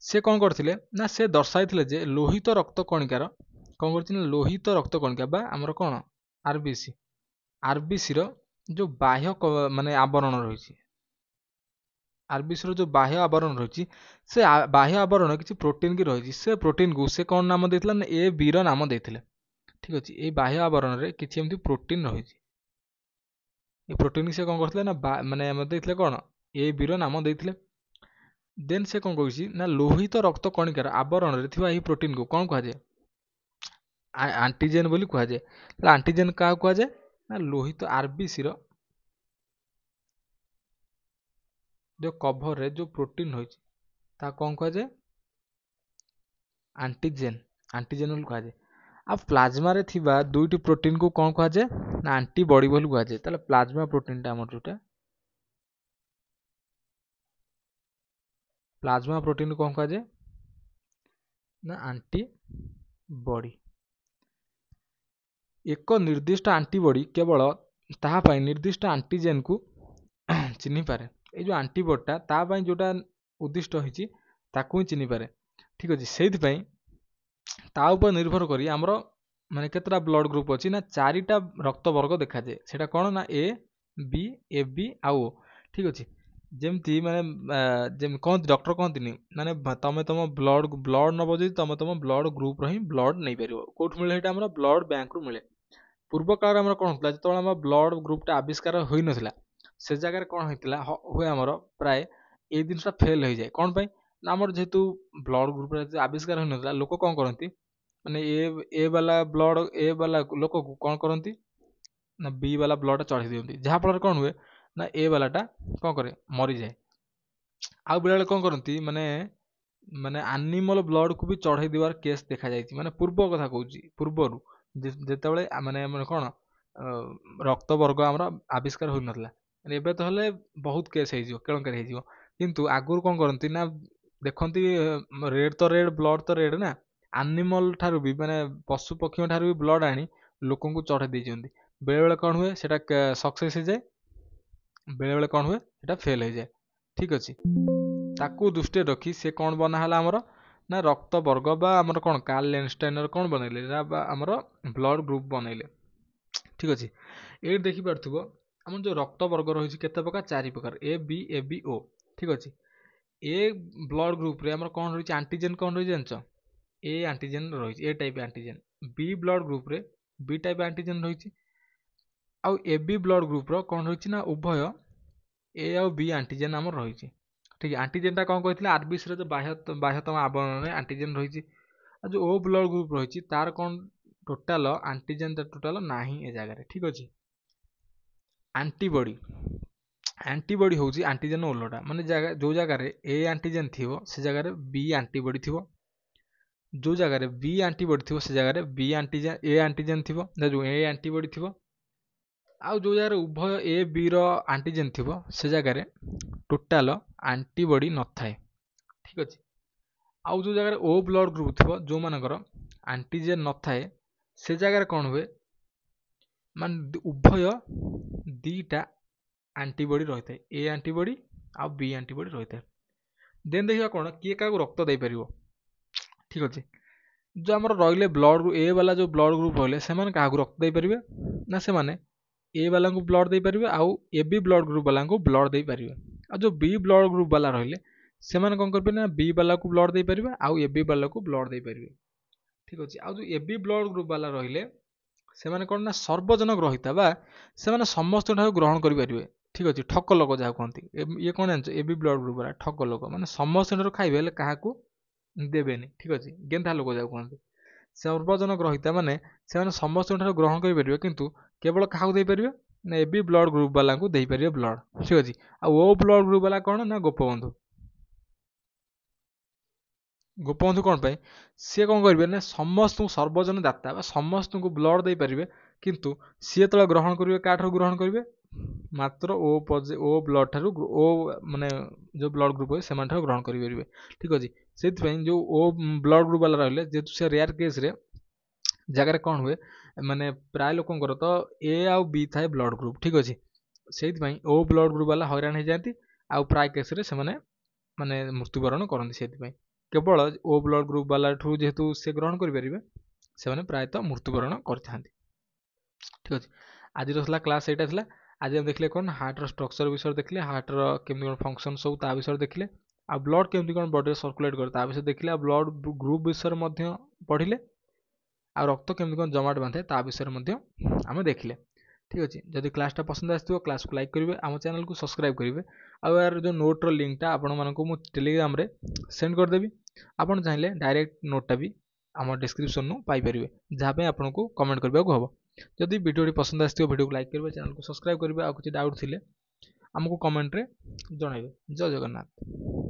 से कौन करथिले ना से दर्शाइथिले जे लोहित रक्त कणिकार कौन करथिले लोहित रक्त कणिका बा हमर कोन आरबीसी रो जो बाह्य माने आवरण रहिछि आरबीसी रो जो बाह्य आवरण रहिछि से बाह्य आवरण किछि प्रोटीन की रहिछि से प्रोटीन को से कौन नाम देथिला ना ए बी रो नाम देथिले ठीक अछि ए बाह्य आवरण रे किछि एमति प्रोटीन रहिछि ए प्रोटीन से कौन करथिले ना माने हम देथिले कोन ए बी रो नाम देथिले देन से कौन कहछि ना लोहित रक्त कणिकार आवरण रे थिबा एही प्रोटीन को कौन कहा जाय एंटीजन बोली कहा जाय त एंटीजन का कहा जाय ना लोहित आरबीसी रो जो कवर रे जो प्रोटीन होइछि ता कौन कहा जाय एंटीजन एंटीजन बोली कहा जाय आ प्लाज्मा रे थिबा दुईटी प्रोटीन को कौन कहा जाय ना एंटीबॉडी बोली कहा जाय ताले प्लाज्मा प्रोटीन ता हमर जोटा प्लाज्मा प्रोटीन को कौन कहा जाए ना एंटीबॉडी एक निर्दिष्ट एंटीबॉडी केवल ताहा पई निर्दिष्ट एंटीजन को चिन्हि पारे ए जो एंटीबॉडी ता पई जोटा उद्दिष्ट होइछि ताकू ही चिन्हि पारे ठीक अछि सेति पई ता ऊपर निर्भर करी हमरो माने केतरा ब्लड ग्रुप अछि ना चारिटा रक्त वर्ग देखा जाए सेटा कोन ना ए बी आ ओ ठीक अछि जेमती माने जेम कोन डॉक्टर कहंतिनी माने तमे तम ब्लड न बजै तमे तम ब्लड ग्रुप रही ब्लड नै परिबो कोठ मिले हेटा हमरा ब्लड बैंक रू मिले पूर्व काल हमरा कोन होतला जतोळ हम ब्लड ग्रुप टा आविष्कार होई नथिला से जगह कोन होइतला होय हमरो प्राय ए दिनसा फेल हो जाय कोन पई ना हमर जेतु ब्लड ग्रुप रे आविष्कार होई नथिला लोक कोन करंती माने ए वाला ब्लड ए वाला लोक को कोन करंती ना बी वाला ब्लड चढ़ी दियंती जहा फल कोन हुए ना ए वाला टा कोन करे मरी जाए आउ बेले कोन करंती माने माने एनिमल ब्लड को भी चढ़ाई देवार केस देखा जायछि माने पूर्व कथा कहूछि पूर्वरु जेतेबेले माने माने कोन रक्त वर्ग हमरा आविष्कार होई नथला एबे तो हले बहुत केस हेजियो केलंकर हेजियो किंतु आगुर कोन करंती ना देखंती रेड तो रेड ब्लड तो रेड ना एनिमल ठारू भी माने पशु पक्षी ठारू भी ब्लड आनी लोकन को चढ़ाई देइचंती बेले बेले कोन हुए सेटा सक्सेस हे जाए बेले बेले कोन हुए सेटा फेल हे जाए ठीक अछि ताकू दृष्टि रखी से कौन बना हला हमर ना रक्त वर्ग बा हमर कौन कार्ल लैंडस्टाइनर कौन बनैले ना बा हमर ब्लड ग्रुप बनैले ठीक अछि ए देखि परथुबो हमर जो रक्त वर्ग रहिछि केते प्रकार चारि प्रकार ए बी ओ ठीक अछि ए ब्लड ग्रुप रे हमर कौन रहिछि एंटीजन कौन रहि जानछ ए एंटीजन रहिछि A type antigen B blood group रे बी टाइप एंटीजन रहिछि आउ ए बी ब्लड ग्रुप रो कौन रहिछि ना उभय ए आउ बी आंटीजेन आमर रही। ठीक है, आंटीजेनटा कौन कहते आरबीसी जो बाह्यतम आवरण में आंटीजेन रही। जो ओ ब्लड ग्रुप रही तार कौन टोटाल आंटीजेन टोटाल ना ए जगह। ठीक अच्छे, आंटीबॉडी आंटीबॉडी हूँ आंटीजेन ओलटा माने जो जगह ए आंटीजेन थी से जगह बी आंटीबॉडी थी, जो जगह बी आंटीबॉडी थी से जगह बी आंटीजेन ए आंटीजेन थी, जो ए आंटीबॉडी थी आउ जो जगह उभय ए बी रो आंटीजेन थी से जगह टोटाल आंटीबॉडी न थाए। ठीक अच्छे, आउ जो जगह ओ ब्लड ग्रुप थी जो मानकर आंटीजेन न थाए से जगह कौन हुए मान उभय दीटा आंटीबॉडी रही है, ए आंटीबॉडी आ बी आंटीबॉडी रही है। देन देखा कौन किए क्या रक्त दे पार। ठीक अच्छे, जो आम रही ब्लड ए वाला जो ब्लड ग्रुप रही से क्या रक्त दे पारे ना से ए वाला को ब्लड दे पारे आउ ए बी ब्लड ग्रुप वाला को ब्लड दे पारे। आ जो बी ब्लड ग्रुप वाला रही से कौन करेंगे ना बी वाला को ब्लड दे पारे आउ ए बी वाला को ब्लड दे पारे। ठीक अच्छे, आउ जो ए बी ब्लड ग्रुप वाला रही से कौन ना सर्वजनक रहीता बा से समस्त ग्रहण करेंगे। ठीक अच्छे, ठक लोक जहाँ कहते ये कौन जान ए बी ब्लड ग्रुप वाला ठक लोक मैंने समस्त खाइबे क्या देवेनि। ठीक अच्छे, गेंधा लोक जहाँ कहते सर्वजनक रहीता माने से समस्त ग्रहण करेंगे किंतु केवल क्या दे पारे ना ए बी ब्लड ग्रुप वाला को दे पारे ब्लड। ठीक अच्छे, आ ओ ब्लड ग्रुप वाला कौन ना गोपबंधु। गोपबंधु कौन पाई सी कौन करेंगे ना समस्त सर्वजन दाता समस्त को ब्लड दे पारे किंतु सी तो ग्रहण करेंगे क्या ग्रहण करेंगे मात्र ओ ब्लड ठारू ओ माने जो ब्लड ग्रुप है से ग्रहण करेंगे। ठीक अच्छे, से जो ओ ब्लड ग्रुप वाला रही जेहतु से रेयर केस रे जगह कौन हुए माने प्राय लोकंर तो ए आउ बी थाए ब्लड ग्रुप। ठीक अच्छे, से ओ ब्लड ग्रुप वाला हैरान हो जाती आउ प्राय केस रे से माने मृत्युवरण करती से केवल ओ ब्लड ग्रुप वाला ठू जेहेतु से ग्रहण करेंगे से प्रायतः मृत्युवरण करते। ठीक अच्छे, आज क्लास यहाँ आज हम देखले कौन हार्टर स्ट्रक्चर विषय देखले हार्टर केमती कौन फंक्शन सब ता विषय देखले आ ब्लड केमती कौन बॉडी सर्कुलेट करे ता विषय देखले आ ब्लड ग्रुप विषय पढ़िले आ रक्त केमती कौन जमाट बांधे ता विषय आम देखले। ठीक अच्छे, जदि क्लासटा पसंद आसो क्लास को लाइक करेंगे आम चैनल को सब्सक्राइब करेंगे आ यार जो नोट्र लिंकटा आपण मानक मु टेलीग्राम रे सेंड करदेवी आपन चाहिए डायरेक्ट नोटटा भी आम डिस्क्रिप्शन नु पाई परिबे जहाँ पे आपन को कमेंट करबा को हबो। जदि वीडियो पसंद आसो वीडियो को लाइक करेंगे चैनल को सब्सक्राइब करेंगे आ कुछ डाउट थिले हमको कमेंट रे जणाइबे। जय जगन्नाथ।